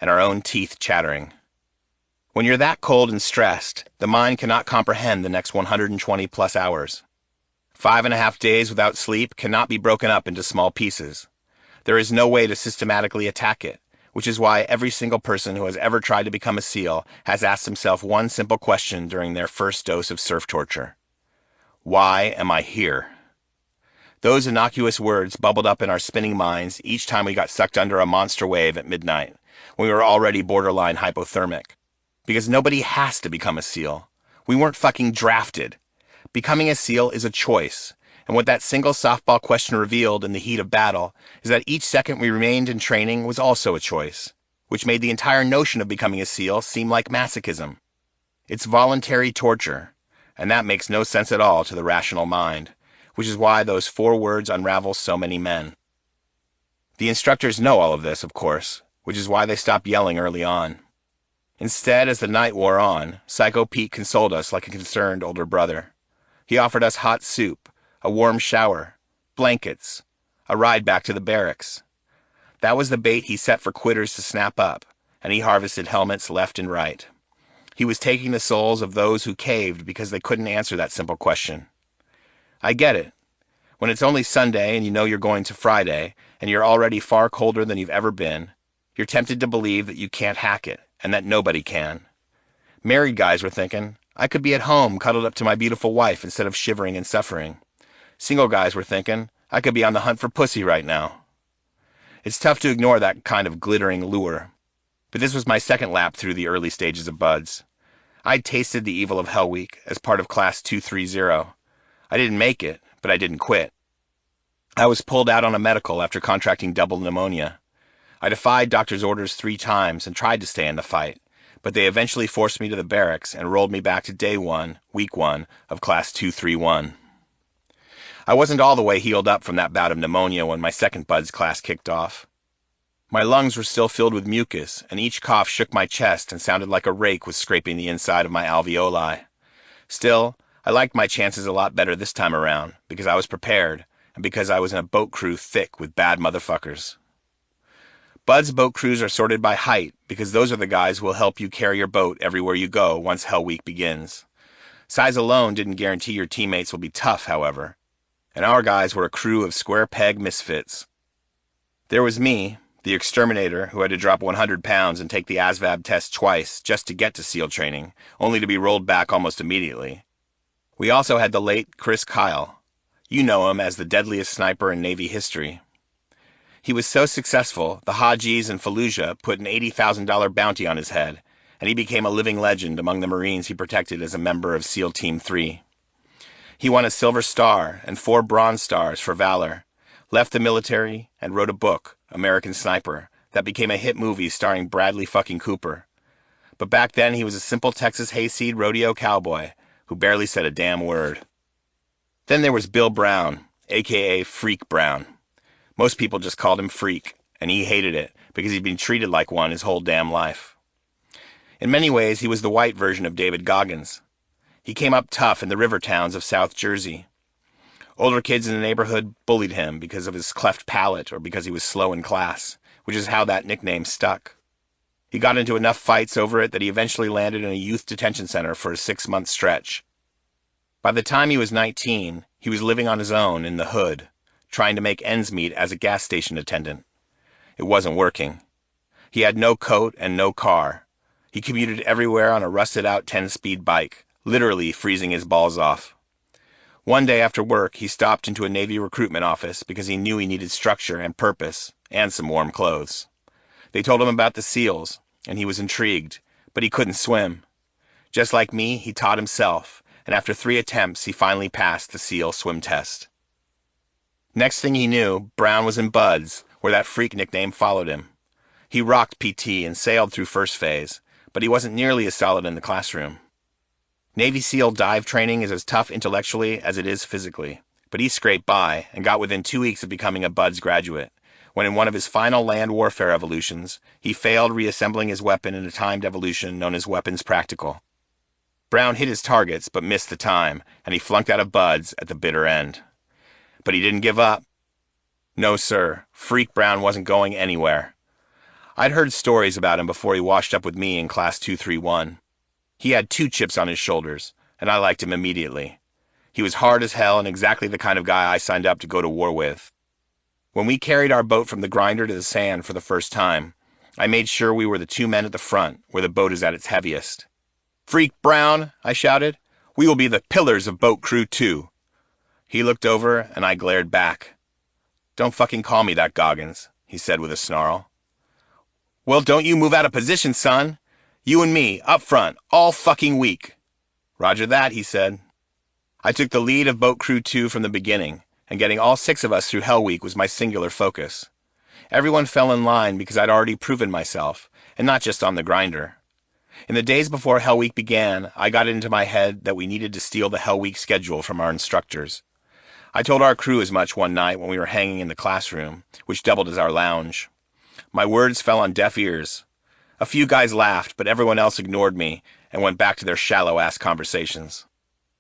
and our own teeth chattering. When you're that cold and stressed, the mind cannot comprehend the next 120 plus hours. 5.5 days without sleep cannot be broken up into small pieces. There is no way to systematically attack it, which is why every single person who has ever tried to become a SEAL has asked himself one simple question during their first dose of surf torture. Why am I here? Those innocuous words bubbled up in our spinning minds each time we got sucked under a monster wave at midnight, when we were already borderline hypothermic. Because nobody has to become a SEAL. We weren't fucking drafted. Becoming a SEAL is a choice, and what that single softball question revealed in the heat of battle is that each second we remained in training was also a choice, which made the entire notion of becoming a SEAL seem like masochism. It's voluntary torture, and that makes no sense at all to the rational mind, which is why those 4 words unravel so many men. The instructors know all of this, of course, which is why they stopped yelling early on. Instead, as the night wore on, Psycho Pete consoled us like a concerned older brother. He offered us hot soup, a warm shower, blankets, a ride back to the barracks. That was the bait he set for quitters to snap up, and he harvested helmets left and right. He was taking the souls of those who caved because they couldn't answer that simple question. I get it. When it's only Sunday and you know you're going to Friday, and you're already far colder than you've ever been, you're tempted to believe that you can't hack it, and that nobody can. Married guys were thinking, I could be at home cuddled up to my beautiful wife instead of shivering and suffering. Single guys were thinking, I could be on the hunt for pussy right now. It's tough to ignore that kind of glittering lure. But this was my second lap through the early stages of BUD/S. I'd tasted the evil of Hell Week as part of Class 230. I didn't make it, but I didn't quit. I was pulled out on a medical after contracting double pneumonia. I defied doctor's orders 3 times and tried to stay in the fight, but they eventually forced me to the barracks and rolled me back to day 1, week 1 of Class 231. I wasn't all the way healed up from that bout of pneumonia when my second BUD/S class kicked off. My lungs were still filled with mucus, and each cough shook my chest and sounded like a rake was scraping the inside of my alveoli. Still, I liked my chances a lot better this time around, because I was prepared, and because I was in a boat crew thick with bad motherfuckers. BUD/S boat crews are sorted by height, because those are the guys who will help you carry your boat everywhere you go once Hell Week begins. Size alone didn't guarantee your teammates will be tough, however, and our guys were a crew of square-peg misfits. There was me, the exterminator who had to drop 100 pounds and take the ASVAB test twice just to get to SEAL training, only to be rolled back almost immediately. We also had the late Chris Kyle. You know him as the deadliest sniper in Navy history. He was so successful, the Hajis in Fallujah put an $80,000 bounty on his head, and he became a living legend among the Marines he protected as a member of SEAL Team 3. He won a Silver Star and 4 Bronze Stars for valor, left the military, and wrote a book, American Sniper, that became a hit movie starring Bradley fucking Cooper. But back then he was a simple Texas hayseed rodeo cowboy who barely said a damn word. Then there was Bill Brown, a.k.a. Freak Brown. Most people just called him Freak, and he hated it because he'd been treated like one his whole damn life. In many ways, he was the white version of David Goggins. He came up tough in the river towns of South Jersey. Older kids in the neighborhood bullied him because of his cleft palate or because he was slow in class, which is how that nickname stuck. He got into enough fights over it that he eventually landed in a youth detention center for a 6-month stretch. By the time he was 19, he was living on his own in the hood, trying to make ends meet as a gas station attendant. It wasn't working. He had no coat and no car. He commuted everywhere on a rusted-out 10-speed bike, literally freezing his balls off. One day after work, he stopped into a Navy recruitment office because he knew he needed structure and purpose and some warm clothes. They told him about the SEALs, and he was intrigued, but he couldn't swim. Just like me, he taught himself, and after 3 attempts, he finally passed the SEAL swim test. Next thing he knew, Brown was in BUD/S, where that Freak nickname followed him. He rocked PT and sailed through first phase, but he wasn't nearly as solid in the classroom. Navy SEAL dive training is as tough intellectually as it is physically, but he scraped by and got within 2 weeks of becoming a BUD/S graduate, when in one of his final land warfare evolutions, he failed reassembling his weapon in a timed evolution known as Weapons Practical. Brown hit his targets but missed the time, and he flunked out of BUD/S at the bitter end. But he didn't give up. No, sir, Freak Brown wasn't going anywhere. I'd heard stories about him before he washed up with me in Class 231. He had 2 chips on his shoulders, and I liked him immediately. He was hard as hell and exactly the kind of guy I signed up to go to war with. When we carried our boat from the grinder to the sand for the first time, I made sure we were the 2 men at the front, where the boat is at its heaviest. "Freak Brown," I shouted, "we will be the pillars of Boat Crew 2. He looked over, and I glared back. "Don't fucking call me that, Goggins," he said with a snarl. "Well, don't you move out of position, son. You and me, up front, all fucking week." "Roger that," he said. I took the lead of Boat Crew 2 from the beginning, and getting all 6 of us through Hell Week was my singular focus. Everyone fell in line because I'd already proven myself, and not just on the grinder. In the days before Hell Week began, I got it into my head that we needed to steal the Hell Week schedule from our instructors. I told our crew as much one night when we were hanging in the classroom, which doubled as our lounge. My words fell on deaf ears. A few guys laughed, but everyone else ignored me and went back to their shallow-ass conversations.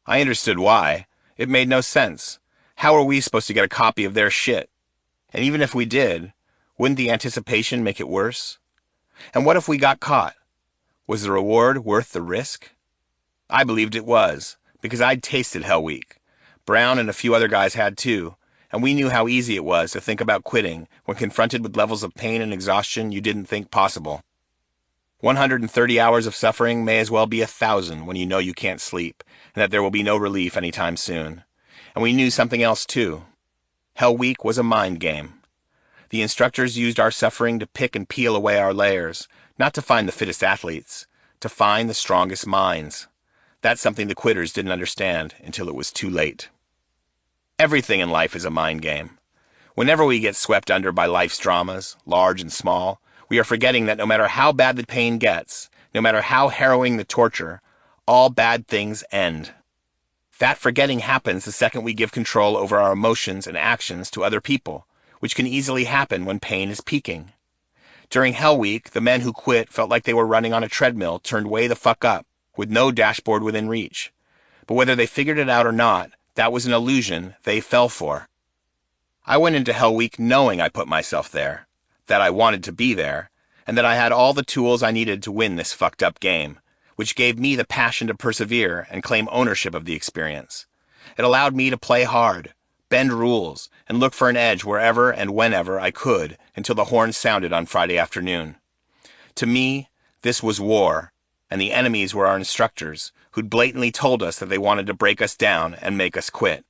I understood why. It made no sense. How were we supposed to get a copy of their shit? And even if we did, wouldn't the anticipation make it worse? And what if we got caught? Was the reward worth the risk? I believed it was, because I'd tasted Hell Week. Brown and a few other guys had too, and we knew how easy it was to think about quitting when confronted with levels of pain and exhaustion you didn't think possible. 130 hours of suffering may as well be 1,000 when you know you can't sleep, and that there will be no relief anytime soon. And we knew something else too. Hell Week was a mind game. The instructors used our suffering to pick and peel away our layers, not to find the fittest athletes, to find the strongest minds. That's something the quitters didn't understand until it was too late. Everything in life is a mind game. Whenever we get swept under by life's dramas, large and small, we are forgetting that no matter how bad the pain gets, no matter how harrowing the torture, all bad things end. That forgetting happens the second we give control over our emotions and actions to other people, which can easily happen when pain is peaking. During Hell Week, the men who quit felt like they were running on a treadmill turned way the fuck up, with no dashboard within reach. But whether they figured it out or not, that was an illusion they fell for. I went into Hell Week knowing I put myself there, that I wanted to be there, and that I had all the tools I needed to win this fucked up game, which gave me the passion to persevere and claim ownership of the experience. It allowed me to play hard, bend rules, and look for an edge wherever and whenever I could until the horn sounded on Friday afternoon. To me, this was war, and the enemies were our instructors, who'd blatantly told us that they wanted to break us down and make us quit.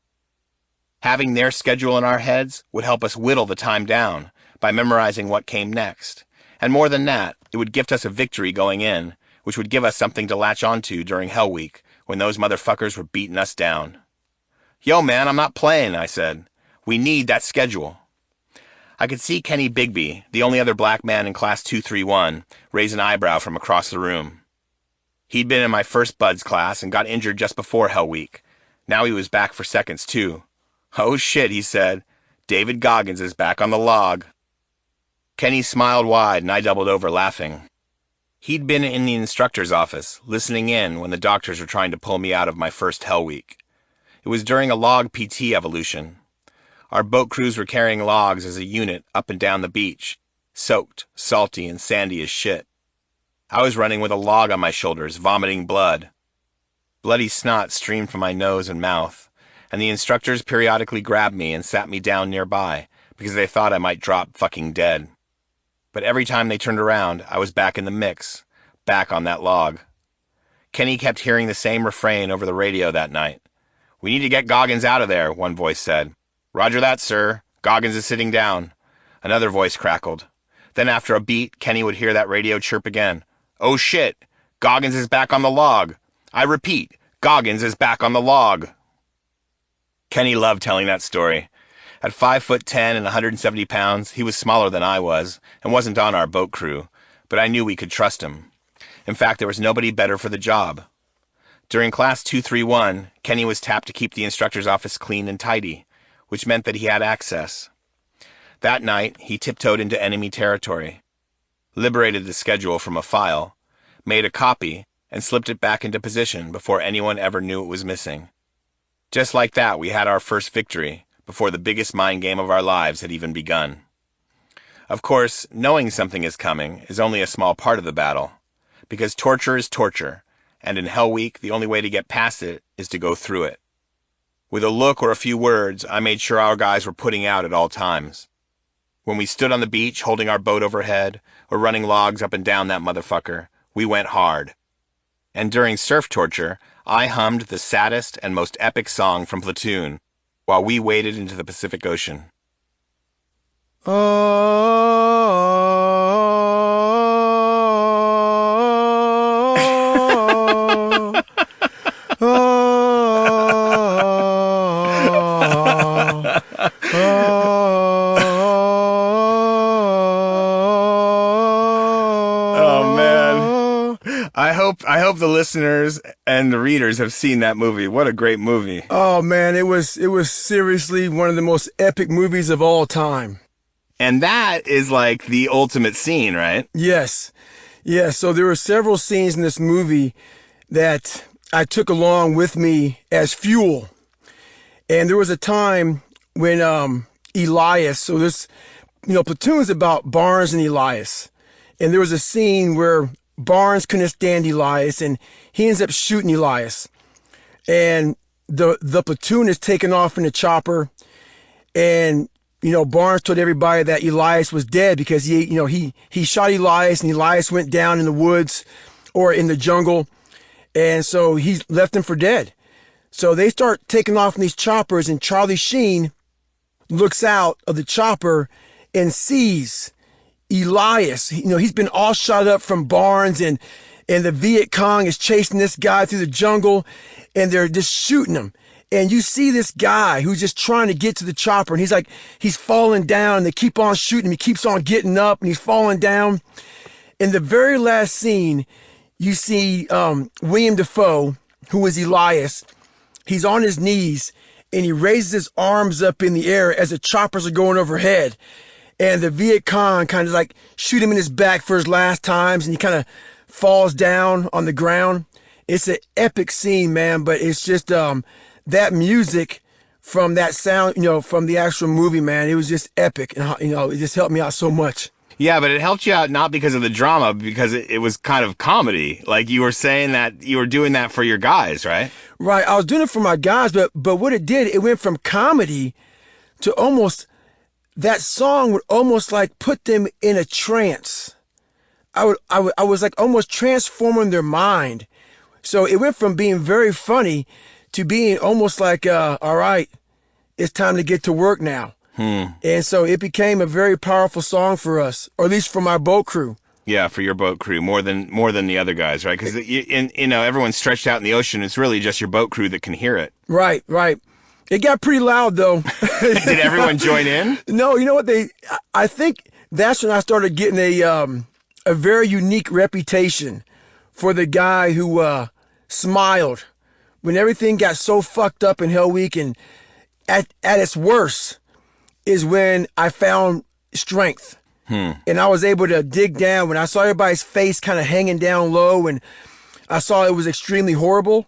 Having their schedule in our heads would help us whittle the time down by memorizing what came next. And more than that, it would gift us a victory going in, which would give us something to latch onto during Hell Week when those motherfuckers were beating us down. "Yo, man, I'm not playing," I said. "We need that schedule." I could see Kenny Bigby, the only other black man in Class 231, raise an eyebrow from across the room. He'd been in my first Buds class and got injured just before Hell Week. Now he was back for seconds, too. "Oh shit," he said. "David Goggins is back on the log." Kenny smiled wide and I doubled over laughing. He'd been in the instructor's office, listening in when the doctors were trying to pull me out of my first Hell Week. It was during a log PT evolution. Our boat crews were carrying logs as a unit up and down the beach, soaked, salty, and sandy as shit. I was running with a log on my shoulders, vomiting blood. Bloody snot streamed from my nose and mouth, and the instructors periodically grabbed me and sat me down nearby because they thought I might drop fucking dead. But every time they turned around, I was back in the mix, back on that log. Kenny kept hearing the same refrain over the radio that night. "We need to get Goggins out of there," one voice said. "Roger that, sir. Goggins is sitting down." Another voice crackled. Then after a beat, Kenny would hear that radio chirp again. "Oh shit! Goggins is back on the log. I repeat, Goggins is back on the log." Kenny loved telling that story. At 5'10" and 170 pounds, he was smaller than I was, and wasn't on our boat crew, but I knew we could trust him. In fact, there was nobody better for the job. During Class 231, Kenny was tapped to keep the instructor's office clean and tidy, which meant that he had access. That night, he tiptoed into enemy territory, liberated the schedule from a file, made a copy, and slipped it back into position before anyone ever knew it was missing. Just like that, we had our first victory, before the biggest mind game of our lives had even begun. Of course, knowing something is coming is only a small part of the battle, because torture is torture, and in Hell Week, the only way to get past it is to go through it. With a look or a few words, I made sure our guys were putting out at all times. When we stood on the beach holding our boat overhead, or running logs up and down that motherfucker, we went hard. And during surf torture, I hummed the saddest and most epic song from Platoon, while we waded into the Pacific Ocean. I hope the listeners and the readers have seen that movie. What a great movie. Oh man, it was seriously one of the most epic movies of all time. And that is like the ultimate scene, right? Yes. Yeah, so there were several scenes in this movie that I took along with me as fuel. And there was a time when Elias, so this, Platoon is about Barnes and Elias. And there was a scene where Barnes couldn't stand Elias, and he ends up shooting Elias. And the platoon is taken off in the chopper, and Barnes told everybody that Elias was dead because he shot Elias, and Elias went down in the woods or in the jungle, and so he left him for dead. So they start taking off in these choppers, and Charlie Sheen looks out of the chopper and sees Elias. He's been all shot up from Barnes, and the Viet Cong is chasing this guy through the jungle, and they're just shooting him. And you see this guy who's just trying to get to the chopper, and he's falling down, and they keep on shooting him. He keeps on getting up, and he's falling down. In the very last scene, you see William Dafoe, who is Elias. He's on his knees, and he raises his arms up in the air as the choppers are going overhead. And the Viet Cong kind of shoot him in his back for his last times, and he kind of falls down on the ground. It's an epic scene, man, but it's just that music from that sound, from the actual movie, man, it was just epic. And, it just helped me out so much. Yeah, but it helped you out not because of the drama, because it was kind of comedy. Like you were saying that you were doing that for your guys, right? Right. I was doing it for my guys, but what it did, it went from comedy to almost... that song would almost put them in a trance. I was almost transforming their mind. So it went from being very funny to being almost all right, it's time to get to work now. And so it became a very powerful song for us, or at least for my boat crew. Yeah, for your boat crew, more than the other guys, right? Because everyone's stretched out in the ocean. It's really just your boat crew that can hear it. Right. It got pretty loud, though. Did everyone join in? No, you know what? I think that's when I started getting a very unique reputation for the guy who smiled when everything got so fucked up in Hell Week. And at its worst is when I found strength. And I was able to dig down. When I saw everybody's face kind of hanging down low and I saw it was extremely horrible,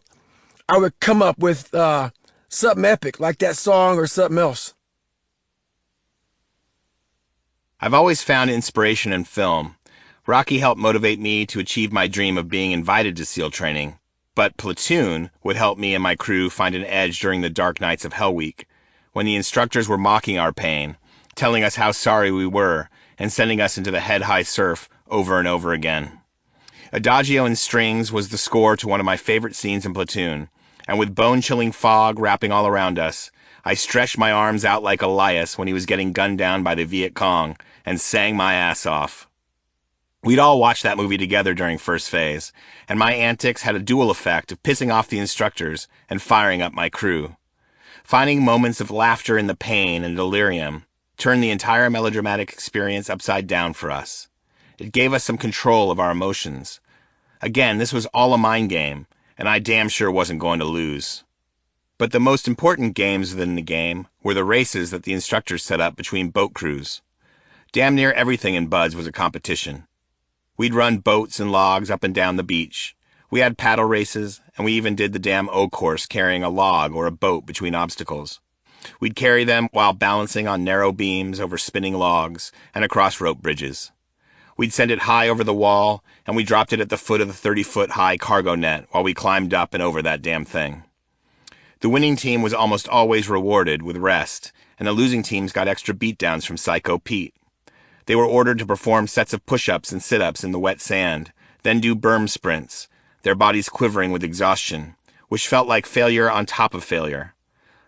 I would come up with... something epic, like that song or something else. I've always found inspiration in film. Rocky helped motivate me to achieve my dream of being invited to SEAL training, but Platoon would help me and my crew find an edge during the dark nights of Hell Week, when the instructors were mocking our pain, telling us how sorry we were, and sending us into the head-high surf over and over again. Adagio in Strings was the score to one of my favorite scenes in Platoon, and with bone-chilling fog wrapping all around us, I stretched my arms out like Elias when he was getting gunned down by the Viet Cong and sang my ass off. We'd all watched that movie together during first phase, and my antics had a dual effect of pissing off the instructors and firing up my crew. Finding moments of laughter in the pain and delirium turned the entire melodramatic experience upside down for us. It gave us some control of our emotions. Again, this was all a mind game, and I damn sure wasn't going to lose. But the most important games within the game were the races that the instructors set up between boat crews. Damn near everything in Buds was a competition. We'd run boats and logs up and down the beach. We had paddle races, and we even did the damn O course carrying a log or a boat between obstacles. We'd carry them while balancing on narrow beams over spinning logs and across rope bridges. We'd send it high over the wall, and we dropped it at the foot of the 30-foot high cargo net while we climbed up and over that damn thing. The winning team was almost always rewarded with rest, and the losing teams got extra beatdowns from Psycho Pete. They were ordered to perform sets of push-ups and sit-ups in the wet sand, then do berm sprints, their bodies quivering with exhaustion, which felt like failure on top of failure.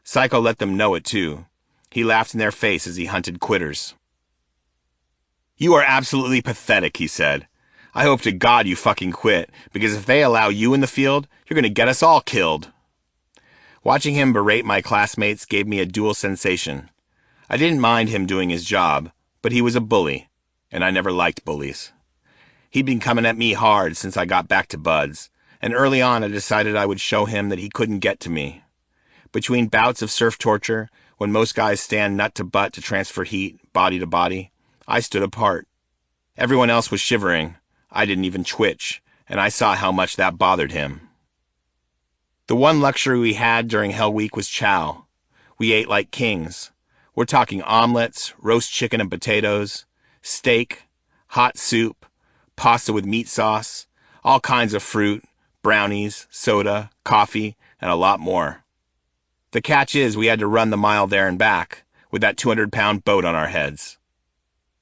Psycho let them know it, too. He laughed in their face as he hunted quitters. "You are absolutely pathetic," he said. "I hope to God you fucking quit, because if they allow you in the field, you're going to get us all killed." Watching him berate my classmates gave me a dual sensation. I didn't mind him doing his job, but he was a bully, and I never liked bullies. He'd been coming at me hard since I got back to Bud's, and early on I decided I would show him that he couldn't get to me. Between bouts of surf torture, when most guys stand nut to butt to transfer heat, body to body, I stood apart. Everyone else was shivering. I didn't even twitch, and I saw how much that bothered him. The one luxury we had during Hell Week was chow. We ate like kings. We're talking omelets, roast chicken and potatoes, steak, hot soup, pasta with meat sauce, all kinds of fruit, brownies, soda, coffee, and a lot more. The catch is we had to run the mile there and back, with that 200-pound boat on our heads.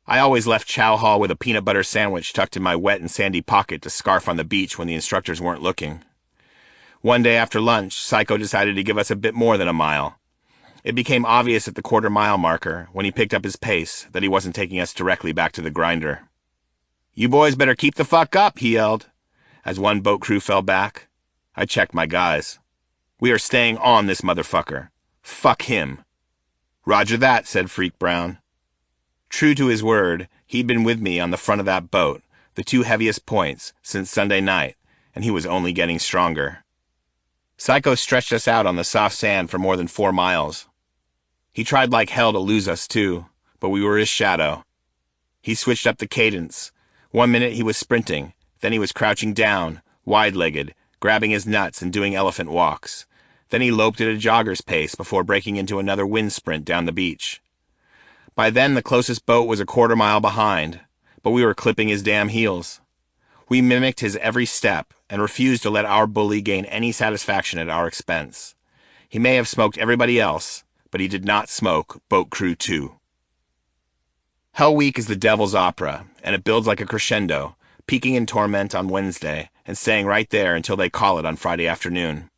I always left chow hall with a peanut butter sandwich tucked in my wet and sandy pocket to scarf on the beach when the instructors weren't looking. One day after lunch, Psycho decided to give us a bit more than a mile. It became obvious at the quarter-mile marker, when he picked up his pace, that he wasn't taking us directly back to the grinder. "You boys better keep the fuck up," he yelled, as one boat crew fell back. I checked my guys. "We are staying on this motherfucker. Fuck him." "Roger that," said Freak Brown. True to his word, he'd been with me on the front of that boat, the two heaviest points, since Sunday night, and he was only getting stronger. Psycho stretched us out on the soft sand for more than 4 miles. He tried like hell to lose us, too, but we were his shadow. He switched up the cadence. 1 minute he was sprinting, then he was crouching down, wide-legged, grabbing his nuts and doing elephant walks. Then he loped at a jogger's pace before breaking into another wind sprint down the beach. By then the closest boat was a quarter-mile behind, but we were clipping his damn heels. We mimicked his every step and refused to let our bully gain any satisfaction at our expense. He may have smoked everybody else, but he did not smoke Boat Crew 2. Hell Week is the devil's opera, and it builds like a crescendo, peaking in torment on Wednesday and staying right there until they call it on Friday afternoon.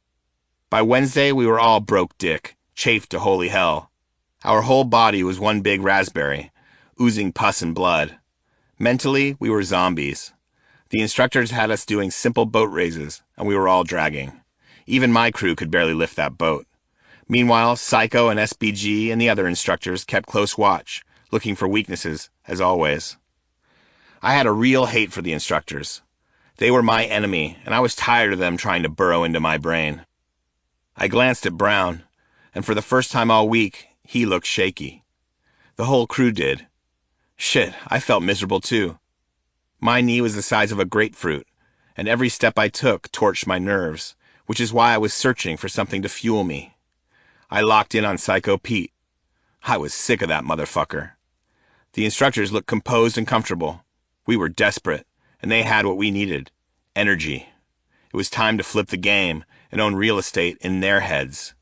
By Wednesday, we were all broke dick, chafed to holy hell. Our whole body was one big raspberry, oozing pus and blood. Mentally, we were zombies. The instructors had us doing simple boat raises, and we were all dragging. Even my crew could barely lift that boat. Meanwhile, Psycho and SBG and the other instructors kept close watch, looking for weaknesses, as always. I had a real hate for the instructors. They were my enemy, and I was tired of them trying to burrow into my brain. I glanced at Brown, and for the first time all week, he looked shaky. The whole crew did. Shit, I felt miserable too. My knee was the size of a grapefruit, and every step I took torched my nerves, which is why I was searching for something to fuel me. I locked in on Psycho Pete. I was sick of that motherfucker. The instructors looked composed and comfortable. We were desperate, and they had what we needed: energy. It was time to flip the game and own real estate in their heads.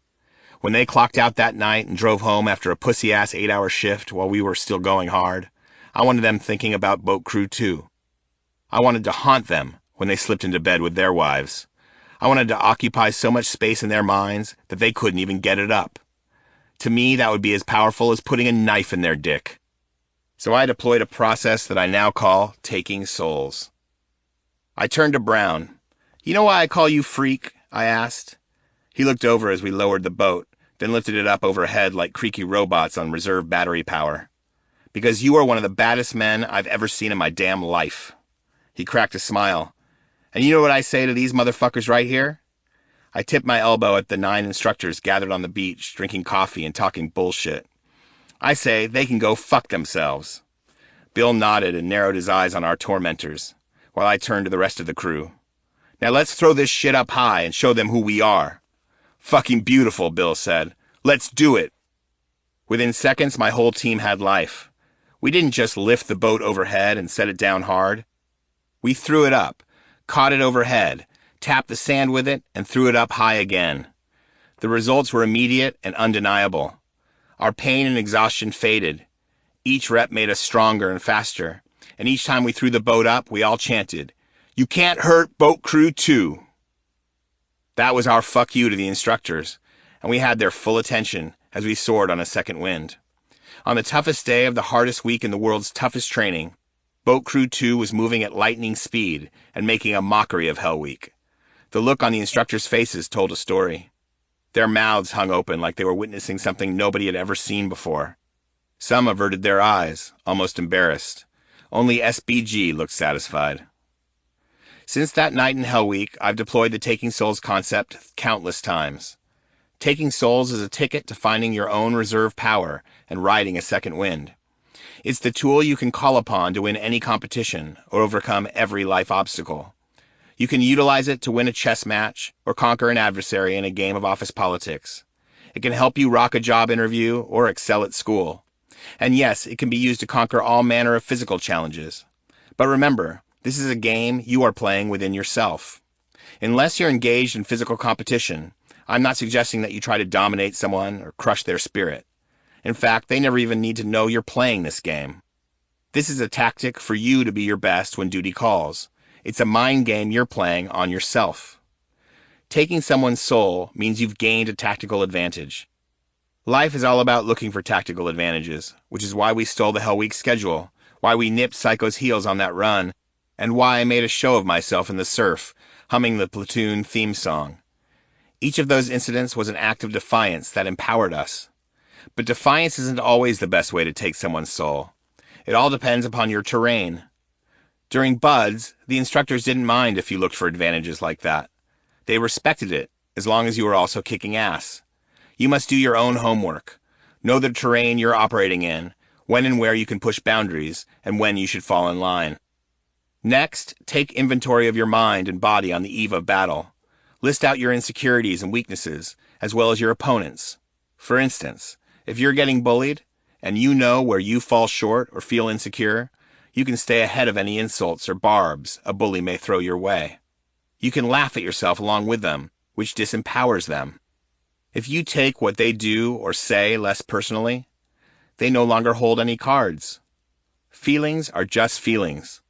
When they clocked out that night and drove home after a pussy-ass 8-hour shift while we were still going hard, I wanted them thinking about Boat Crew 2. I wanted to haunt them when they slipped into bed with their wives. I wanted to occupy so much space in their minds that they couldn't even get it up. To me, that would be as powerful as putting a knife in their dick. So I deployed a process that I now call taking souls. I turned to Brown. "You know why I call you Freak?" I asked. He looked over as we lowered the boat, then lifted it up overhead like creaky robots on reserve battery power. "Because you are one of the baddest men I've ever seen in my damn life." He cracked a smile. "And you know what I say to these motherfuckers right here?" I tipped my elbow at the 9 instructors gathered on the beach, drinking coffee and talking bullshit. I say they can go fuck themselves. Bill nodded and narrowed his eyes on our tormentors, while I turned to the rest of the crew. "Now let's throw this shit up high and show them who we are." "Fucking beautiful," Bill said. "Let's do it." Within seconds, my whole team had life. We didn't just lift the boat overhead and set it down hard. We threw it up, caught it overhead, tapped the sand with it, and threw it up high again. The results were immediate and undeniable. Our pain and exhaustion faded. Each rep made us stronger and faster, and each time we threw the boat up, we all chanted, "You can't hurt Boat Crew 2." That was our fuck you to the instructors, and we had their full attention as we soared on a second wind. On the toughest day of the hardest week in the world's toughest training, Boat Crew 2 was moving at lightning speed and making a mockery of Hell Week. The look on the instructors' faces told a story. Their mouths hung open like they were witnessing something nobody had ever seen before. Some averted their eyes, almost embarrassed. Only SBG looked satisfied. Since that night in Hell Week, I've deployed the Taking Souls concept countless times. Taking Souls is a ticket to finding your own reserve power and riding a second wind. It's the tool you can call upon to win any competition or overcome every life obstacle. You can utilize it to win a chess match or conquer an adversary in a game of office politics. It can help you rock a job interview or excel at school. And yes, it can be used to conquer all manner of physical challenges. But remember, this is a game you are playing within yourself. Unless you're engaged in physical competition, I'm not suggesting that you try to dominate someone or crush their spirit. In fact, they never even need to know you're playing this game. This is a tactic for you to be your best when duty calls. It's a mind game you're playing on yourself. Taking someone's soul means you've gained a tactical advantage. Life is all about looking for tactical advantages, which is why we stole the Hell Week schedule, why we nipped Psycho's heels on that run, and why I made a show of myself in the surf, humming the platoon theme song. Each of those incidents was an act of defiance that empowered us. But defiance isn't always the best way to take someone's soul. It all depends upon your terrain. During BUD/S, the instructors didn't mind if you looked for advantages like that. They respected it, as long as you were also kicking ass. You must do your own homework. Know the terrain you're operating in, when and where you can push boundaries, and when you should fall in line. Next, take inventory of your mind and body on the eve of battle. List out your insecurities and weaknesses, as well as your opponents. For instance, if you're getting bullied, and you know where you fall short or feel insecure, you can stay ahead of any insults or barbs a bully may throw your way. You can laugh at yourself along with them, which disempowers them. If you take what they do or say less personally, they no longer hold any cards. Feelings are just feelings.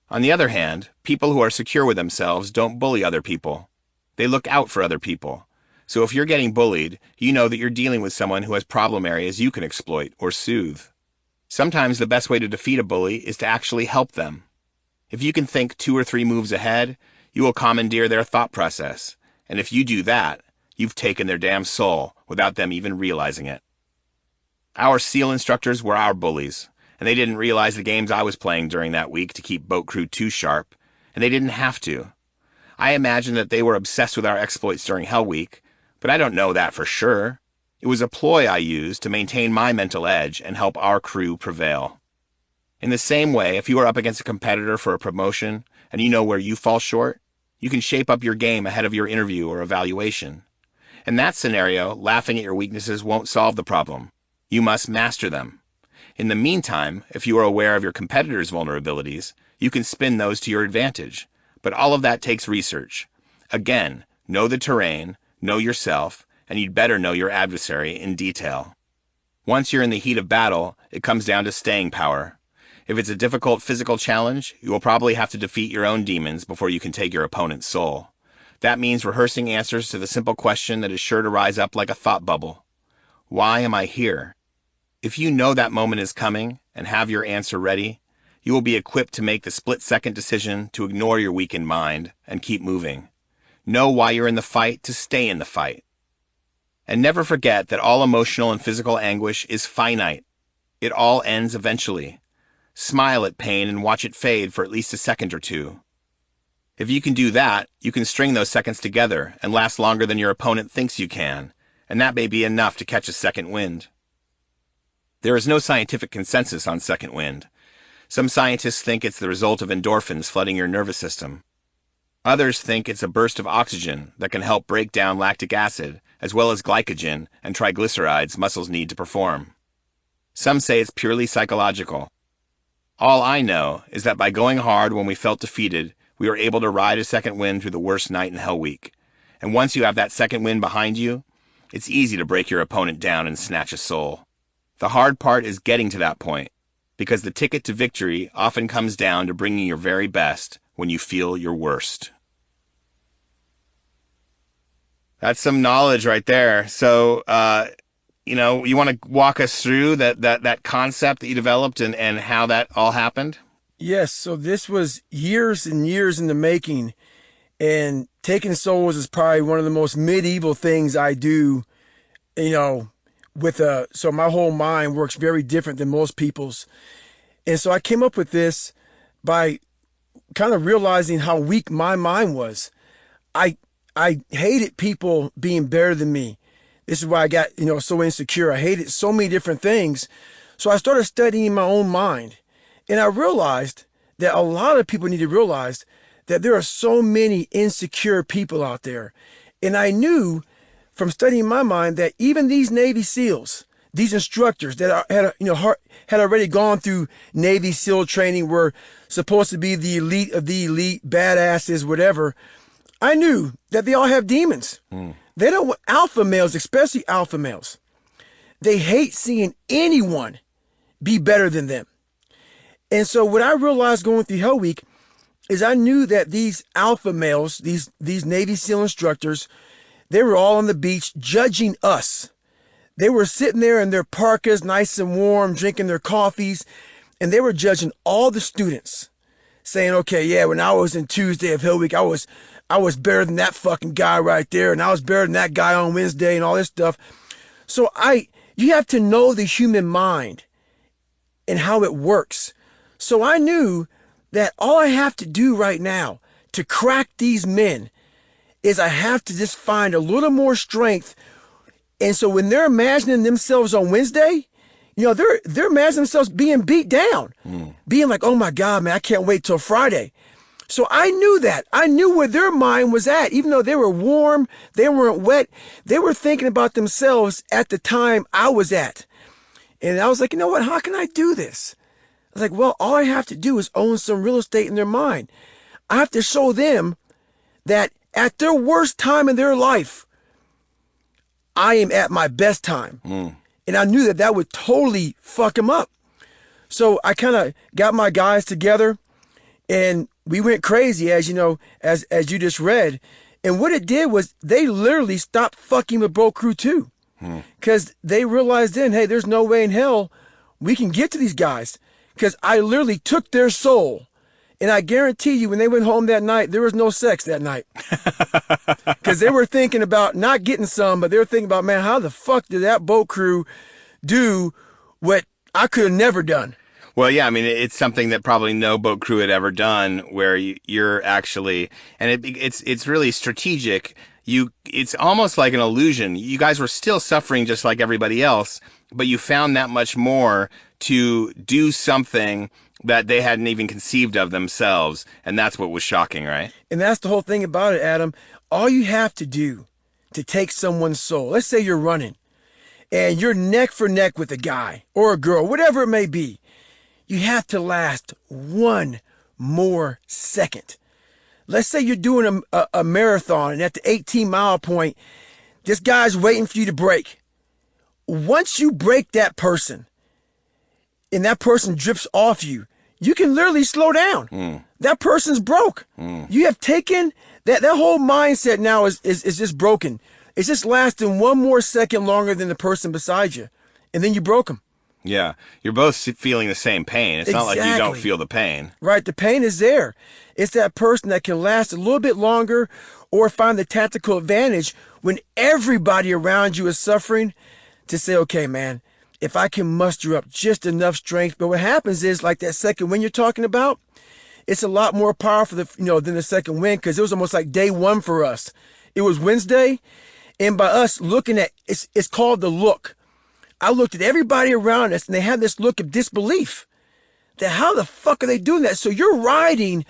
On the other hand, people who are secure with themselves don't bully other people. They look out for other people. So if you're getting bullied, you know that you're dealing with someone who has problem areas you can exploit or soothe. Sometimes the best way to defeat a bully is to actually help them. If you can think 2 or 3 moves ahead, you will commandeer their thought process. And if you do that, you've taken their damn soul without them even realizing it. Our SEAL instructors were our bullies, and they didn't realize the games I was playing during that week to keep Boat Crew 2 sharp, and they didn't have to. I imagine that they were obsessed with our exploits during Hell Week, but I don't know that for sure. It was a ploy I used to maintain my mental edge and help our crew prevail. In the same way, if you are up against a competitor for a promotion and you know where you fall short, you can shape up your game ahead of your interview or evaluation. In that scenario, laughing at your weaknesses won't solve the problem. You must master them. In the meantime, if you are aware of your competitor's vulnerabilities, you can spin those to your advantage. But all of that takes research. Again, know the terrain, know yourself, and you'd better know your adversary in detail. Once you're in the heat of battle, it comes down to staying power. If it's a difficult physical challenge, you will probably have to defeat your own demons before you can take your opponent's soul. That means rehearsing answers to the simple question that is sure to rise up like a thought bubble. Why am I here? If you know that moment is coming and have your answer ready, you will be equipped to make the split-second decision to ignore your weakened mind and keep moving. Know why you're in the fight to stay in the fight. And never forget that all emotional and physical anguish is finite. It all ends eventually. Smile at pain and watch it fade for at least a second or two. If you can do that, you can string those seconds together and last longer than your opponent thinks you can, and that may be enough to catch a second wind. There is no scientific consensus on second wind. Some scientists think it's the result of endorphins flooding your nervous system. Others think it's a burst of oxygen that can help break down lactic acid, as well as glycogen and triglycerides muscles need to perform. Some say it's purely psychological. All I know is that by going hard when we felt defeated, we were able to ride a second wind through the worst night in Hell Week. And once you have that second wind behind you, it's easy to break your opponent down and snatch a soul. The hard part is getting to that point, because the ticket to victory often comes down to bringing your very best when you feel your worst. That's some knowledge right there. So, you want to walk us through that concept that you developed and how that all happened? Yes, so this was years and years in the making, and taking souls is probably one of the most medieval things I do, so my whole mind works very different than most people's. And so I came up with this by kind of realizing how weak my mind was. I hated people being better than me. This is why I got, so insecure. I hated so many different things. So I started studying my own mind. And I realized that a lot of people need to realize that there are so many insecure people out there. And I knew from studying my mind that even these Navy SEALs, these instructors that had already gone through Navy SEAL training, were supposed to be the elite of the elite, badasses, whatever. I knew that they all have demons. They don't, alpha males, especially alpha males, they hate seeing anyone be better than them. And so what I realized going through Hell Week is I knew that these alpha males, these Navy SEAL instructors, they were all on the beach judging us. They were sitting there in their parkas, nice and warm, drinking their coffees, and they were judging all the students, saying, okay, yeah, when I was in Tuesday of Hell Week, I was better than that fucking guy right there, and I was better than that guy on Wednesday and all this stuff. So you have to know the human mind and how it works. So I knew that all I have to do right now to crack these men is I have to just find a little more strength. And so when they're imagining themselves on Wednesday, they're imagining themselves being beat down, being like, oh my God, man, I can't wait till Friday. So I knew that. I knew where their mind was at. Even though they were warm, they weren't wet, they were thinking about themselves at the time I was at. And I was like, you know what? How can I do this? I was like, well, all I have to do is own some real estate in their mind. I have to show them that at their worst time in their life, I am at my best time. And I knew that would totally fuck them up. So I kind of got my guys together and we went crazy, as you know, as you just read. And what it did was they literally stopped fucking with Boat Crew 2. Because they realized then, hey, there's no way in hell we can get to these guys. Because I literally took their soul. And I guarantee you, when they went home that night, there was no sex that night. Because they were thinking about not getting some, but they were thinking about, man, how the fuck did that boat crew do what I could have never done? Well, yeah, I mean, it's something that probably no boat crew had ever done, where you're actually, and it's really strategic. It's almost like an illusion. You guys were still suffering just like everybody else, but you found that much more to do something that they hadn't even conceived of themselves. And that's what was shocking, right? And that's the whole thing about it, Adam. All you have to do to take someone's soul, let's say you're running and you're neck for neck with a guy or a girl, whatever it may be, you have to last one more second. Let's say you're doing a marathon and at the 18-mile point, this guy's waiting for you to break. Once you break that person and that person drifts off you, you can literally slow down. That person's broke. You have taken that whole mindset now is just broken. It's just lasting one more second longer than the person beside you. And then you broke them. Yeah. You're both feeling the same pain. It's not like you don't feel the pain. Right. The pain is there. It's that person that can last a little bit longer or find the tactical advantage when everybody around you is suffering to say, okay, man, if I can muster up just enough strength. But what happens is, like that second wind you're talking about, it's a lot more powerful than the second wind, because it was almost like day one for us. It was Wednesday, and by us looking at, it's called the look. I looked at everybody around us and they had this look of disbelief. That how the fuck are they doing that? So you're riding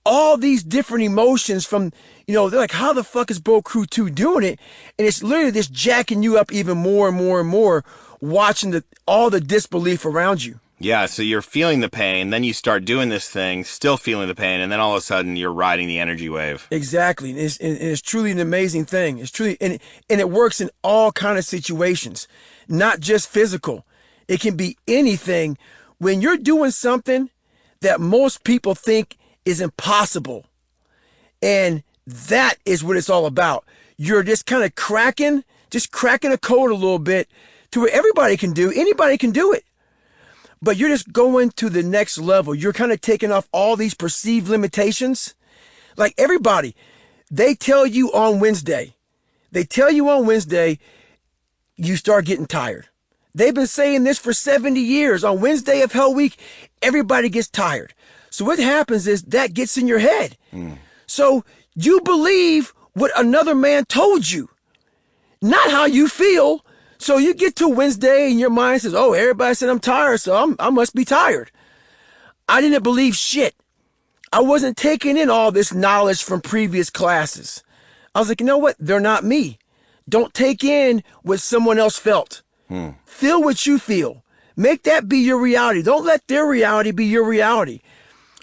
all these different emotions from, they're like, how the fuck is Boat Crew 2 doing it? And it's literally just jacking you up even more and more and more, watching all the disbelief around you. Yeah, so you're feeling the pain, then you start doing this thing, still feeling the pain, and then all of a sudden you're riding the energy wave. Exactly. And it's truly an amazing thing. It's truly, and it works in all kind of situations, not just physical. It can be anything. When you're doing something that most people think is impossible, and that is what it's all about. You're just kind of cracking a code a little bit to where anybody can do it. But you're just going to the next level. You're kind of taking off all these perceived limitations. Like everybody, they tell you on Wednesday, you start getting tired. They've been saying this for 70 years. On Wednesday of Hell Week, everybody gets tired. So what happens is that gets in your head. So you believe what another man told you, not how you feel. So you get to Wednesday and your mind says, oh, everybody said I'm tired, so I must be tired. I didn't believe shit. I wasn't taking in all this knowledge from previous classes. I was like, you know what? They're not me. Don't take in what someone else felt. Feel what you feel. Make that be your reality. Don't let their reality be your reality.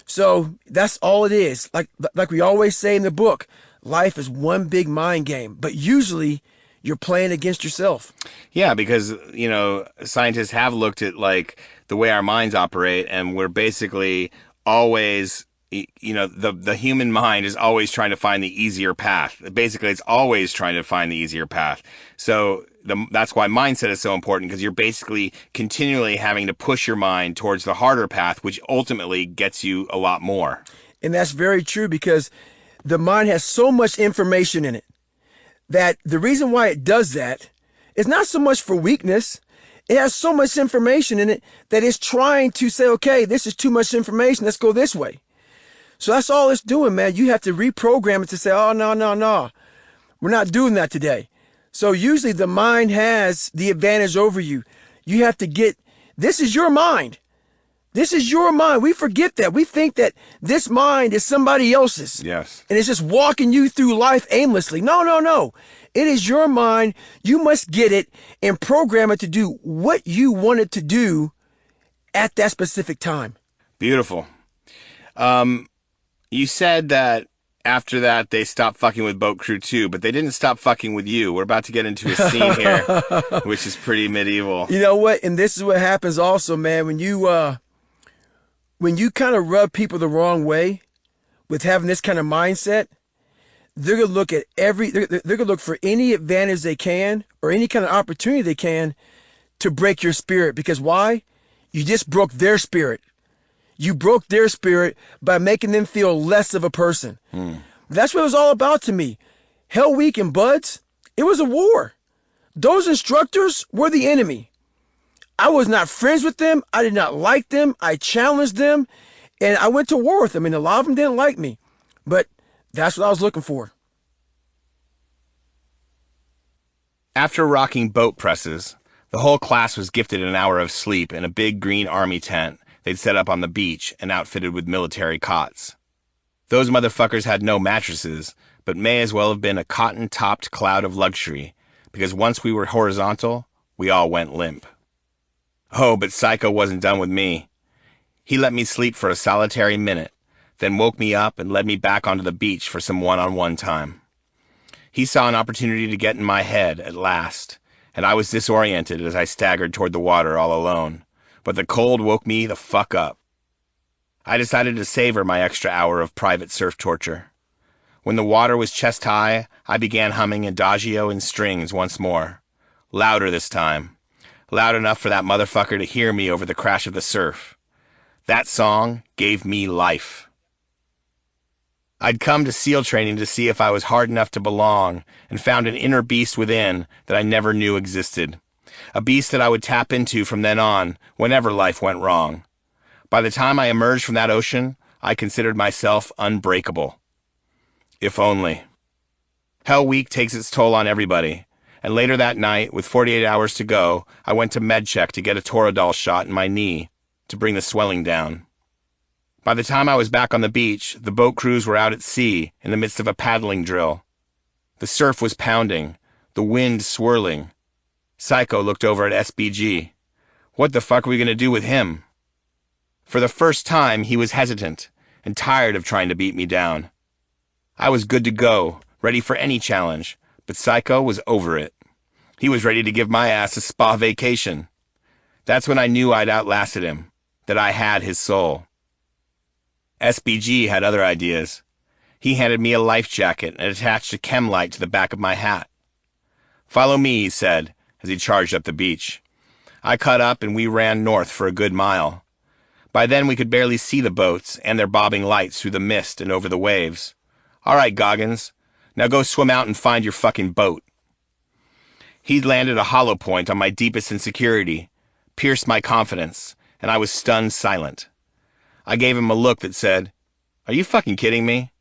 So that's all it is. Like we always say in the book, life is one big mind game, but usually you're playing against yourself. Yeah, because, scientists have looked at like the way our minds operate, and we're basically always, the human mind is always trying to find the easier path. Basically, it's always trying to find the easier path. So that's why mindset is so important, because you're basically continually having to push your mind towards the harder path, which ultimately gets you a lot more. And that's very true, because the mind has so much information in it that the reason why it does that is not so much for weakness. It has so much information in it that it's trying to say, okay, this is too much information. Let's go this way. So that's all it's doing, man. You have to reprogram it to say, oh, no. We're not doing that today. So usually the mind has the advantage over you. You have to this is your mind. This is your mind. We forget that. We think that this mind is somebody else's. Yes. And it's just walking you through life aimlessly. No. It is your mind. You must get it and program it to do what you want it to do at that specific time. Beautiful. You said that after that they stopped fucking with Boat Crew 2, but they didn't stop fucking with you. We're about to get into a scene here, which is pretty medieval. You know what? And this is what happens also, man. When you kind of rub people the wrong way with having this kind of mindset, they're going to look at they're going to look for any advantage they can or any kind of opportunity they can to break your spirit. Because why? You just broke their spirit. You broke their spirit by making them feel less of a person. That's what it was all about to me. Hell Week and Buds, it was a war. Those instructors were the enemy. I was not friends with them. I did not like them. I challenged them, and I went to war with them, and a lot of them didn't like me. But that's what I was looking for. After rocking boat presses, the whole class was gifted an hour of sleep in a big green army tent they'd set up on the beach and outfitted with military cots. Those motherfuckers had no mattresses, but may as well have been a cotton-topped cloud of luxury, because once we were horizontal, we all went limp. Oh, but Psycho wasn't done with me. He let me sleep for a solitary minute, then woke me up and led me back onto the beach for some one-on-one time. He saw an opportunity to get in my head at last, and I was disoriented as I staggered toward the water all alone, but the cold woke me the fuck up. I decided to savor my extra hour of private surf torture. When the water was chest high, I began humming Adagio in strings once more. Louder this time. Loud enough for that motherfucker to hear me over the crash of the surf. That song gave me life. I'd come to SEAL training to see if I was hard enough to belong, and found an inner beast within that I never knew existed. A beast that I would tap into from then on, whenever life went wrong. By the time I emerged from that ocean, I considered myself unbreakable. If only. Hell Week takes its toll on everybody, and later that night, with 48 hours to go, I went to MedCheck to get a Toradol shot in my knee to bring the swelling down. By the time I was back on the beach, the boat crews were out at sea in the midst of a paddling drill. The surf was pounding, the wind swirling. Psycho looked over at SBG. What the fuck are we going to do with him? For the first time, he was hesitant and tired of trying to beat me down. I was good to go, ready for any challenge, but Psycho was over it. He was ready to give my ass a spa vacation. That's when I knew I'd outlasted him, that I had his soul. SBG had other ideas. He handed me a life jacket and attached a chem light to the back of my hat. Follow me, he said, as he charged up the beach. I cut up and we ran north for a good mile. By then we could barely see the boats and their bobbing lights through the mist and over the waves. All right, Goggins, now go swim out and find your fucking boat. He'd landed a hollow point on my deepest insecurity, pierced my confidence, and I was stunned silent. I gave him a look that said, "Are you fucking kidding me?"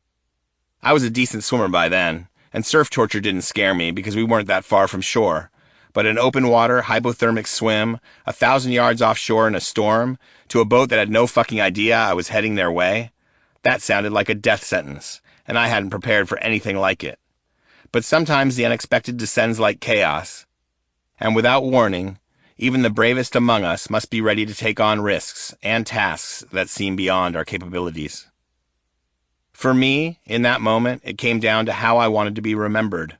I was a decent swimmer by then, and surf torture didn't scare me because we weren't that far from shore. But an open water, hypothermic swim, 1,000 yards offshore in a storm, to a boat that had no fucking idea I was heading their way, that sounded like a death sentence, and I hadn't prepared for anything like it. But sometimes the unexpected descends like chaos, and without warning, even the bravest among us must be ready to take on risks and tasks that seem beyond our capabilities. For me, in that moment, it came down to how I wanted to be remembered.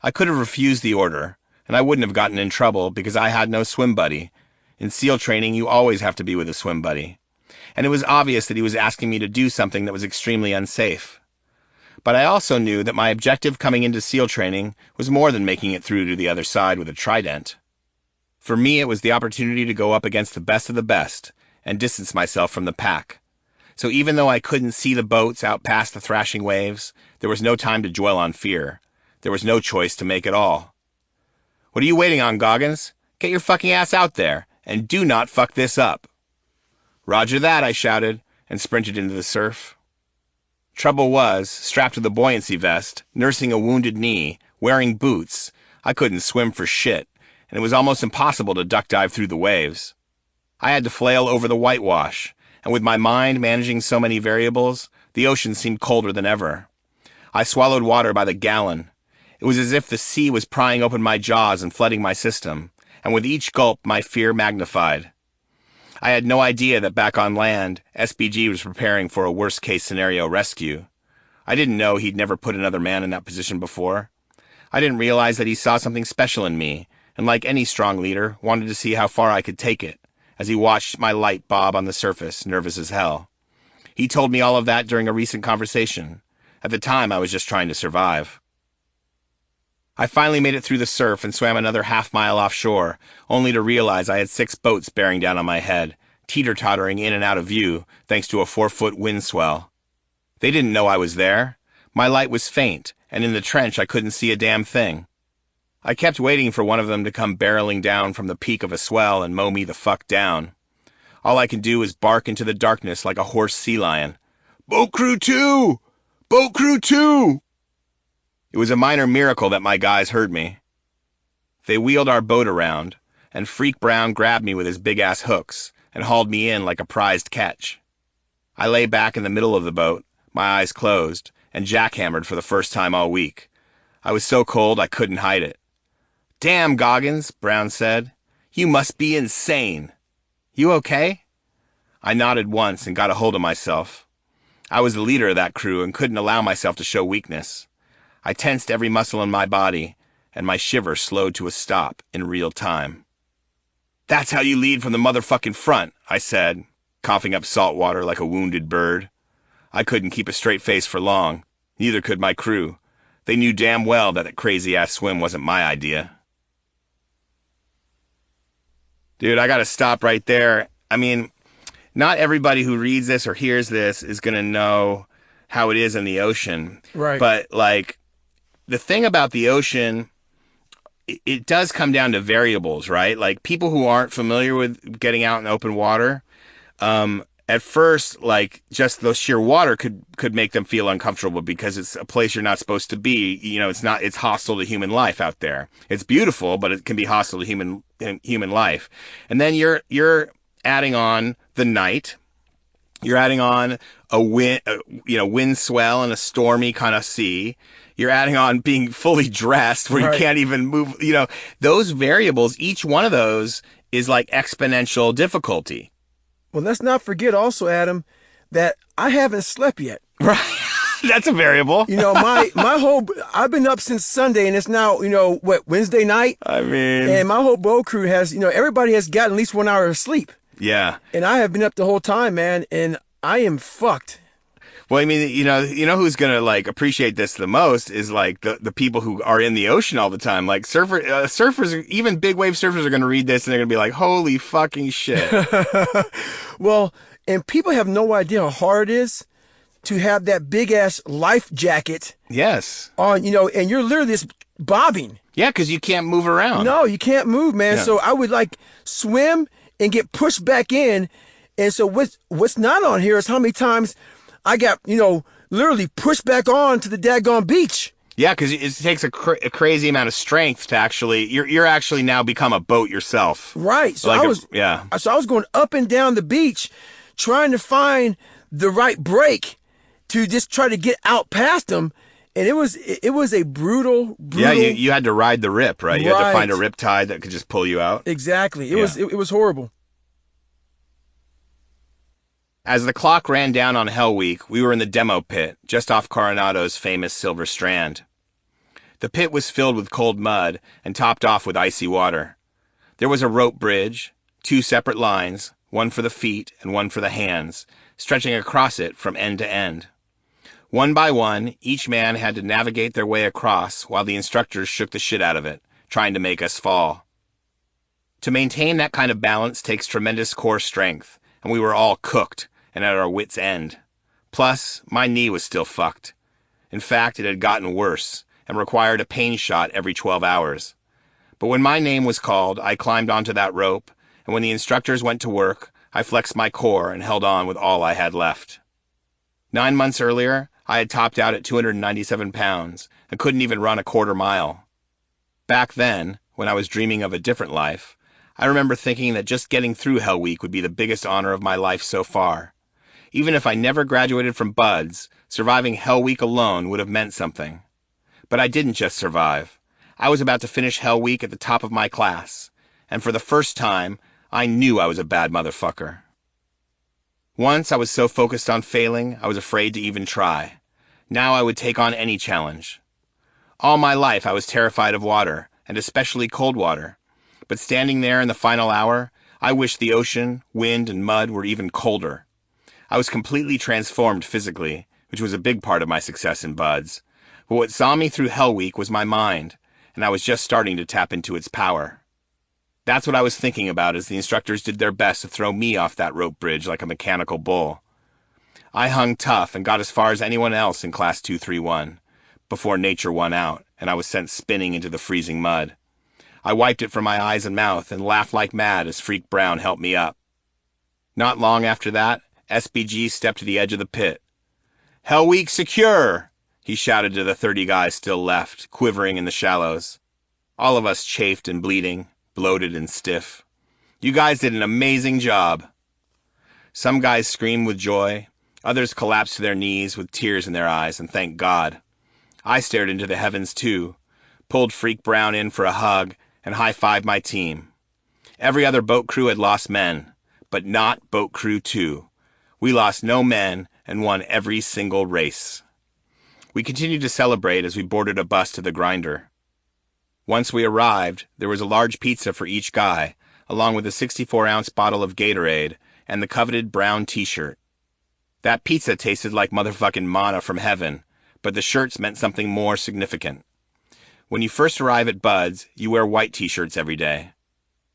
I could have refused the order, and I wouldn't have gotten in trouble because I had no swim buddy. In SEAL training, you always have to be with a swim buddy. And it was obvious that he was asking me to do something that was extremely unsafe. But I also knew that my objective coming into SEAL training was more than making it through to the other side with a trident. For me, it was the opportunity to go up against the best of the best and distance myself from the pack. So even though I couldn't see the boats out past the thrashing waves, there was no time to dwell on fear. There was no choice to make at all. What are you waiting on, Goggins? Get your fucking ass out there, and do not fuck this up. Roger that, I shouted, and sprinted into the surf. Trouble was, strapped to the buoyancy vest, nursing a wounded knee, wearing boots, I couldn't swim for shit, and it was almost impossible to duck dive through the waves. I had to flail over the whitewash, and with my mind managing so many variables, the ocean seemed colder than ever. I swallowed water by the gallon. It was as if the sea was prying open my jaws and flooding my system, and with each gulp my fear magnified. I had no idea that back on land, SBG was preparing for a worst-case scenario rescue. I didn't know he'd never put another man in that position before. I didn't realize that he saw something special in me, and like any strong leader, wanted to see how far I could take it, as he watched my light bob on the surface, nervous as hell. He told me all of that during a recent conversation. At the time, I was just trying to survive. I finally made it through the surf and swam another half-mile offshore, only to realize I had 6 boats bearing down on my head, teeter-tottering in and out of view, thanks to a 4-foot wind swell. They didn't know I was there. My light was faint, and in the trench I couldn't see a damn thing. I kept waiting for one of them to come barreling down from the peak of a swell and mow me the fuck down. All I can do is bark into the darkness like a hoarse sea lion. "Boat crew 2! Boat crew 2!" It was a minor miracle that my guys heard me. They wheeled our boat around, and Freak Brown grabbed me with his big-ass hooks and hauled me in like a prized catch. I lay back in the middle of the boat, my eyes closed, and jackhammered for the first time all week. I was so cold I couldn't hide it. "Damn, Goggins," Brown said. "You must be insane. You okay?" I nodded once and got a hold of myself. I was the leader of that crew and couldn't allow myself to show weakness. I tensed every muscle in my body, and my shiver slowed to a stop in real time. "That's how you lead from the motherfucking front," I said, coughing up salt water like a wounded bird. I couldn't keep a straight face for long. Neither could my crew. They knew damn well that crazy-ass swim wasn't my idea. Dude, I gotta stop right there. I mean, not everybody who reads this or hears this is gonna know how it is in the ocean. Right. But, like, the thing about the ocean, it does come down to variables, right? Like, people who aren't familiar with getting out in open water, at first, like, just the sheer water could make them feel uncomfortable because it's a place you're not supposed to be. You know, it's hostile to human life out there. It's beautiful, but it can be hostile to human life. And then you're adding on the night. You're adding on wind swell and a stormy kind of sea. You're adding on being fully dressed where Right. you can't even move. Those variables, each one of those is like exponential difficulty. Well, let's not forget also, Adam, that I haven't slept yet. Right. That's a variable. My whole I've been up since Sunday, and it's now Wednesday night, I mean, and my whole boat crew has everybody has gotten at least 1 hour of sleep, yeah. and I have been up the whole time, man, and I am fucked. Well, I mean, who's gonna like appreciate this the most is like the people who are in the ocean all the time. Like surfers, even big wave surfers are gonna read this and they're gonna be like, "Holy fucking shit!" Well, and people have no idea how hard it is to have that big ass life jacket Yes. on, and you're literally just bobbing. Yeah, because you can't move around. No, you can't move, man. Yeah. So I would like swim and get pushed back in. And so what's not on here is how many times I got, literally pushed back on to the daggone beach. Yeah, because it takes a crazy amount of strength to actually. You're actually now become a boat yourself. Right. So Like I a- was yeah. So I was going up and down the beach trying to find the right break to just try to get out past them. And it was a brutal. Yeah, you had to ride the rip, right? You had to Right. find a rip tide that could just pull you out. Exactly. It Yeah. was horrible. As the clock ran down on Hell Week, we were in the demo pit, just off Coronado's famous Silver Strand. The pit was filled with cold mud and topped off with icy water. There was a rope bridge, 2 separate lines, one for the feet and one for the hands, stretching across it from end to end. One by one, each man had to navigate their way across while the instructors shook the shit out of it, trying to make us fall. To maintain that kind of balance takes tremendous core strength, and we were all cooked and at our wits' end. Plus, my knee was still fucked. In fact, it had gotten worse and required a pain shot every 12 hours. But when my name was called, I climbed onto that rope, and when the instructors went to work, I flexed my core and held on with all I had left. 9 months earlier, I had topped out at 297 pounds and couldn't even run a quarter mile. Back then, when I was dreaming of a different life, I remember thinking that just getting through Hell Week would be the biggest honor of my life so far. Even if I never graduated from BUD/S, surviving Hell Week alone would have meant something. But I didn't just survive. I was about to finish Hell Week at the top of my class, and for the first time, I knew I was a bad motherfucker. Once I was so focused on failing, I was afraid to even try. Now I would take on any challenge. All my life I was terrified of water, and especially cold water. But standing there in the final hour, I wished the ocean, wind, and mud were even colder. I was completely transformed physically, which was a big part of my success in BUD/S. But what saw me through Hell Week was my mind, and I was just starting to tap into its power. That's what I was thinking about as the instructors did their best to throw me off that rope bridge like a mechanical bull. I hung tough and got as far as anyone else in Class 231, before nature won out, and I was sent spinning into the freezing mud. I wiped it from my eyes and mouth and laughed like mad as Freak Brown helped me up. Not long after that, SBG stepped to the edge of the pit. "Hell Week secure!" he shouted to the 30 guys still left, quivering in the shallows. All of us chafed and bleeding, bloated and stiff. "You guys did an amazing job." Some guys screamed with joy. Others collapsed to their knees with tears in their eyes and thanked God. I stared into the heavens too, pulled Freak Brown in for a hug, and high-fived my team. Every other boat crew had lost men, but not Boat Crew 2. We lost no men and won every single race. We continued to celebrate as we boarded a bus to the grinder. Once we arrived, there was a large pizza for each guy, along with a 64-ounce bottle of Gatorade and the coveted brown t-shirt. That pizza tasted like motherfucking manna from heaven, but the shirts meant something more significant. When you first arrive at BUD/S, you wear white t-shirts every day.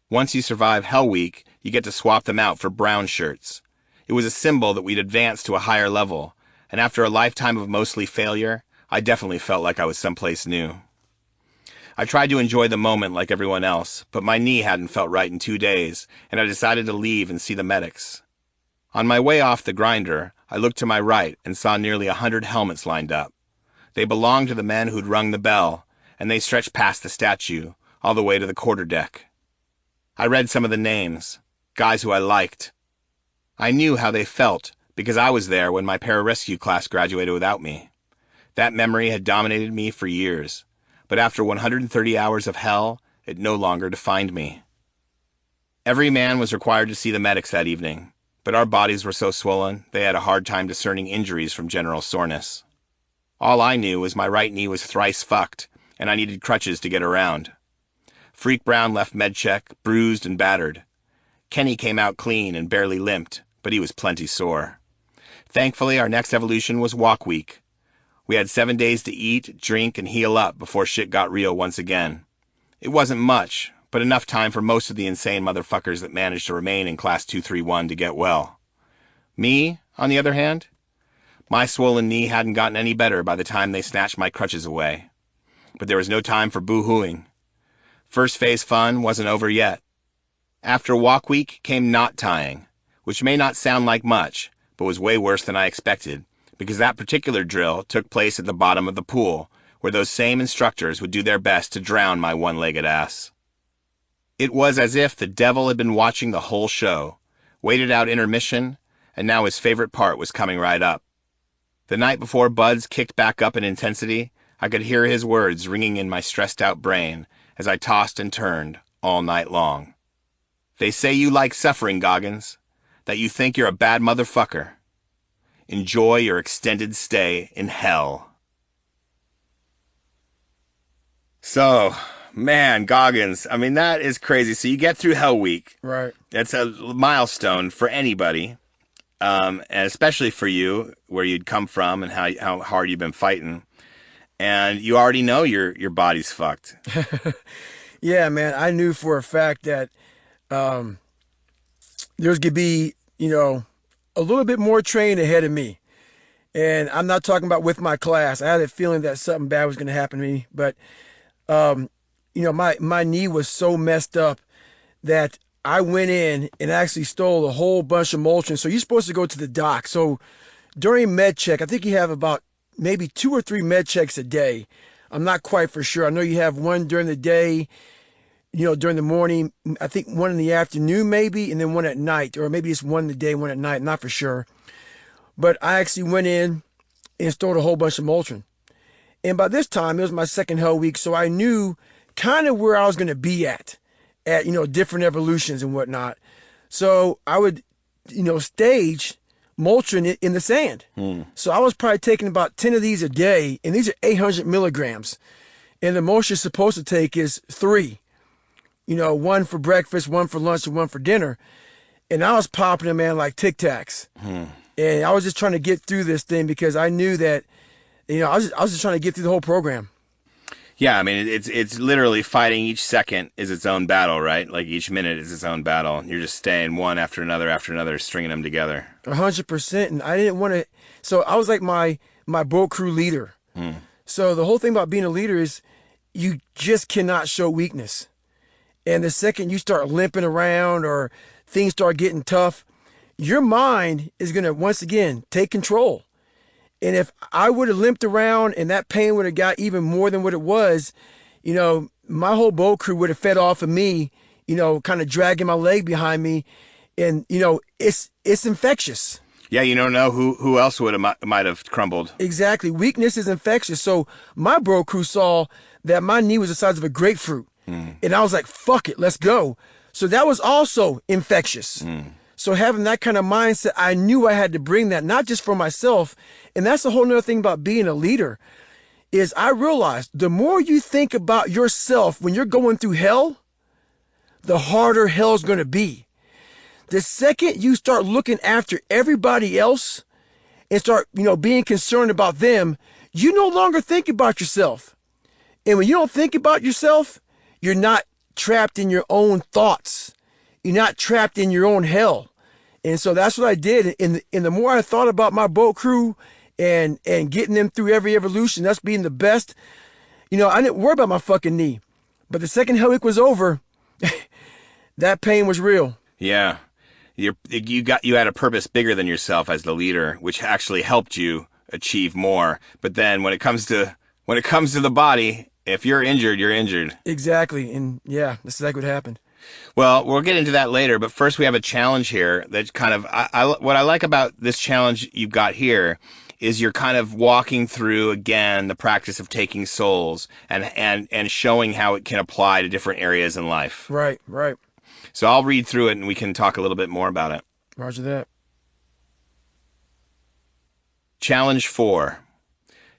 Once you survive Hell Week, you get to swap them out for brown shirts. It was a symbol that we'd advanced to a higher level, and after a lifetime of mostly failure, I definitely felt like I was someplace new. I tried to enjoy the moment like everyone else, but my knee hadn't felt right in 2 days, and I decided to leave and see the medics. On my way off the grinder, I looked to my right and saw nearly 100 helmets lined up. They belonged to the men who'd rung the bell, and they stretched past the statue, all the way to the quarterdeck. I read some of the names, guys who I liked. I knew how they felt, because I was there when my pararescue class graduated without me. That memory had dominated me for years, but after 130 hours of hell, it no longer defined me. Every man was required to see the medics that evening, but our bodies were so swollen they had a hard time discerning injuries from general soreness. All I knew was my right knee was thrice fucked, and I needed crutches to get around. Freak Brown left MedCheck bruised and battered. Kenny came out clean and barely limped, but he was plenty sore. Thankfully, our next evolution was walk week. We had 7 days to eat, drink, and heal up before shit got real once again. It wasn't much, but enough time for most of the insane motherfuckers that managed to remain in Class 231 to get well. Me, on the other hand, my swollen knee hadn't gotten any better by the time they snatched my crutches away. But there was no time for boo-hooing. First phase fun wasn't over yet. After walk week came knot tying, which may not sound like much, but was way worse than I expected, because that particular drill took place at the bottom of the pool, where those same instructors would do their best to drown my one-legged ass. It was as if the devil had been watching the whole show, waited out intermission, and now his favorite part was coming right up. The night before Buds kicked back up in intensity, I could hear his words ringing in my stressed-out brain as I tossed and turned all night long. They say you like suffering, Goggins, that you think you're a bad motherfucker. Enjoy your extended stay in hell. So, man, Goggins, I mean, that is crazy. So you get through Hell Week. Right. That's a milestone for anybody, and especially for you, where you'd come from and how hard you've been fighting. And you already know your body's fucked. Yeah, man. I knew for a fact that there's going to be, a little bit more training ahead of me. And I'm not talking about with my class. I had a feeling that something bad was going to happen to me. But, my knee was so messed up that I went in and actually stole a whole bunch of Motrin. So you're supposed to go to the doc. So during med check, I think you have about maybe 2 or 3 med checks a day. I'm not quite for sure. I know you have one during the day, during the morning, I think one in the afternoon maybe, and then one at night, or maybe it's one in the day, one at night, not for sure. But I actually went in and stored a whole bunch of Motrin. And by this time, it was my second Hell Week, so I knew kind of where I was going to be at different evolutions and whatnot. So I would, stage Motrin in the sand. So I was probably taking about 10 of these a day, and these are 800 milligrams. And the most you're supposed to take is 3. One for breakfast, one for lunch, and one for dinner. And I was popping them, man, like Tic Tacs. And I was just trying to get through this thing because I knew that, I was just trying to get through the whole program. Yeah, I mean, it's literally fighting each second is its own battle, right? Like each minute is its own battle. You're just staying one after another, stringing them together. 100%. And I didn't want to, so I was like my boat crew leader. So the whole thing about being a leader is you just cannot show weakness. And the second you start limping around or things start getting tough, your mind is going to, once again, take control. And if I would have limped around and that pain would have got even more than what it was, my whole boat crew would have fed off of me, kind of dragging my leg behind me. And, it's infectious. Yeah, you don't know who else might have crumbled. Exactly. Weakness is infectious. So my boat crew saw that my knee was the size of a grapefruit. And I was like, fuck it, let's go. So that was also infectious. So having that kind of mindset, I knew I had to bring that, not just for myself. And that's a whole nother thing about being a leader, is I realized the more you think about yourself when you're going through hell, the harder hell's going to be. The second you start looking after everybody else and start, being concerned about them, you no longer think about yourself. And when you don't think about yourself, you're not trapped in your own thoughts. You're not trapped in your own hell. And so that's what I did. And the more I thought about my boat crew and getting them through every evolution, that's being the best, I didn't worry about my fucking knee. But the second Hell Week was over, that pain was real. Yeah. You had a purpose bigger than yourself as the leader, which actually helped you achieve more. But then when it comes to the body, if you're injured, you're injured. Exactly. And yeah, that's exactly what happened. Well, we'll get into that later, but first we have a challenge here that kind of, what I like about this challenge you've got here is you're kind of walking through again the practice of taking souls and showing how it can apply to different areas in life. Right, right. So I'll read through it and we can talk a little bit more about it. Roger that. Challenge 4.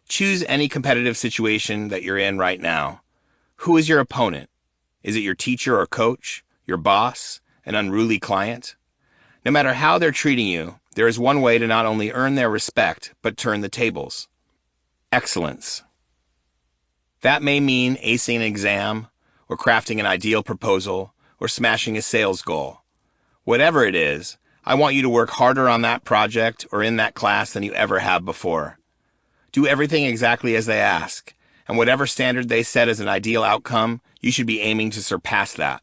Choose any competitive situation that you're in right now. Who is your opponent? Is it your teacher or coach, your boss, an unruly client? No matter how they're treating you, there is one way to not only earn their respect, but turn the tables. Excellence. That may mean acing an exam, or crafting an ideal proposal, or smashing a sales goal. Whatever it is, I want you to work harder on that project or in that class than you ever have before. Do everything exactly as they ask, and whatever standard they set as an ideal outcome, you should be aiming to surpass that.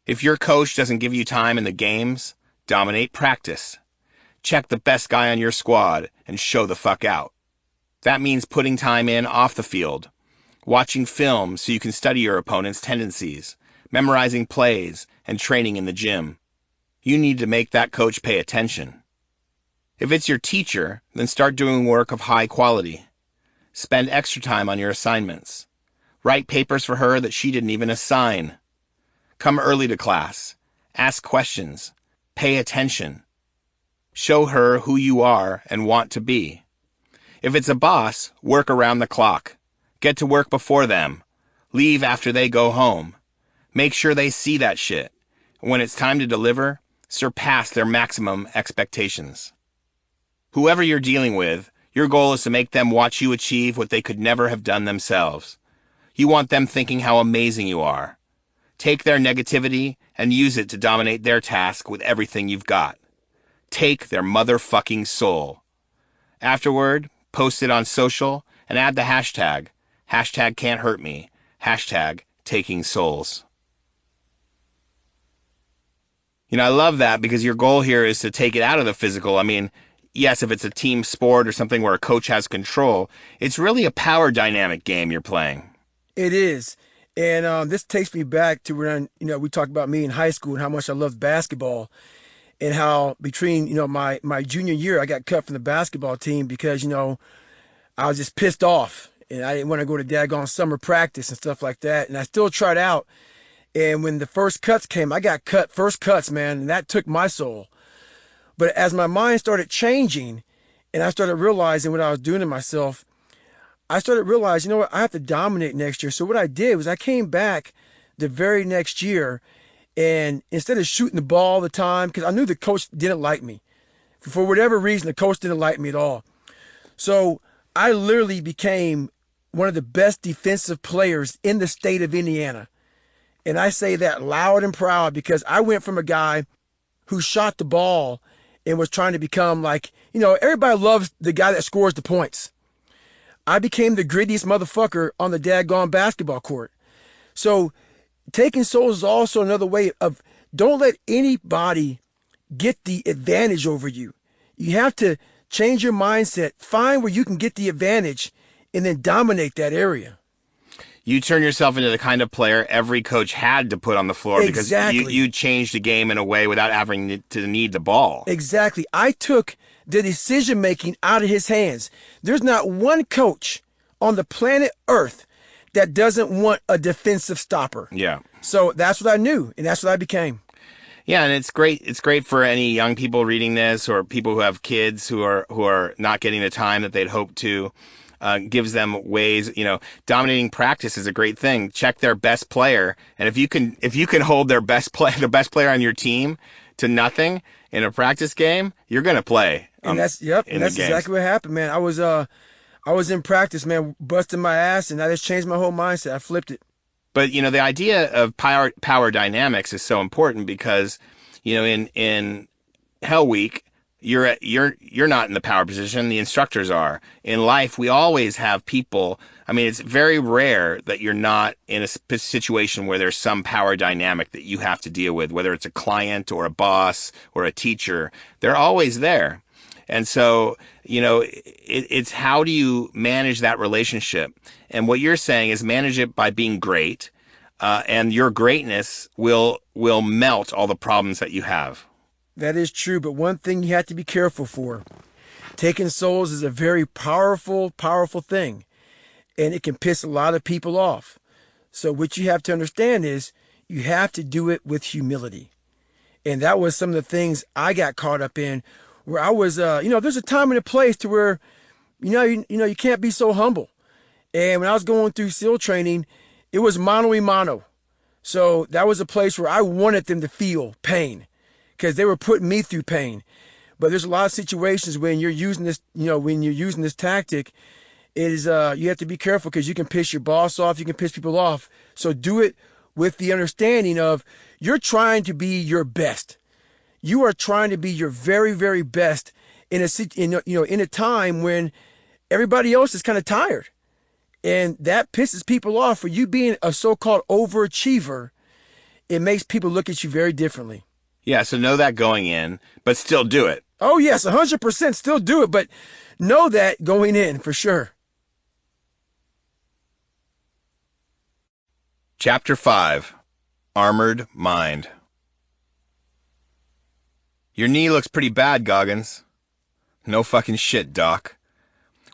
If your coach doesn't give you time in the games, dominate practice. Check the best guy on your squad and show the fuck out. That means putting time in off the field, watching film so you can study your opponent's tendencies, memorizing plays, and training in the gym. You need to make that coach pay attention. If it's your teacher, then start doing work of high quality. Spend extra time on your assignments. Write papers for her that she didn't even assign. Come early to class. Ask questions. Pay attention. Show her who you are and want to be. If it's a boss, work around the clock. Get to work before them. Leave after they go home. Make sure they see that shit. When it's time to deliver, surpass their maximum expectations. Whoever you're dealing with, your goal is to make them watch you achieve what they could never have done themselves. You want them thinking how amazing you are. Take their negativity and use it to dominate their task with everything you've got. Take their motherfucking soul. Afterward, post it on social and add the hashtag. Hashtag can't hurt me. Hashtag taking souls. You know, I love that because your goal here is to take it out of the physical. I mean, yes, if it's a team sport or something where a coach has control, it's really a power dynamic game you're playing. It is. And this takes me back to when, we talked about me in high school and how much I loved basketball and how between, my junior year, I got cut from the basketball team because, I was just pissed off and I didn't want to go to daggone summer practice and stuff like that. And I still tried out. And when the first cuts came, I got cut first cuts, man, and that took my soul. But as my mind started changing and I started realizing what I was doing to myself, I started realizing, what, I have to dominate next year. So what I did was I came back the very next year, and instead of shooting the ball all the time, because I knew the coach didn't like me. For whatever reason, the coach didn't like me at all. So I literally became one of the best defensive players in the state of Indiana. And I say that loud and proud because I went from a guy who shot the ball and was trying to become like, everybody loves the guy that scores the points. I became the grittiest motherfucker on the daggone basketball court. So taking souls is also another way of don't let anybody get the advantage over you. You have to change your mindset, find where you can get the advantage, and then dominate that area. You turn yourself into the kind of player every coach had to put on the floor because you changed the game in a way without having to need the ball. Exactly. I took the decision-making out of his hands. There's not one coach on the planet Earth that doesn't want a defensive stopper. Yeah. So that's what I knew, and that's what I became. Yeah, and it's great. It's great for any young people reading this or people who have kids who are not getting the time that they'd hoped to. Gives them ways, dominating practice is a great thing. Check their best player. And if you can hold the best player on your team to nothing in a practice game, you're going to play. And that's exactly what happened, man. I was in practice, man, busting my ass, and I just changed my whole mindset. I flipped it. But, the idea of power dynamics is so important because, in Hell Week, you're not in the power position. The instructors are. In life, we always have people. I mean, it's very rare that you're not in a situation where there's some power dynamic that you have to deal with, whether it's a client or a boss or a teacher. They're always there. And so, it's how do you manage that relationship? And what you're saying is manage it by being great, and your greatness will melt all the problems that you have. That is true, but one thing you have to be careful for. Taking souls is a very powerful, powerful thing, and it can piss a lot of people off. So what you have to understand is you have to do it with humility. And that was some of the things I got caught up in, where I was, there's a time and a place to where, you can't be so humble. And when I was going through SEAL training, it was mano a mano. So that was a place where I wanted them to feel pain because they were putting me through pain. But there's a lot of situations when you're using this, this tactic, it is, you have to be careful because you can piss your boss off, you can piss people off. So do it with the understanding of you're trying to be your best. You are trying to be your very, very best in a time when everybody else is kind of tired. And that pisses people off. For you being a so-called overachiever, it makes people look at you very differently. Yeah, so know that going in, but still do it. Oh, yes, 100% still do it, but know that going in for sure. Chapter 5. Armored Mind. Your knee looks pretty bad, Goggins. No fucking shit, Doc.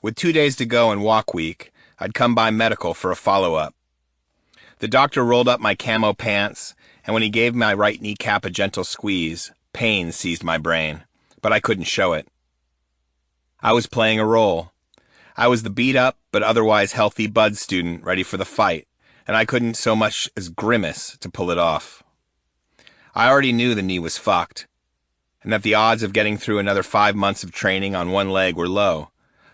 With 2 days to go in walk week, I'd come by medical for a follow-up. The doctor rolled up my camo pants, and when he gave my right kneecap a gentle squeeze, pain seized my brain, but I couldn't show it. I was playing a role. I was the beat-up but otherwise healthy bud student ready for the fight, and I couldn't so much as grimace to pull it off. I already knew the knee was fucked, and that the odds of getting through another 5 months of training on one leg were low,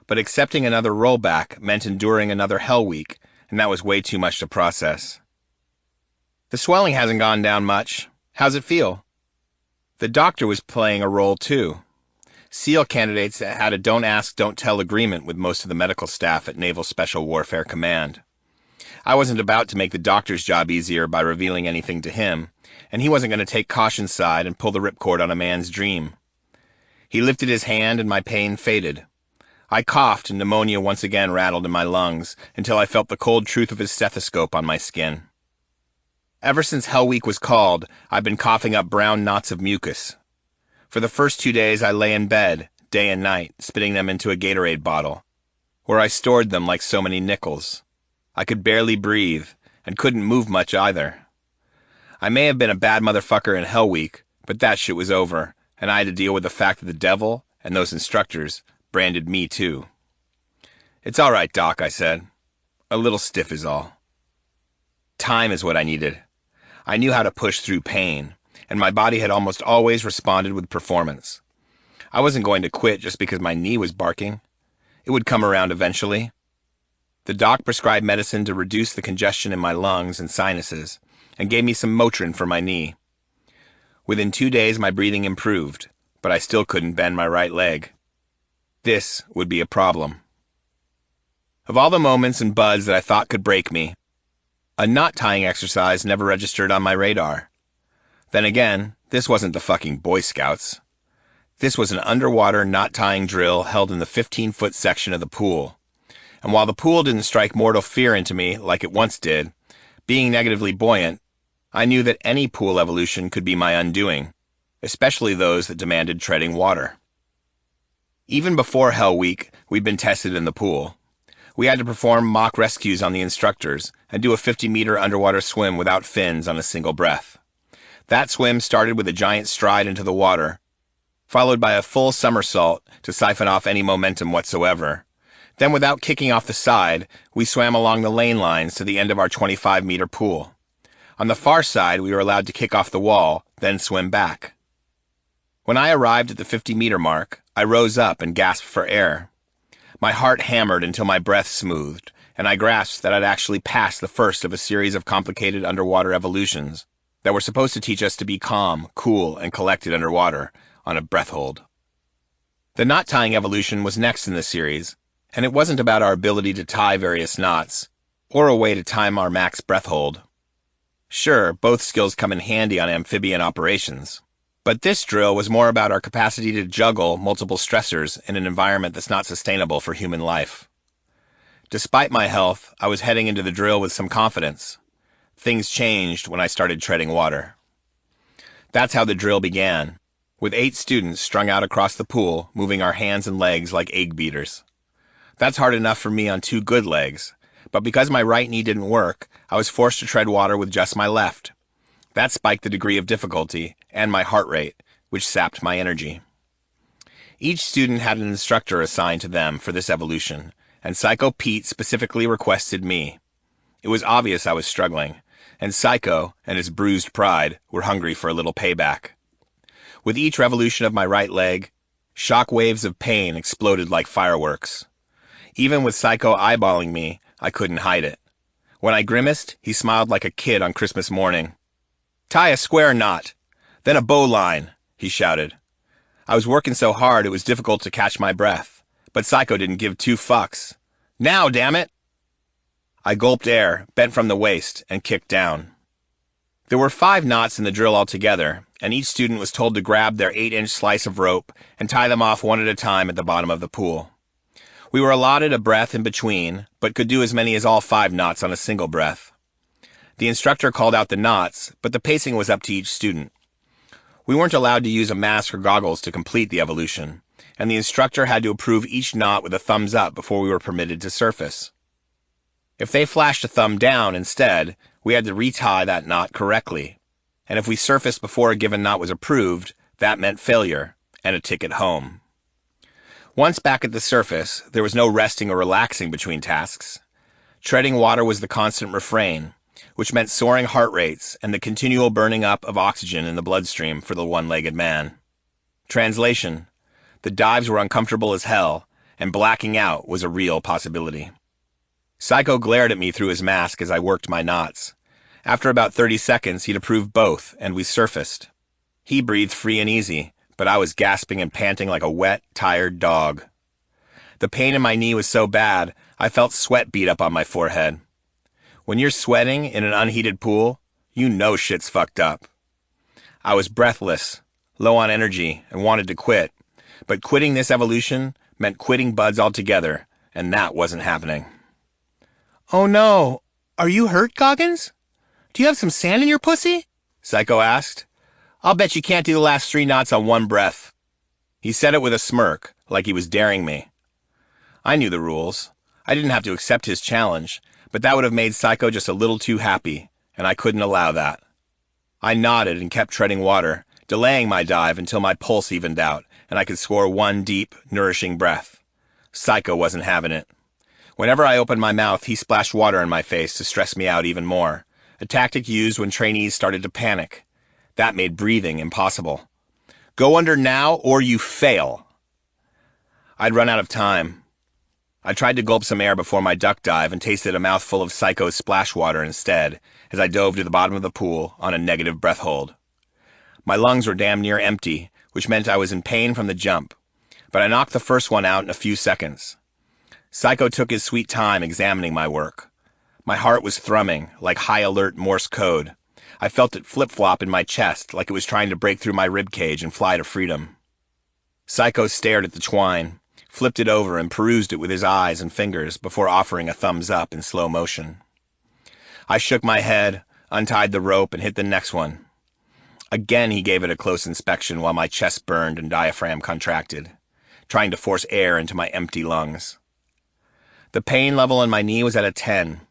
but accepting another rollback meant enduring another hell week, and that was way too much to process. The swelling hasn't gone down much. How's it feel? The doctor was playing a role too. SEAL candidates had a don't ask, don't tell agreement with most of the medical staff at Naval Special Warfare Command. I wasn't about to make the doctor's job easier by revealing anything to him, and he wasn't going to take caution's side and pull the ripcord on a man's dream. He lifted his hand and my pain faded. I coughed and pneumonia once again rattled in my lungs until I felt the cold truth of his stethoscope on my skin. Ever since Hell Week was called, I've been coughing up brown knots of mucus. For the first 2 days I lay in bed, day and night, spitting them into a Gatorade bottle, where I stored them like so many nickels. I could barely breathe, and couldn't move much either. I may have been a bad motherfucker in Hell Week, but that shit was over, and I had to deal with the fact that the devil, and those instructors, branded me too. It's all right, Doc, I said. A little stiff is all. Time is what I needed. I knew how to push through pain, and my body had almost always responded with performance. I wasn't going to quit just because my knee was barking. It would come around eventually. The doc prescribed medicine to reduce the congestion in my lungs and sinuses, and gave me some Motrin for my knee. Within 2 days my breathing improved, but I still couldn't bend my right leg. This would be a problem. Of all the moments and buds that I thought could break me, a knot tying exercise never registered on my radar. Then again, this wasn't the fucking Boy Scouts. This was an underwater knot tying drill held in the 15-foot section of the pool. And while the pool didn't strike mortal fear into me like it once did, being negatively buoyant, I knew that any pool evolution could be my undoing, especially those that demanded treading water. Even before Hell Week, we'd been tested in the pool. We had to perform mock rescues on the instructors and do a 50-meter underwater swim without fins on a single breath. That swim started with a giant stride into the water, followed by a full somersault to siphon off any momentum whatsoever. Then, without kicking off the side, we swam along the lane lines to the end of our 25-meter pool. On the far side, we were allowed to kick off the wall, then swim back. When I arrived at the 50-meter mark, I rose up and gasped for air. My heart hammered until my breath smoothed, and I grasped that I'd actually passed the first of a series of complicated underwater evolutions that were supposed to teach us to be calm, cool, and collected underwater on a breath hold. The knot-tying evolution was next in the series, and it wasn't about our ability to tie various knots, or a way to time our max breath hold. Sure, both skills come in handy on amphibian operations, but this drill was more about our capacity to juggle multiple stressors in an environment that's not sustainable for human life. Despite my health, I was heading into the drill with some confidence. things changed when I started treading water. That's how the drill began, with 8 students strung out across the pool, moving our hands and legs like egg beaters. That's hard enough for me on 2 good legs, but because my right knee didn't work, I was forced to tread water with just my left. That spiked the degree of difficulty and my heart rate, which sapped my energy. Each student had an instructor assigned to them for this evolution, and Psycho Pete specifically requested me. It was obvious I was struggling, and Psycho and his bruised pride were hungry for a little payback. With each revolution of my right leg, shock waves of pain exploded like fireworks. Even with Psycho eyeballing me, I couldn't hide it. When I grimaced, he smiled like a kid on Christmas morning. "Tie a square knot, then a bowline," he shouted. I was working so hard it was difficult to catch my breath, but Psycho didn't give 2 fucks. "Now, damn it!" I gulped air, bent from the waist, and kicked down. There were 5 knots in the drill altogether, and each student was told to grab their 8-inch slice of rope and tie them off one at a time at the bottom of the pool. We were allotted a breath in between, but could do as many as all 5 knots on a single breath. The instructor called out the knots, but the pacing was up to each student. We weren't allowed to use a mask or goggles to complete the evolution, and the instructor had to approve each knot with a thumbs up before we were permitted to surface. If they flashed a thumb down instead, we had to retie that knot correctly, and if we surfaced before a given knot was approved, that meant failure and a ticket home. Once back at the surface, there was no resting or relaxing between tasks. Treading water was the constant refrain, which meant soaring heart rates and the continual burning up of oxygen in the bloodstream for the one-legged man. Translation: the dives were uncomfortable as hell, and blacking out was a real possibility. Psycho glared at me through his mask as I worked my knots. After about 30 seconds, he'd approved both, and we surfaced. He breathed free and easy, but I was gasping and panting like a wet, tired dog. The pain in my knee was so bad, I felt sweat beat up on my forehead. When you're sweating in an unheated pool, you know shit's fucked up. I was breathless, low on energy, and wanted to quit, but quitting this evolution meant quitting buds altogether, and that wasn't happening. "Oh no, are you hurt, Goggins? Do you have some sand in your pussy?" Psycho asked. "I'll bet you can't do the last 3 knots on one breath." He said it with a smirk, like he was daring me. I knew the rules. I didn't have to accept his challenge, but that would have made Psycho just a little too happy, and I couldn't allow that. I nodded and kept treading water, delaying my dive until my pulse evened out, and I could score one deep, nourishing breath. Psycho wasn't having it. Whenever I opened my mouth, he splashed water in my face to stress me out even more, a tactic used when trainees started to panic. That made breathing impossible. "Go under now, or you fail." I'd run out of time. I tried to gulp some air before my duck dive and tasted a mouthful of Psycho's splash water instead, as I dove to the bottom of the pool on a negative breath hold. My lungs were damn near empty, which meant I was in pain from the jump, but I knocked the first one out in a few seconds. Psycho took his sweet time examining my work. My heart was thrumming, like high-alert Morse code. I felt it flip-flop in my chest, like it was trying to break through my ribcage and fly to freedom. Psycho stared at the twine, flipped it over and perused it with his eyes and fingers before offering a thumbs up in slow motion. I shook my head, untied the rope, and hit the next one. Again he gave it a close inspection while my chest burned and diaphragm contracted, trying to force air into my empty lungs. The pain level in my knee was at a 10.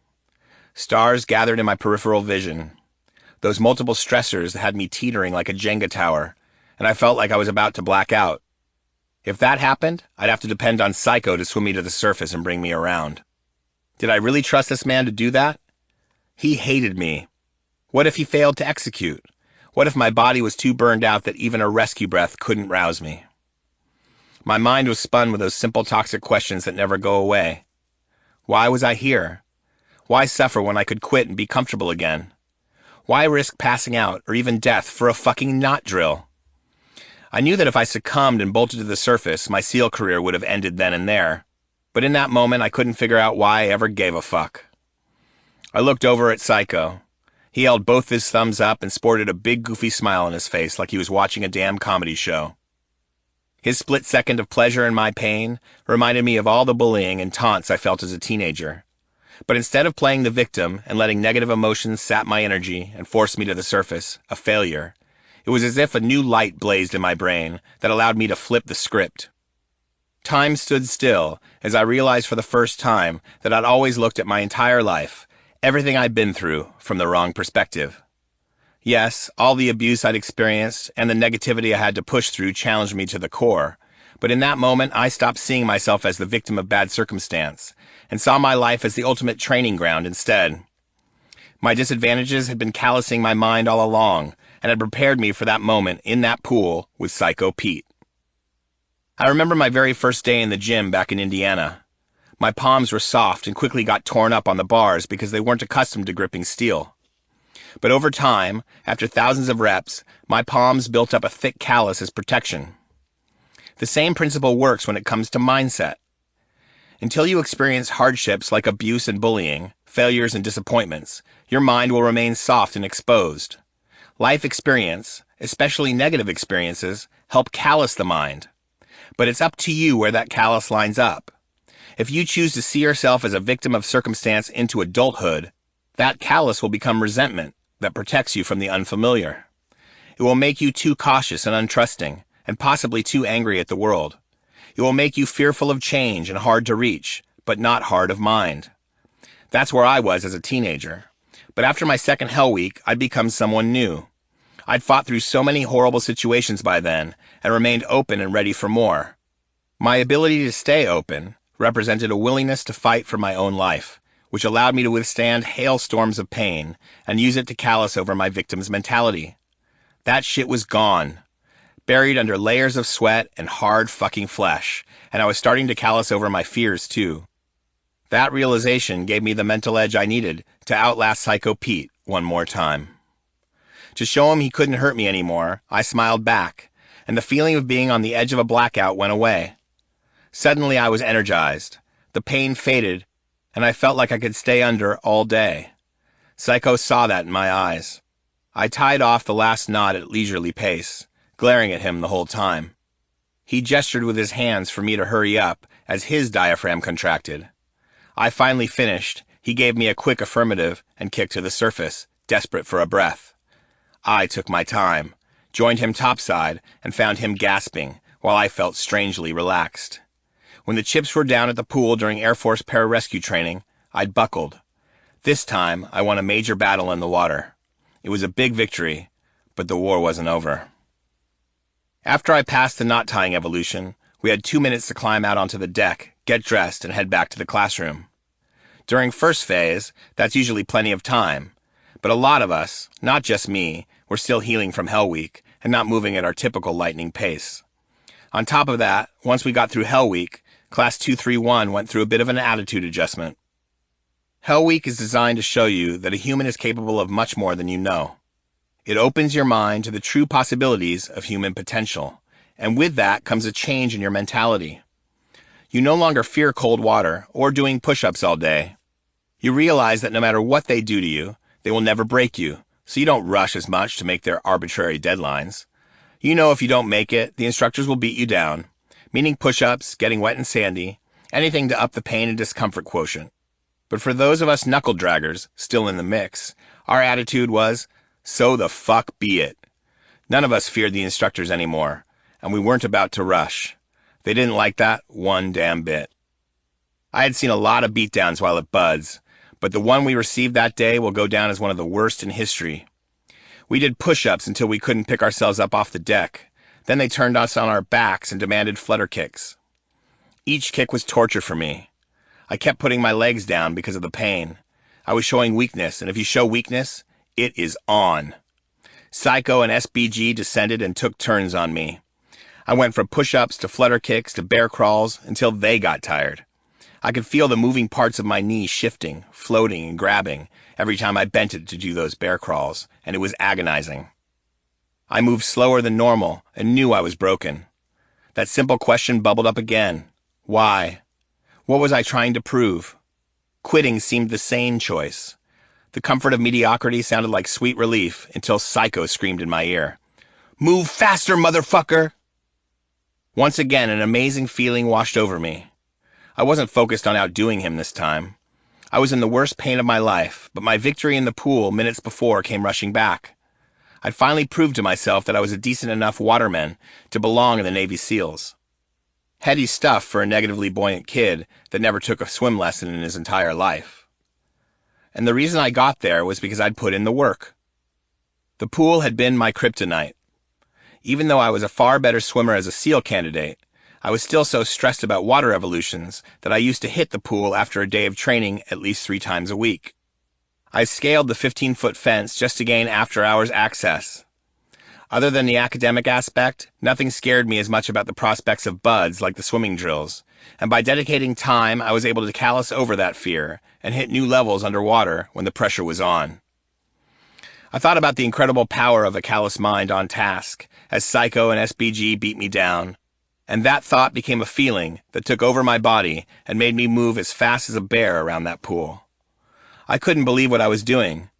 Stars gathered in my peripheral vision. Those multiple stressors had me teetering like a Jenga tower, and I felt like I was about to black out. If that happened, I'd have to depend on Psycho to swim me to the surface and bring me around. Did I really trust this man to do that? He hated me. What if he failed to execute? What if my body was too burned out that even a rescue breath couldn't rouse me? My mind was spun with those simple toxic questions that never go away. Why was I here? Why suffer when I could quit and be comfortable again? Why risk passing out or even death for a fucking knot drill? I knew that if I succumbed and bolted to the surface, my SEAL career would have ended then and there. But in that moment, I couldn't figure out why I ever gave a fuck. I looked over at Psycho. He held both his thumbs up and sported a big goofy smile on his face like he was watching a damn comedy show. His split second of pleasure in my pain reminded me of all the bullying and taunts I felt as a teenager. But instead of playing the victim and letting negative emotions sap my energy and force me to the surface, a failure, it was as if a new light blazed in my brain that allowed me to flip the script. Time stood still as I realized for the first time that I'd always looked at my entire life, everything I'd been through, from the wrong perspective. Yes, all the abuse I'd experienced and the negativity I had to push through challenged me to the core, but in that moment I stopped seeing myself as the victim of bad circumstance and saw my life as the ultimate training ground instead. My disadvantages had been callousing my mind all along and had prepared me for that moment in that pool with Psycho Pete. I remember my very first day in the gym back in Indiana. My palms were soft and quickly got torn up on the bars because they weren't accustomed to gripping steel. But over time, after thousands of reps, my palms built up a thick callus as protection. The same principle works when it comes to mindset. Until you experience hardships like abuse and bullying, failures and disappointments, your mind will remain soft and exposed. Life experience, especially negative experiences, help callous the mind. But it's up to you where that callus lines up. If you choose to see yourself as a victim of circumstance into adulthood, that callus will become resentment that protects you from the unfamiliar. It will make you too cautious and untrusting, and possibly too angry at the world. It will make you fearful of change and hard to reach, but not hard of mind. That's where I was as a teenager. But after my second Hell Week, I'd become someone new. I'd fought through so many horrible situations by then and remained open and ready for more. My ability to stay open represented a willingness to fight for my own life, which allowed me to withstand hailstorms of pain and use it to callous over my victim's mentality. That shit was gone, buried under layers of sweat and hard fucking flesh, and I was starting to callous over my fears too. That realization gave me the mental edge I needed to outlast Psycho Pete one more time. To show him he couldn't hurt me anymore, I smiled back, and the feeling of being on the edge of a blackout went away. Suddenly I was energized. The pain faded, and I felt like I could stay under all day. Psycho saw that in my eyes. I tied off the last knot at leisurely pace, glaring at him the whole time. He gestured with his hands for me to hurry up as his diaphragm contracted. I finally finished. He gave me a quick affirmative and kicked to the surface, desperate for a breath. I took my time, joined him topside, and found him gasping, while I felt strangely relaxed. When the chips were down at the pool during Air Force pararescue training, I'd buckled. This time, I won a major battle in the water. It was a big victory, but the war wasn't over. After I passed the knot-tying evolution, we had 2 minutes to climb out onto the deck, get dressed, and head back to the classroom. During first phase, that's usually plenty of time, but a lot of us, not just me, were still healing from Hell Week and not moving at our typical lightning pace. On top of that, once we got through Hell Week, Class 231 went through a bit of an attitude adjustment. Hell Week is designed to show you that a human is capable of much more than you know. It opens your mind to the true possibilities of human potential, and with that comes a change in your mentality. You no longer fear cold water or doing push-ups all day. You realize that no matter what they do to you, they will never break you, so you don't rush as much to make their arbitrary deadlines. You know if you don't make it, the instructors will beat you down, meaning push-ups, getting wet and sandy, anything to up the pain and discomfort quotient. But for those of us knuckle-draggers still in the mix, our attitude was, so the fuck be it. None of us feared the instructors anymore, and we weren't about to rush. They didn't like that one damn bit. I had seen a lot of beatdowns while at Bud's, but the one we received that day will go down as one of the worst in history. We did push-ups until we couldn't pick ourselves up off the deck. Then they turned us on our backs and demanded flutter kicks. Each kick was torture for me. I kept putting my legs down because of the pain. I was showing weakness, and if you show weakness, it is on. Psycho and SBG descended and took turns on me. I went from push-ups to flutter kicks to bear crawls until they got tired. I could feel the moving parts of my knee shifting, floating, and grabbing every time I bent it to do those bear crawls, and it was agonizing. I moved slower than normal and knew I was broken. That simple question bubbled up again. Why? What was I trying to prove? Quitting seemed the sane choice. The comfort of mediocrity sounded like sweet relief until Psycho screamed in my ear. Move faster, motherfucker! Once again, an amazing feeling washed over me. I wasn't focused on outdoing him this time. I was in the worst pain of my life, but my victory in the pool minutes before came rushing back. I'd finally proved to myself that I was a decent enough waterman to belong in the Navy SEALs. Heady stuff for a negatively buoyant kid that never took a swim lesson in his entire life. And the reason I got there was because I'd put in the work. The pool had been my kryptonite. Even though I was a far better swimmer as a SEAL candidate, I was still so stressed about water evolutions that I used to hit the pool after a day of training at least 3 times a week. I scaled the 15-foot fence just to gain after-hours access. Other than the academic aspect, nothing scared me as much about the prospects of buds like the swimming drills, and by dedicating time, I was able to callous over that fear and hit new levels underwater when the pressure was on. I thought about the incredible power of a callous mind on task as Psycho and SBG beat me down, and that thought became a feeling that took over my body and made me move as fast as a bear around that pool. I couldn't believe what I was doing.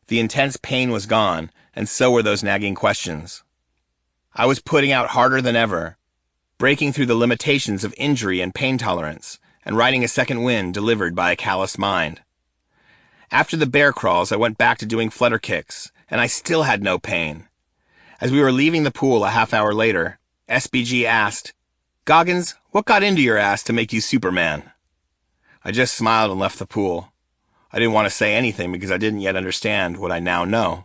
The intense pain was gone, and so were those nagging questions. I was putting out harder than ever, breaking through the limitations of injury and pain tolerance, and riding a second wind delivered by a callous mind. After the bear crawls, I went back to doing flutter kicks, and I still had no pain. As we were leaving the pool a half hour later, SBG asked, "Goggins, what got into your ass to make you Superman?" I just smiled and left the pool. I didn't want to say anything because I didn't yet understand what I now know.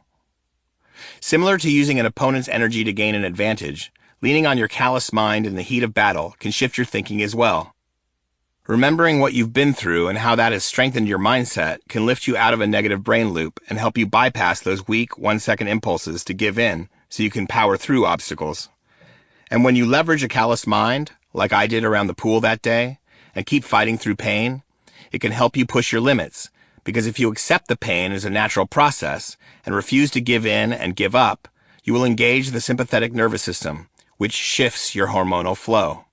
Similar to using an opponent's energy to gain an advantage, leaning on your callous mind in the heat of battle can shift your thinking as well. Remembering what you've been through and how that has strengthened your mindset can lift you out of a negative brain loop and help you bypass those weak 1-second impulses to give in so you can power through obstacles. And when you leverage a callous mind, like I did around the pool that day, and keep fighting through pain, it can help you push your limits, because if you accept the pain as a natural process and refuse to give in and give up, you will engage the sympathetic nervous system, which shifts your hormonal flow.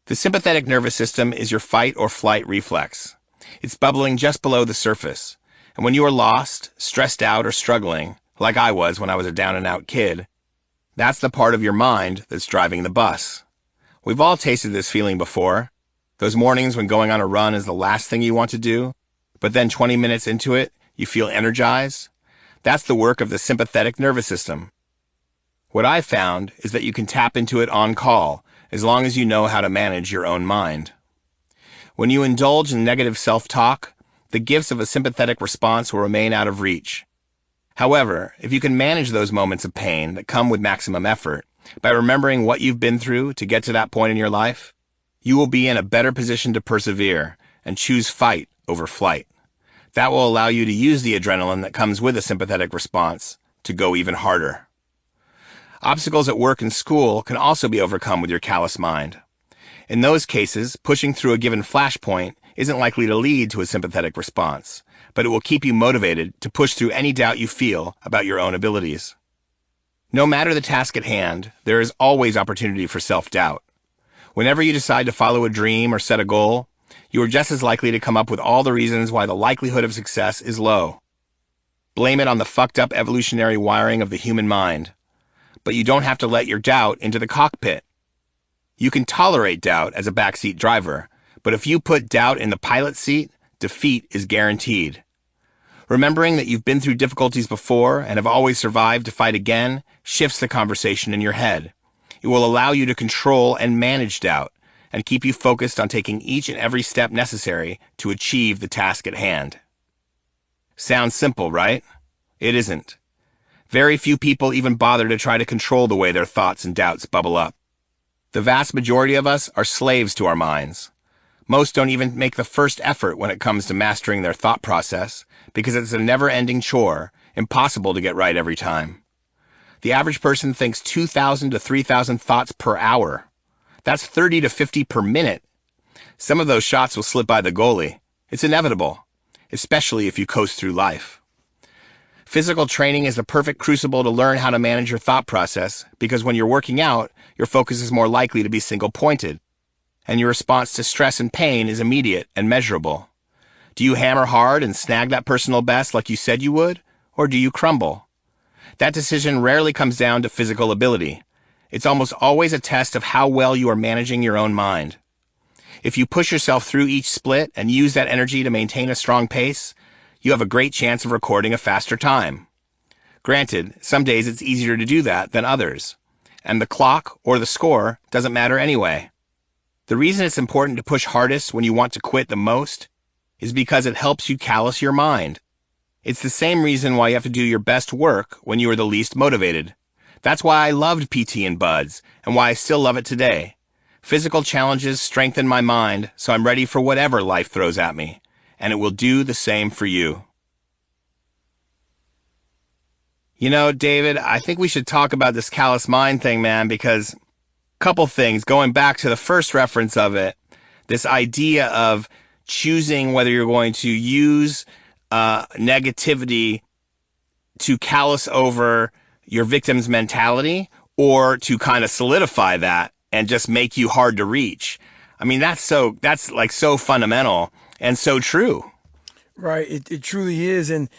The sympathetic nervous system is your fight or flight reflex. It's bubbling just below the surface, and when you are lost, stressed out, or struggling, like I was when I was a down-and-out kid, that's the part of your mind that's driving the bus. We've all tasted this feeling before. Those mornings when going on a run is the last thing you want to do, but then 20 minutes into it, you feel energized. That's the work of the sympathetic nervous system. What I've found is that you can tap into it on call, as long as you know how to manage your own mind. When you indulge in negative self-talk, the gifts of a sympathetic response will remain out of reach. However, if you can manage those moments of pain that come with maximum effort, by remembering what you've been through to get to that point in your life, you will be in a better position to persevere and choose fight over flight. That will allow you to use the adrenaline that comes with a sympathetic response to go even harder. Obstacles at work and school can also be overcome with your callous mind. In those cases, pushing through a given flashpoint isn't likely to lead to a sympathetic response, but it will keep you motivated to push through any doubt you feel about your own abilities. No matter the task at hand, there is always opportunity for self-doubt. Whenever you decide to follow a dream or set a goal, you are just as likely to come up with all the reasons why the likelihood of success is low. Blame it on the fucked up evolutionary wiring of the human mind. But you don't have to let your doubt into the cockpit. You can tolerate doubt as a backseat driver, but if you put doubt in the pilot seat, defeat is guaranteed. Remembering that you've been through difficulties before and have always survived to fight again shifts the conversation in your head. It will allow you to control and manage doubt, and keep you focused on taking each and every step necessary to achieve the task at hand. Sounds simple, right? It isn't. Very few people even bother to try to control the way their thoughts and doubts bubble up. The vast majority of us are slaves to our minds. Most don't even make the first effort when it comes to mastering their thought process, because it's a never-ending chore, impossible to get right every time. The average person thinks 2,000 to 3,000 thoughts per hour. That's 30 to 50 per minute. Some of those shots will slip by the goalie. It's inevitable, especially if you coast through life. Physical training is the perfect crucible to learn how to manage your thought process, because when you're working out, your focus is more likely to be single-pointed, and your response to stress and pain is immediate and measurable. Do you hammer hard and snag that personal best like you said you would, or do you crumble? That decision rarely comes down to physical ability. It's almost always a test of how well you are managing your own mind. If you push yourself through each split and use that energy to maintain a strong pace, you have a great chance of recording a faster time. Granted, some days it's easier to do that than others, and the clock or the score doesn't matter anyway. The reason it's important to push hardest when you want to quit the most is because it helps you callous your mind. It's the same reason why you have to do your best work when you are the least motivated. That's why I loved PT and Buds, and why I still love it today. Physical challenges strengthen my mind, so I'm ready for whatever life throws at me, and it will do the same for you. You know, David, I think we should talk about this callous mind thing, man, because a couple things, going back to the first reference of it, this idea of choosing whether you're going to use negativity to callous over your victim's mentality or to kind of solidify that and just make you hard to reach. I mean, that's like so fundamental and so true. Right. It truly is. And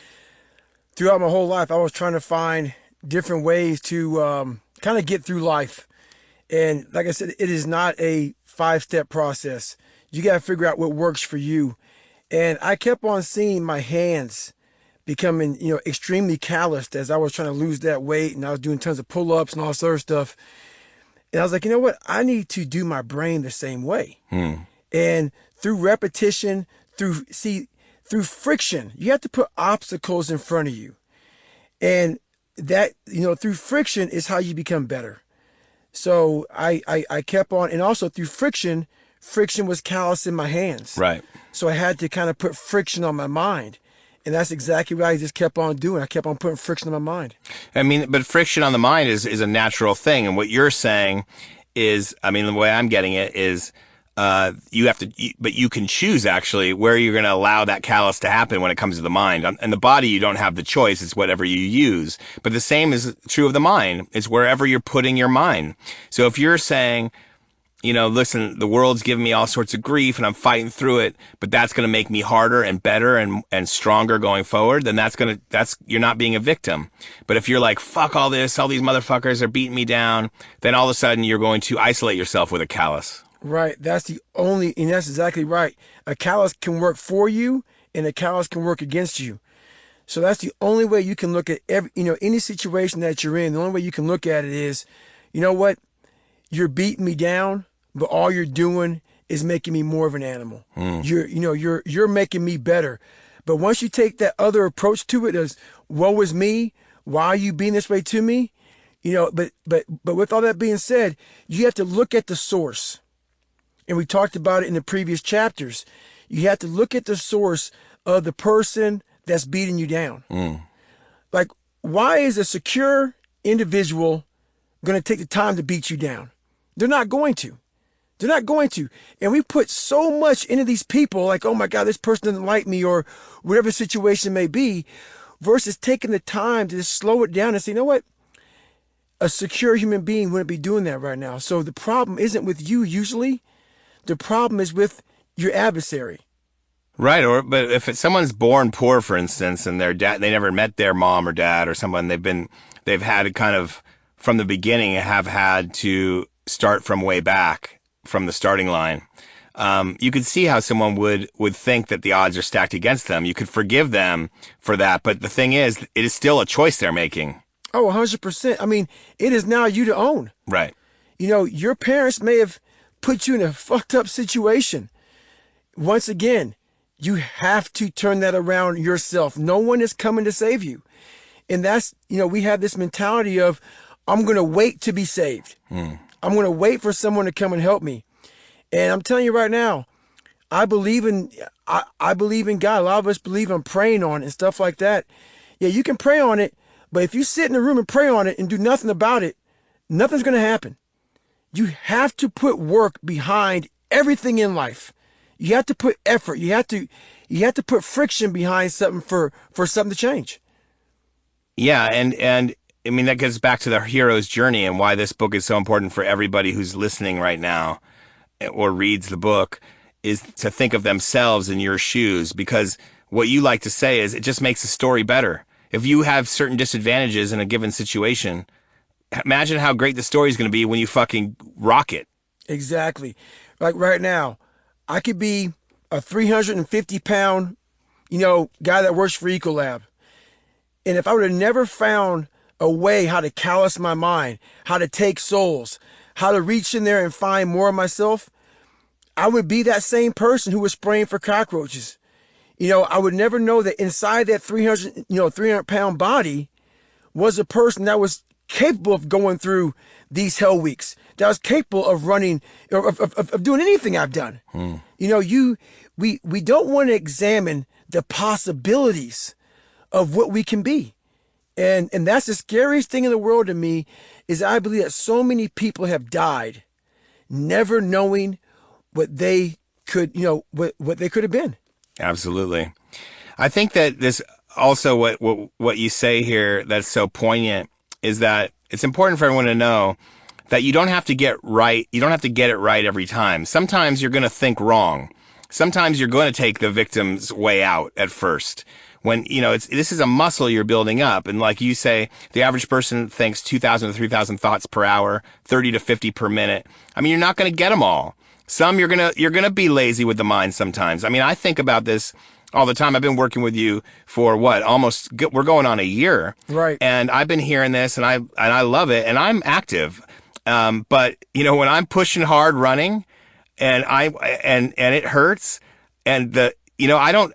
throughout my whole life, I was trying to find different ways to kind of get through life. And like I said, it is not a 5-step process. You got to figure out what works for you. And I kept on seeing my hands becoming, extremely calloused as I was trying to lose that weight, and I was doing tons of pull-ups and all this other stuff. And I was like, you know what? I need to do my brain the same way. And through repetition, through friction, you have to put obstacles in front of you. And that, through friction is how you become better. So I kept on, and also through friction was callous in my hands. Right. So I had to kind of put friction on my mind. And that's exactly what I just kept on doing. I kept on putting friction on my mind. I mean, but friction on the mind is a natural thing. And what you're saying is, I mean, the way I'm getting it is, you have to, but you can choose actually where you're going to allow that callous to happen when it comes to the mind. And the body, you don't have the choice. It's whatever you use. But the same is true of the mind. It's wherever you're putting your mind. So if you're saying, listen, the world's giving me all sorts of grief and I'm fighting through it, but that's going to make me harder and better and stronger going forward, then you're not being a victim. But if you're like, fuck all this, all these motherfuckers are beating me down, then all of a sudden you're going to isolate yourself with a callus. Right. And that's exactly right. A callus can work for you and a callus can work against you. So that's the only way you can look at any situation that you're in. The only way you can look at it is, you know what? You're beating me down, but all you're doing is making me more of an animal. You're making me better. But once you take that other approach to it as, woe is me, why are you being this way to me? But with all that being said, you have to look at the source. And we talked about it in the previous chapters. You have to look at the source of the person that's beating you down. Like, why is a secure individual going to take the time to beat you down? They're not going to. They're not going to. And we put so much into these people, like, oh my God, this person doesn't like me, or whatever the situation may be, versus taking the time to just slow it down and say, you know what? A secure human being wouldn't be doing that right now. So the problem isn't with you usually. The problem is with your adversary. Right. But if someone's born poor, for instance, and their dad, they never met their mom or dad or someone, they've had kind of from the beginning have had to start from way back from the starting line. You could see how someone would think that the odds are stacked against them. You could forgive them for that. But the thing is, it is still a choice they're making. Oh, 100%. I mean, it is now you to own. Right. Your parents may have put you in a fucked up situation. Once again, you have to turn that around yourself. No one is coming to save you. And that's, we have this mentality of, I'm going to wait to be saved. I'm going to wait for someone to come and help me. And I'm telling you right now, I believe in God. A lot of us believe in praying on it and stuff like that. Yeah, you can pray on it, but if you sit in a room and pray on it and do nothing about it, nothing's going to happen. You have to put work behind everything in life. You have to put effort. You have to put friction behind something for something to change. Yeah, and I mean, that gets back to the hero's journey and why this book is so important for everybody who's listening right now or reads the book, is to think of themselves in your shoes, because what you like to say is it just makes the story better. If you have certain disadvantages in a given situation, imagine how great the story is going to be when you fucking rock it. Exactly. Like right now, I could be a 350-pound, guy that works for Ecolab. And if I would have never found a way how to callous my mind, how to take souls, how to reach in there and find more of myself, I would be that same person who was spraying for cockroaches. I would never know that inside that 300-pound body was a person that was capable of going through these hell weeks, that was capable of running, of doing anything I've done. We don't want to examine the possibilities of what we can be. And that's the scariest thing in the world to me, is I believe that so many people have died never knowing what they could, what they could have been. Absolutely. I think that this also what you say here that's so poignant is that it's important for everyone to know that you don't have to get right. You don't have to get it right every time. Sometimes you're going to think wrong. Sometimes you're going to take the victim's way out at first. When, this is a muscle you're building up. And like you say, the average person thinks 2,000 to 3,000 thoughts per hour, 30 to 50 per minute. I mean, you're not going to get them all. Some you're going to be lazy with the mind sometimes. I mean, I think about this all the time. I've been working with you for we're going on a year. Right. And I've been hearing this and I love it, and I'm active. But when I'm pushing hard running and it hurts, and I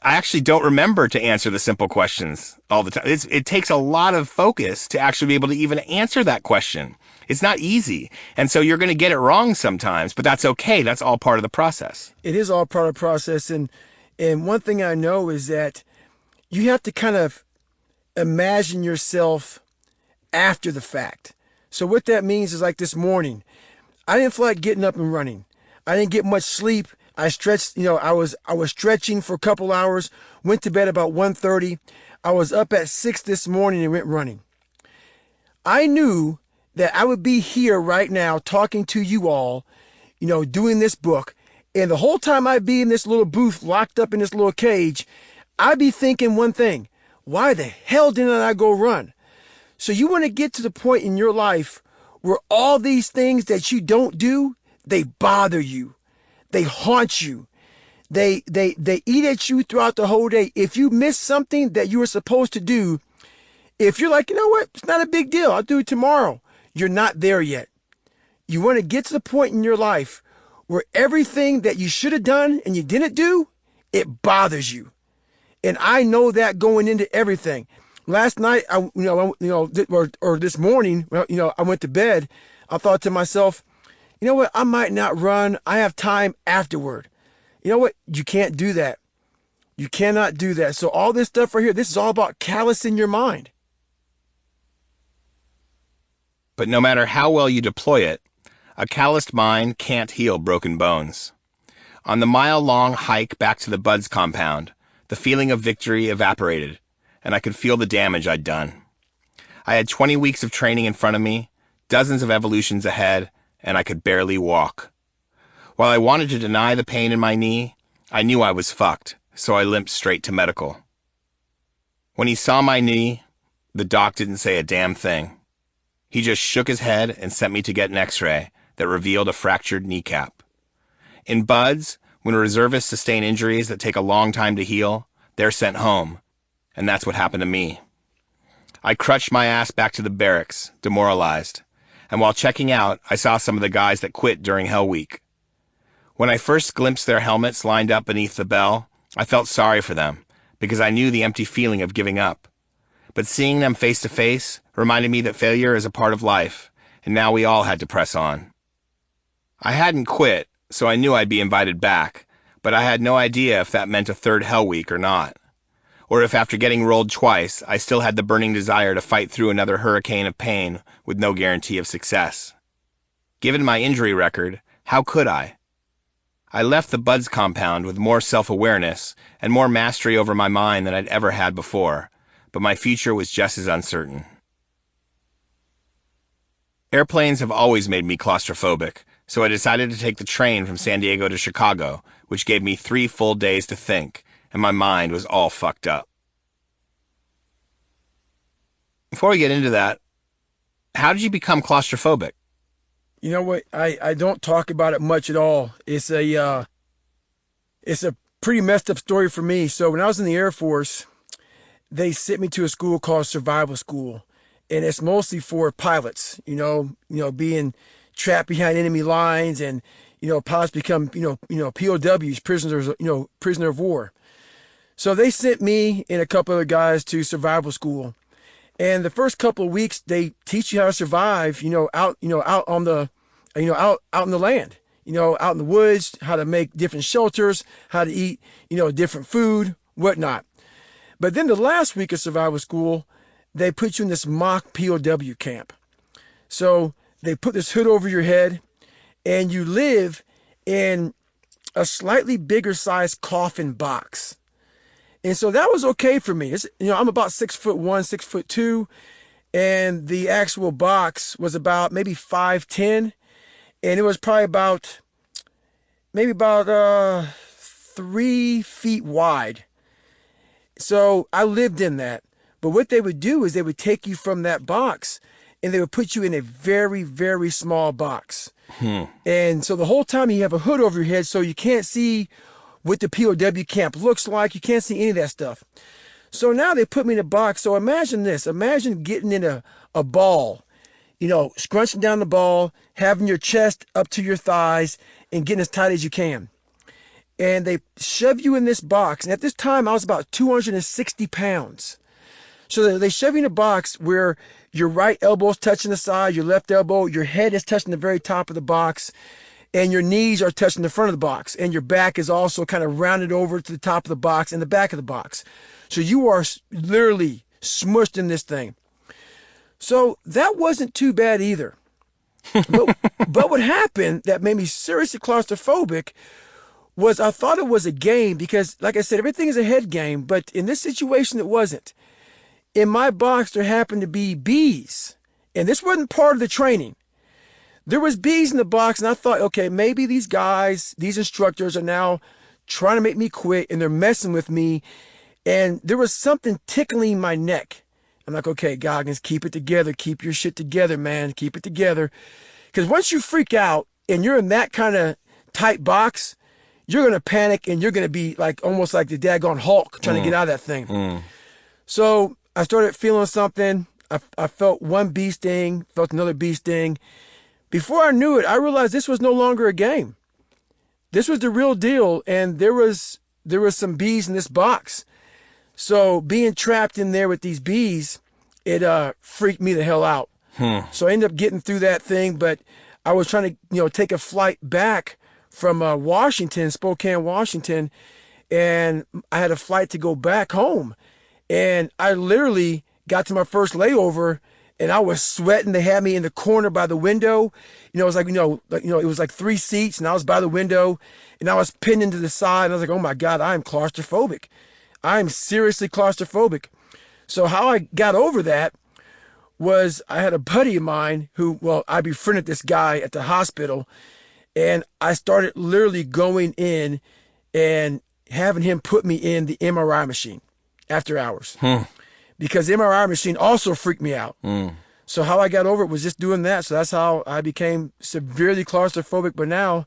actually don't remember to answer the simple questions all the time. It takes a lot of focus to actually be able to even answer that question. It's not easy. And so you're going to get it wrong sometimes, but that's okay. That's all part of the process. It is all part of the process. And one thing I know is that you have to kind of imagine yourself after the fact. So what that means is, like this morning, I didn't feel like getting up and running. I didn't get much sleep. I stretched, I was stretching for a couple hours, went to bed about 1:30. I was up at 6 this morning and went running. I knew that I would be here right now talking to you all, doing this book. And the whole time I'd be in this little booth, locked up in this little cage, I'd be thinking one thing: why the hell didn't I go run? So you want to get to the point in your life where all these things that you don't do, they bother you. They haunt you. They eat at you throughout the whole day. If you miss something that you were supposed to do, if you're like, it's not a big deal, I'll do it tomorrow, you're not there yet. You want to get to the point in your life where everything that you should have done and you didn't do, it bothers you. And I know that going into everything. Last night, or this morning, I went to bed. I thought to myself, I might not run. I have time afterward. You know what? You can't do that. You cannot do that. So all this stuff right here, this is all about callousing your mind. But no matter how well you deploy it, a calloused mind can't heal broken bones. On the mile-long hike back to the Buds compound, the feeling of victory evaporated, and I could feel the damage I'd done. I had 20 weeks of training in front of me, dozens of evolutions ahead, and I could barely walk. While I wanted to deny the pain in my knee, I knew I was fucked, so I limped straight to medical. When he saw my knee, the doc didn't say a damn thing. He just shook his head and sent me to get an x-ray that revealed a fractured kneecap. In Buds, when reservists sustain injuries that take a long time to heal, they're sent home, and that's what happened to me. I crutched my ass back to the barracks, demoralized, and while checking out, I saw some of the guys that quit during Hell Week. When I first glimpsed their helmets lined up beneath the bell, I felt sorry for them, because I knew the empty feeling of giving up. But seeing them face to face reminded me that failure is a part of life, and now we all had to press on. I hadn't quit, so I knew I'd be invited back, but I had no idea if that meant a third Hell Week or not. Or if after getting rolled twice, I still had the burning desire to fight through another hurricane of pain with no guarantee of success. Given my injury record, how could I? I left the Buds compound with more self-awareness and more mastery over my mind than I'd ever had before, but my future was just as uncertain. Airplanes have always made me claustrophobic, so I decided to take the train from San Diego to Chicago, which gave me 3 full days to think, and my mind was all fucked up. Before we get into that, how did you become claustrophobic? You know what? I don't talk about it much at all. It's It's a pretty messed up story for me. So when I was in the Air Force, they sent me to a school called survival school, and it's mostly for pilots. Being trapped behind enemy lines, and pilots become POWs, prisoners, prisoner of war. So they sent me and a couple other guys to survival school, and the first couple of weeks they teach you how to survive, out on the, out in the land, out in the woods, how to make different shelters, how to eat, different food, whatnot. But then the last week of survival school, they put you in this mock POW camp. So they put this hood over your head, and you live in a slightly bigger sized coffin box. And so that was okay for me. I'm about 6'1", 6'2", and the actual box was about maybe 5'10", and it was probably about 3 feet wide. So I lived in that. But what they would do is they would take you from that box and they would put you in a very, very small box. And so the whole time you have a hood over your head, so you can't see what the POW camp looks like. You can't see any of that stuff. So now they put me in a box. So imagine this. Imagine getting in a ball, scrunching down the ball, having your chest up to your thighs and getting as tight as you can. And they shove you in this box. And at this time, I was about 260 pounds. So they shove you in a box where your right elbow is touching the side, your left elbow, your head is touching the very top of the box, and your knees are touching the front of the box. And your back is also kind of rounded over to the top of the box and the back of the box. So you are literally smushed in this thing. So that wasn't too bad either. But what happened that made me seriously claustrophobic was I thought it was a game because, like I said, everything is a head game. But in this situation, it wasn't. In my box, there happened to be bees. And this wasn't part of the training. There was bees in the box, and I thought, okay, maybe these guys, these instructors are now trying to make me quit, and they're messing with me. And there was something tickling my neck. I'm like, okay, Goggins, keep it together. Keep your shit together, man. Keep it together. Because once you freak out and you're in that kind of tight box, you're going to panic and you're going to be like almost like the daggone Hulk trying to get out of that thing. So I started feeling something. I felt one bee sting, felt another bee sting. Before I knew it, I realized this was no longer a game. This was the real deal, and there was some bees in this box. So being trapped in there with these bees, it freaked me the hell out. So I ended up getting through that thing, but I was trying to take a flight back from Washington, Spokane, Washington, and I had a flight to go back home. And I literally got to my first layover, and I was sweating. They had me in the corner by the window. It was like, it was like 3 seats, and I was by the window, and I was pinned into the side. And I was like, oh my God, I'm claustrophobic. I'm seriously claustrophobic. So how I got over that was I had a buddy of mine I befriended this guy at the hospital, and I started literally going in and having him put me in the MRI machine after hours. Because the MRI machine also freaked me out. So how I got over it was just doing that. So that's how I became severely claustrophobic. But now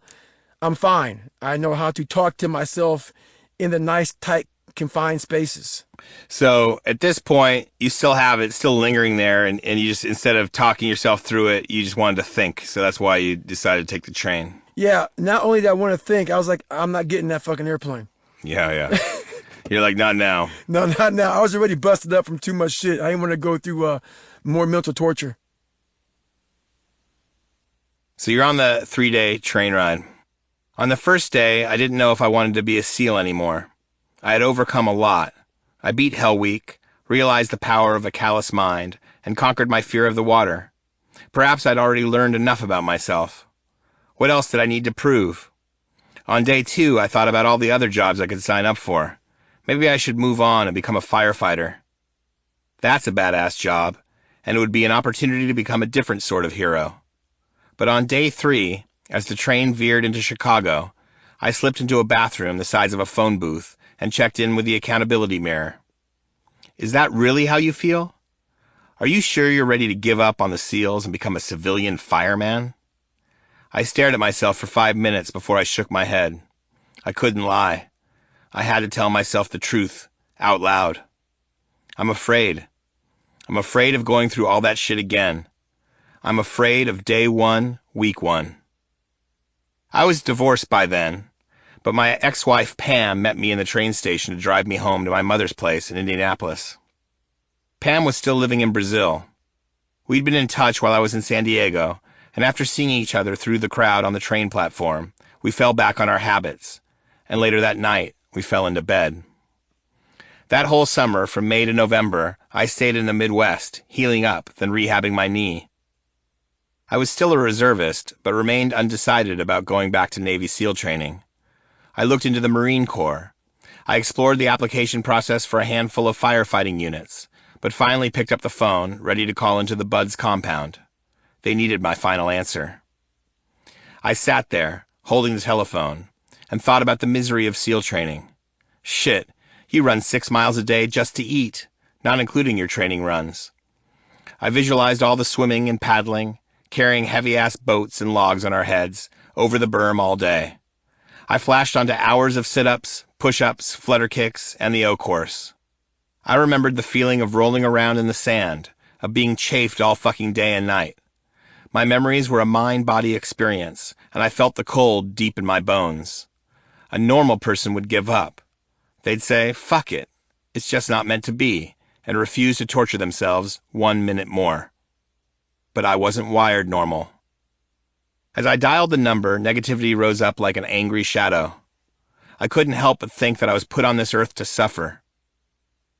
I'm fine. I know how to talk to myself in the nice, tight, confined spaces. So at this point, you still have it still lingering there, and you just, instead of talking yourself through it, you just wanted to think. So that's why you decided to take the train. Yeah, not only did I want to think, I was like, I'm not getting that fucking airplane. Yeah. You're like, not now. No, not now. I was already busted up from too much shit. I didn't want to go through more mental torture. So you're on the 3-day train ride. On the first day, I didn't know if I wanted to be a SEAL anymore. I had overcome a lot. I beat Hell Week, realized the power of a callous mind, and conquered my fear of the water. Perhaps I'd already learned enough about myself. What else did I need to prove? On day 2, I thought about all the other jobs I could sign up for. Maybe I should move on and become a firefighter. That's a badass job, and it would be an opportunity to become a different sort of hero. But on day 3, as the train veered into Chicago, I slipped into a bathroom the size of a phone booth and checked in with the accountability mirror. Is that really how you feel? Are you sure you're ready to give up on the SEALs and become a civilian fireman? I stared at myself for 5 minutes before I shook my head. I couldn't lie. I had to tell myself the truth, out loud. I'm afraid. I'm afraid of going through all that shit again. I'm afraid of day one, week one. I was divorced by then, but my ex-wife Pam met me in the train station to drive me home to my mother's place in Indianapolis. Pam was still living in Brazil. We'd been in touch while I was in San Diego, and after seeing each other through the crowd on the train platform, we fell back on our habits, and later that night, we fell into bed. That whole summer, from May to November, I stayed in the Midwest, healing up, then rehabbing my knee. I was still a reservist, but remained undecided about going back to Navy SEAL training. I looked into the Marine Corps. I explored the application process for a handful of firefighting units, but finally picked up the phone, ready to call into the Buds compound. They needed my final answer. I sat there, holding the telephone, and thought about the misery of SEAL training. Shit, you run 6 miles a day just to eat, not including your training runs. I visualized all the swimming and paddling, carrying heavy-ass boats and logs on our heads, over the berm all day. I flashed onto hours of sit-ups, push-ups, flutter kicks, and the O course. I remembered the feeling of rolling around in the sand, of being chafed all fucking day and night. My memories were a mind-body experience, and I felt the cold deep in my bones. A normal person would give up. They'd say, fuck it, it's just not meant to be, and refuse to torture themselves 1 minute more. But I wasn't wired normal. As I dialed the number, negativity rose up like an angry shadow. I couldn't help but think that I was put on this earth to suffer.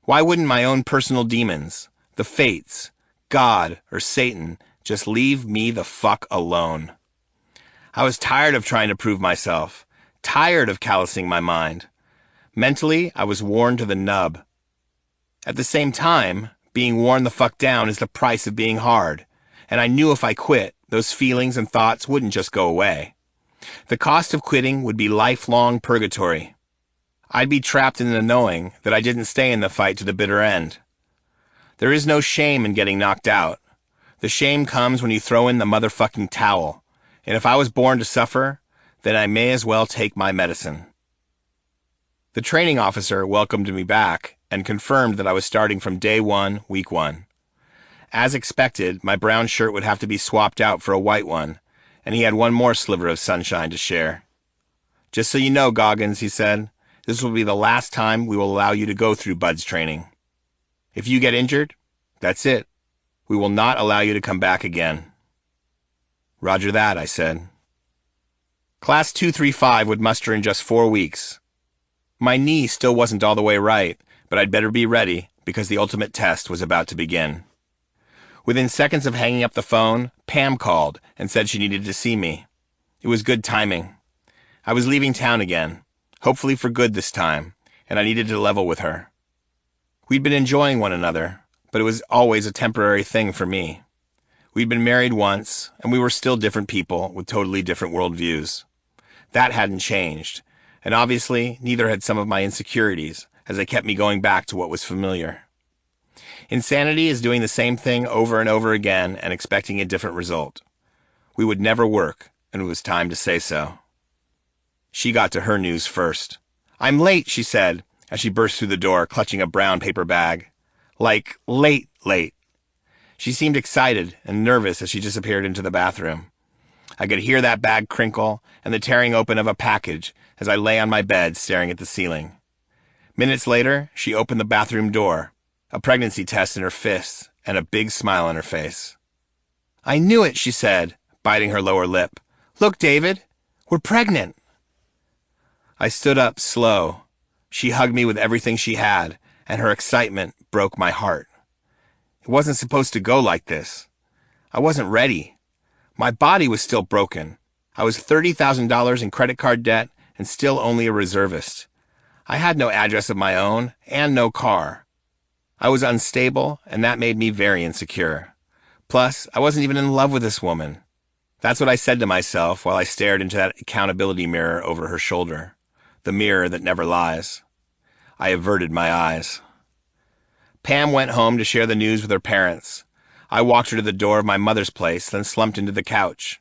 Why wouldn't my own personal demons, the fates, God, or Satan, just leave me the fuck alone? I was tired of trying to prove myself, tired of callousing my mind. Mentally, I was worn to the nub. At the same time, being worn the fuck down is the price of being hard, and I knew if I quit, those feelings and thoughts wouldn't just go away. The cost of quitting would be lifelong purgatory. I'd be trapped in the knowing that I didn't stay in the fight to the bitter end. There is no shame in getting knocked out. The shame comes when you throw in the motherfucking towel, and if I was born to suffer, then I may as well take my medicine. The training officer welcomed me back and confirmed that I was starting from day one, week one. As expected, my brown shirt would have to be swapped out for a white one, and he had one more sliver of sunshine to share. Just so you know, Goggins, he said, this will be the last time we will allow you to go through Buds training. If you get injured, that's it. We will not allow you to come back again. Roger that, I said. Class 235 would muster in just 4 weeks. My knee still wasn't all the way right, but I'd better be ready because the ultimate test was about to begin. Within seconds of hanging up the phone, Pam called and said she needed to see me. It was good timing. I was leaving town again, hopefully for good this time, and I needed to level with her. We'd been enjoying one another, but it was always a temporary thing for me. We'd been married once, and we were still different people with totally different worldviews. That hadn't changed, and obviously neither had some of my insecurities, as they kept me going back to what was familiar. Insanity is doing the same thing over and over again and expecting a different result. We would never work, and it was time to say so. She got to her news first. I'm late, she said, as she burst through the door, clutching a brown paper bag. Like, late. She seemed excited and nervous as she disappeared into the bathroom. I could hear that bag crinkle and the tearing open of a package as I lay on my bed staring at the ceiling. Minutes later, she opened the bathroom door, a pregnancy test in her fists, and a big smile on her face. I knew it, she said, biting her lower lip. Look, David, we're pregnant. I stood up slow. She hugged me with everything she had, and her excitement broke my heart. It wasn't supposed to go like this. I wasn't ready. My body was still broken. I was $30,000 in credit card debt and still only a reservist. I had no address of my own and no car. I was unstable, and that made me very insecure. Plus, I wasn't even in love with this woman. That's what I said to myself while I stared into that accountability mirror over her shoulder, the mirror that never lies. I averted my eyes. Pam went home to share the news with her parents. I walked her to the door of my mother's place, then slumped into the couch.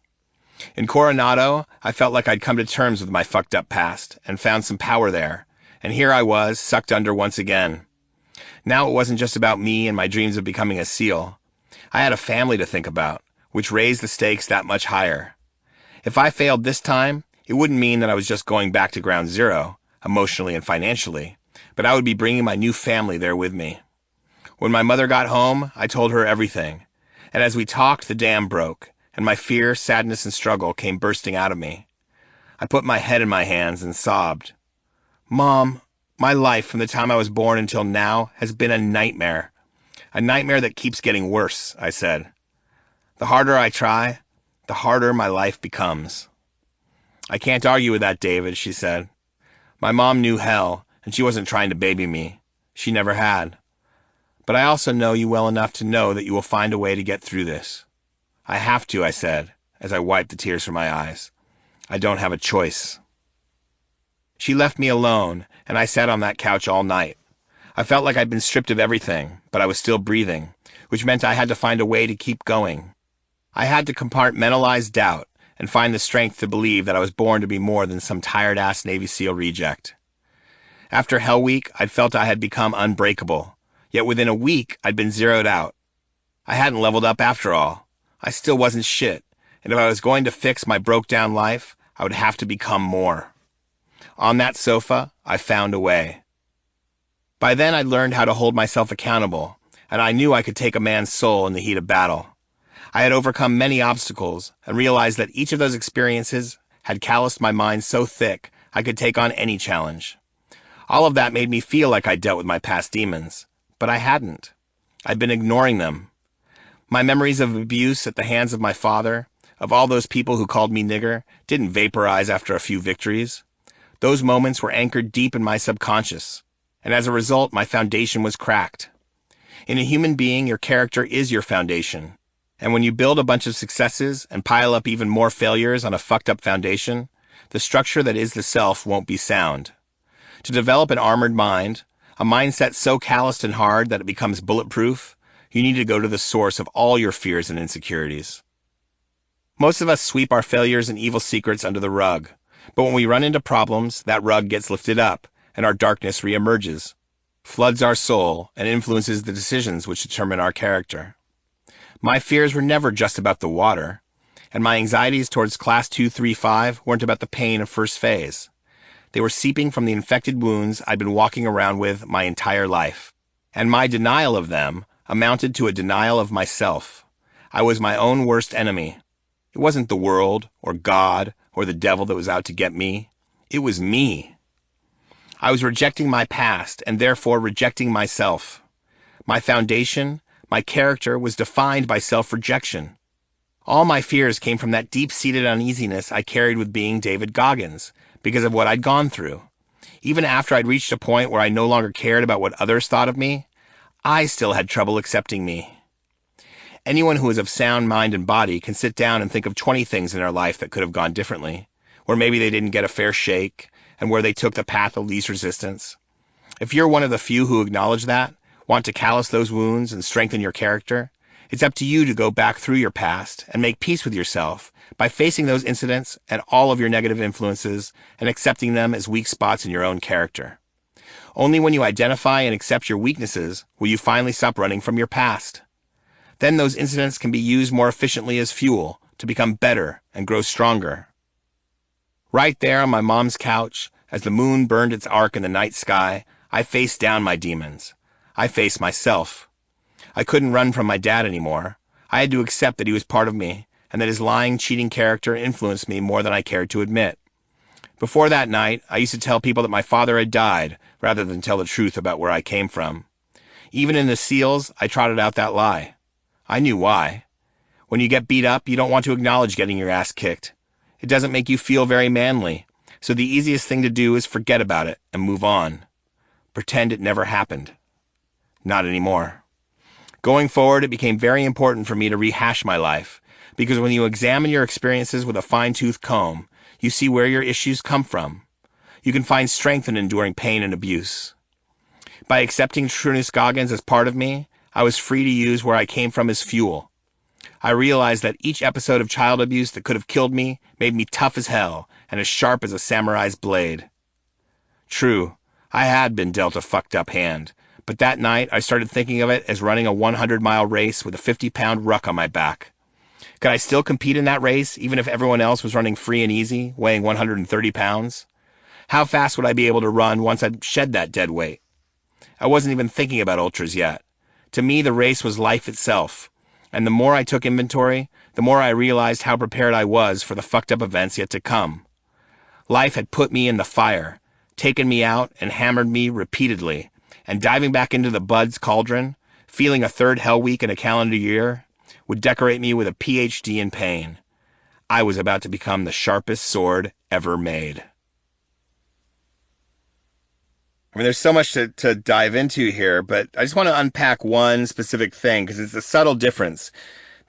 In Coronado, I felt like I'd come to terms with my fucked up past and found some power there, and here I was, sucked under once again. Now it wasn't just about me and my dreams of becoming a SEAL. I had a family to think about, which raised the stakes that much higher. If I failed this time, it wouldn't mean that I was just going back to ground zero, emotionally and financially, but I would be bringing my new family there with me. When my mother got home, I told her everything, and as we talked, the dam broke, and my fear, sadness, and struggle came bursting out of me. I put my head in my hands and sobbed. Mom, my life from the time I was born until now has been a nightmare that keeps getting worse, I said. The harder I try, the harder my life becomes. I can't argue with that, David, she said. My mom knew hell, and she wasn't trying to baby me. She never had. But I also know you well enough to know that you will find a way to get through this. I have to, I said, as I wiped the tears from my eyes. I don't have a choice. She left me alone, and I sat on that couch all night. I felt like I'd been stripped of everything, but I was still breathing, which meant I had to find a way to keep going. I had to compartmentalize doubt and find the strength to believe that I was born to be more than some tired-ass Navy SEAL reject. After Hell Week, I'd felt I had become unbreakable, yet within a week I'd been zeroed out. I hadn't leveled up after all. I still wasn't shit, and if I was going to fix my broke-down life, I would have to become more. On that sofa, I found a way. By then I'd learned how to hold myself accountable, and I knew I could take a man's soul in the heat of battle. I had overcome many obstacles and realized that each of those experiences had calloused my mind so thick I could take on any challenge. All of that made me feel like I'd dealt with my past demons, but I hadn't. I'd been ignoring them. My memories of abuse at the hands of my father, of all those people who called me nigger, didn't vaporize after a few victories. Those moments were anchored deep in my subconscious, and as a result, my foundation was cracked. In a human being, your character is your foundation, and when you build a bunch of successes and pile up even more failures on a fucked up foundation, the structure that is the self won't be sound. To develop an armored mind, a mindset so calloused and hard that it becomes bulletproof, you need to go to the source of all your fears and insecurities. Most of us sweep our failures and evil secrets under the rug, but when we run into problems, that rug gets lifted up, and our darkness reemerges, floods our soul, and influences the decisions which determine our character. My fears were never just about the water, and my anxieties towards Class 235 weren't about the pain of first phase. They were seeping from the infected wounds I'd been walking around with my entire life, and my denial of them amounted to a denial of myself. I was my own worst enemy. It wasn't the world, or God, or the devil that was out to get me. It was me. I was rejecting my past, and therefore rejecting myself. My foundation, my character, was defined by self-rejection. All my fears came from that deep-seated uneasiness I carried with being David Goggins, because of what I'd gone through. Even after I'd reached a point where I no longer cared about what others thought of me, I still had trouble accepting me. Anyone who is of sound mind and body can sit down and think of 20 things in their life that could have gone differently, where maybe they didn't get a fair shake, and where they took the path of least resistance. If you're one of the few who acknowledge that, want to callous those wounds and strengthen your character, it's up to you to go back through your past and make peace with yourself by facing those incidents and all of your negative influences and accepting them as weak spots in your own character. Only when you identify and accept your weaknesses will you finally stop running from your past. Then those incidents can be used more efficiently as fuel to become better and grow stronger. Right there on my mom's couch, as the moon burned its arc in the night sky, I faced down my demons. I faced myself. I couldn't run from my dad anymore. I had to accept that he was part of me, and that his lying, cheating character influenced me more than I cared to admit. Before that night, I used to tell people that my father had died, rather than tell the truth about where I came from. Even in the SEALs, I trotted out that lie. I knew why. When you get beat up, you don't want to acknowledge getting your ass kicked. It doesn't make you feel very manly, so the easiest thing to do is forget about it and move on. Pretend it never happened. Not anymore. Going forward, it became very important for me to rehash my life, because when you examine your experiences with a fine-tooth comb, you see where your issues come from. You can find strength in enduring pain and abuse. By accepting Trunis Goggins as part of me, I was free to use where I came from as fuel. I realized that each episode of child abuse that could have killed me made me tough as hell and as sharp as a samurai's blade. True, I had been dealt a fucked up hand, but that night I started thinking of it as running a 100-mile race with a 50-pound ruck on my back. Could I still compete in that race, even if everyone else was running free and easy, weighing 130 pounds? How fast would I be able to run once I'd shed that dead weight? I wasn't even thinking about ultras yet. To me, the race was life itself. And the more I took inventory, the more I realized how prepared I was for the fucked up events yet to come. Life had put me in the fire, taken me out and hammered me repeatedly, and diving back into the Bud's cauldron, feeling a third hell week in a calendar year, would decorate me with a PhD in pain. I was about to become the sharpest sword ever made. I mean, there's so much to dive into here, but I just want to unpack one specific thing because it's a subtle difference.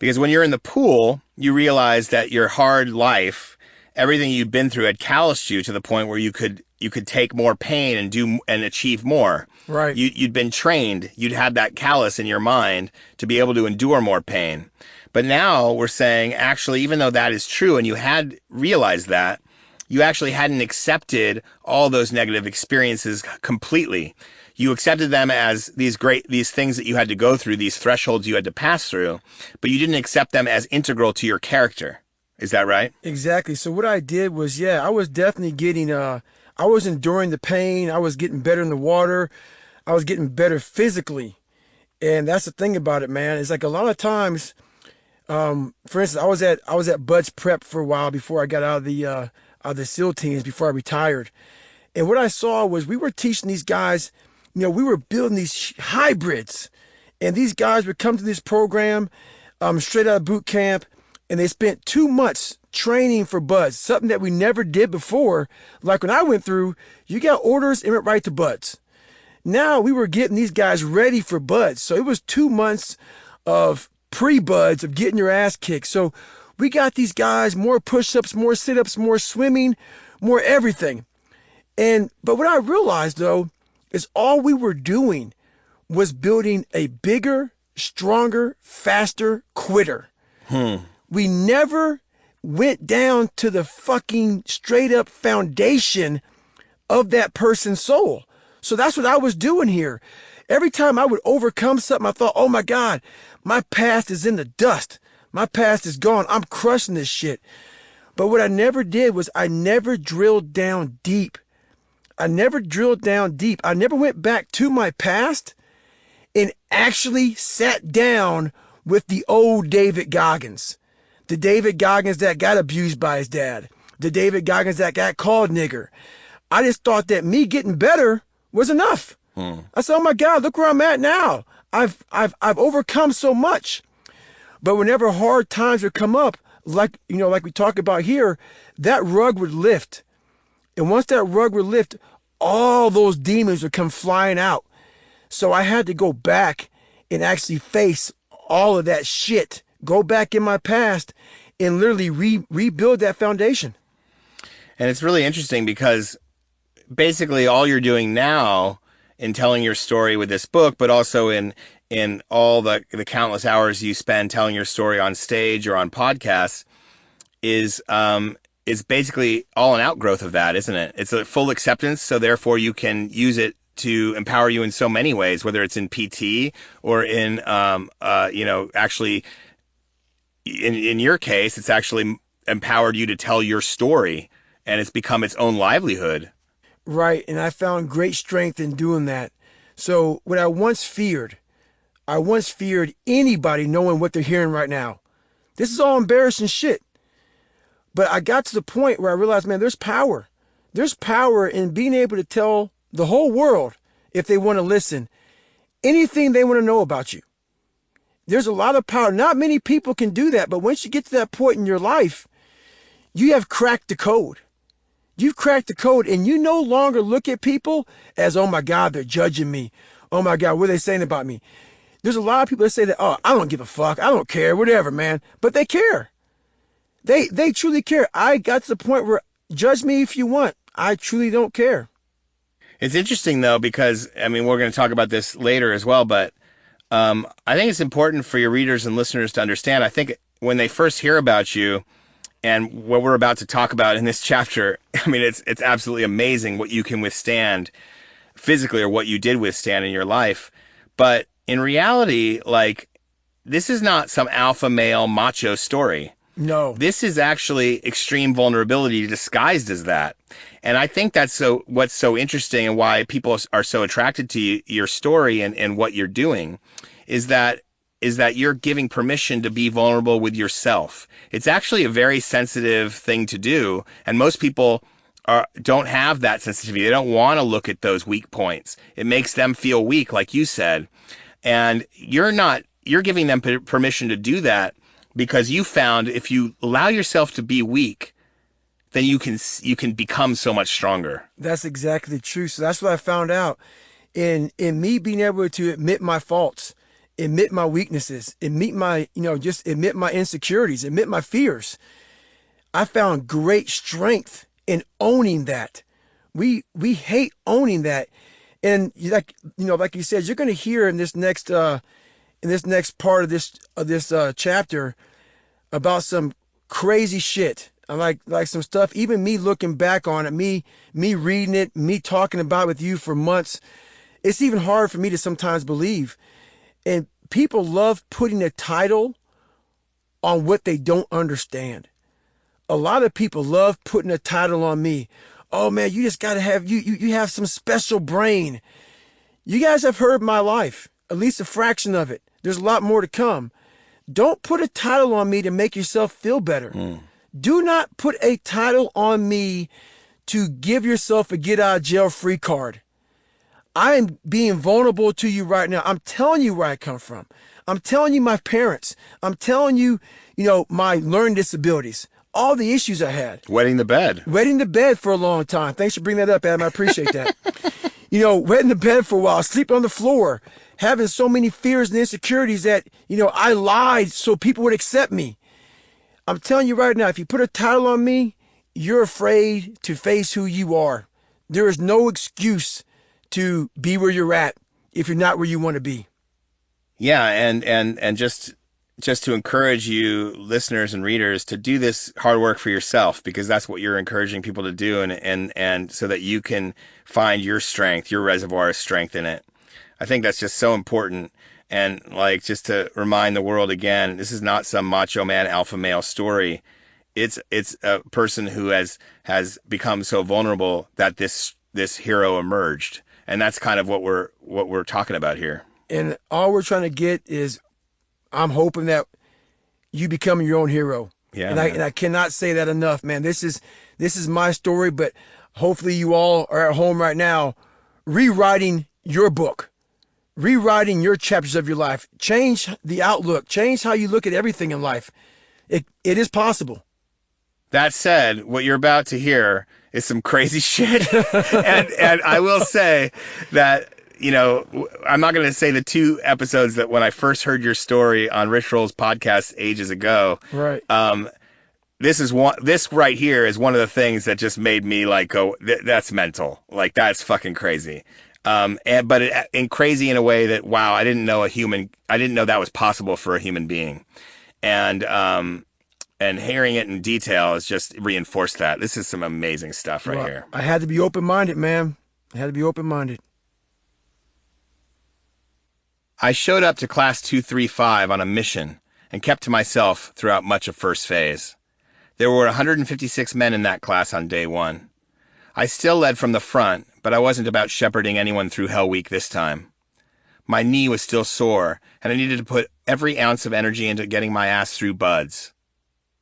Because when you're in the pool, you realize that your hard life, everything you've been through had calloused you to the point where you could take more pain and do and achieve more. Right. You'd been trained. You'd had that callus in your mind to be able to endure more pain. But now we're saying, actually, even though that is true and you had realized that, you actually hadn't accepted all those negative experiences completely. You accepted them as these things that you had to go through, these thresholds you had to pass through, but you didn't accept them as integral to your character. Is that right? Exactly. So what I did was, I was definitely getting, I was enduring the pain. I was getting better in the water. I was getting better physically. And that's the thing about it, man. It's like a lot of times, for instance, I was at Bud's Prep for a while before I got out of the SEAL teams before I retired. And what I saw was we were teaching these guys, we were building these hybrids. And these guys would come to this program straight out of boot camp, and they spent 2 months training for Buds, something that we never did before. Like when I went through, you got orders and went right to Buds. Now we were getting these guys ready for Buds. So it was 2 months of pre-Buds, of getting your ass kicked. So we got these guys more push-ups, more sit-ups, more swimming, more everything. But what I realized, though, is all we were doing was building a bigger, stronger, faster quitter. We never went down to the fucking straight-up foundation of that person's soul. So that's what I was doing here. Every time I would overcome something, I thought, oh my God, my past is in the dust. My past is gone. I'm crushing this shit. But what I never did was I never drilled down deep. I never went back to my past and actually sat down with the old David Goggins. The David Goggins that got abused by his dad. The David Goggins that got called nigger. I just thought that me getting better was enough. I said, oh my God, look where I'm at now. I've overcome so much. But whenever hard times would come up, like we talk about here, that rug would lift. And once that rug would lift, all those demons would come flying out. So I had to go back and actually face all of that shit, go back in my past and literally rebuild that foundation. And it's really interesting because basically all you're doing now in telling your story with this book, but also in all the countless hours you spend telling your story on stage or on podcasts is basically all an outgrowth of that, isn't it? It's a full acceptance. So therefore you can use it to empower you in so many ways, whether it's in PT or in, actually in your case, it's actually empowered you to tell your story and it's become its own livelihood. Right. And I found great strength in doing that. So what I once feared anybody knowing what they're hearing right now. This is all embarrassing shit. But I got to the point where I realized, man, there's power. There's power in being able to tell the whole world, if they want to listen, anything they want to know about you. There's a lot of power. Not many people can do that. But once you get to that point in your life, you have cracked the code. You've cracked the code and you no longer look at people as, oh my God, they're judging me. Oh my God, what are they saying about me? There's a lot of people that say that, oh, I don't give a fuck. I don't care, whatever, man. But they care. They truly care. I got to the point where judge me if you want. I truly don't care. It's interesting though, because I mean, we're going to talk about this later as well, but I think it's important for your readers and listeners to understand. I think when they first hear about you and what we're about to talk about in this chapter, I mean, it's absolutely amazing what you can withstand physically or what you did withstand in your life. But in reality, like, this is not some alpha male macho story. No. This is actually extreme vulnerability disguised as that. And I think that's what's so interesting and why people are so attracted to your story and what you're doing is that you're giving permission to be vulnerable with yourself. It's actually a very sensitive thing to do. And most people don't have that sensitivity. They don't want to look at those weak points. It makes them feel weak, like you said. And you're giving them permission to do that because you found if you allow yourself to be weak, then you can become so much stronger. That's exactly true. So that's what I found out in me being able to admit my faults, admit my weaknesses, admit my, just admit my insecurities, admit my fears. I found great strength in owning that. We hate owning that. And like you said, you're going to hear in this next part of this chapter about some crazy shit. Like some stuff, even me looking back on it, me reading it, me talking about it with you for months, it's even hard for me to sometimes believe. And people love putting a title on what they don't understand. A lot of people love putting a title on me. Oh man, you just gotta have you have some special brain. You guys have heard my life, at least a fraction of it. There's a lot more to come. Don't put a title on me to make yourself feel better. Do not put a title on me to give yourself a get out of jail free card. I am being vulnerable to you right now. I'm telling you where I come from. I'm telling you my parents. I'm telling you, my learning disabilities, all the issues I had. Wetting the bed For a long time. Thanks for bringing that up, Adam. I appreciate that. Wetting the bed for a while, sleeping on the floor, having so many fears and insecurities that, I lied so people would accept me. I'm telling you right now, if you put a title on me, you're afraid to face who you are. There is no excuse to be where you're at if you're not where you want to be. Yeah, and just to encourage you listeners and readers to do this hard work for yourself, because that's what you're encouraging people to do, and so that you can find your strength, your reservoir of strength in it. I think that's just so important. And like, just to remind the world again, this is not some macho man alpha male story. It's a person who has become so vulnerable that this hero emerged. And that's kind of what we're talking about here. And all we're trying to get is, I'm hoping that you become your own hero. Yeah. And I cannot say that enough, man. This is my story, but hopefully you all are at home right now rewriting your book. Rewriting your chapters of your life. Change the outlook. Change how you look at everything in life. It is possible. That said, what you're about to hear is some crazy shit. and I will say that, I'm not going to say the 2 episodes that when I first heard your story on Rich Roll's podcast ages ago. Right. This right here is one of the things that just made me like go, that's mental. Like, that's fucking crazy. But crazy in a way that, wow, I didn't know that was possible for a human being. And hearing it in detail has just reinforced that. This is some amazing stuff right here. I had to be open-minded, man. I had to be open-minded. I showed up to class 235 on a mission and kept to myself throughout much of first phase. There were 156 men in that class on day 1. I still led from the front, but I wasn't about shepherding anyone through Hell Week this time. My knee was still sore, and I needed to put every ounce of energy into getting my ass through buds.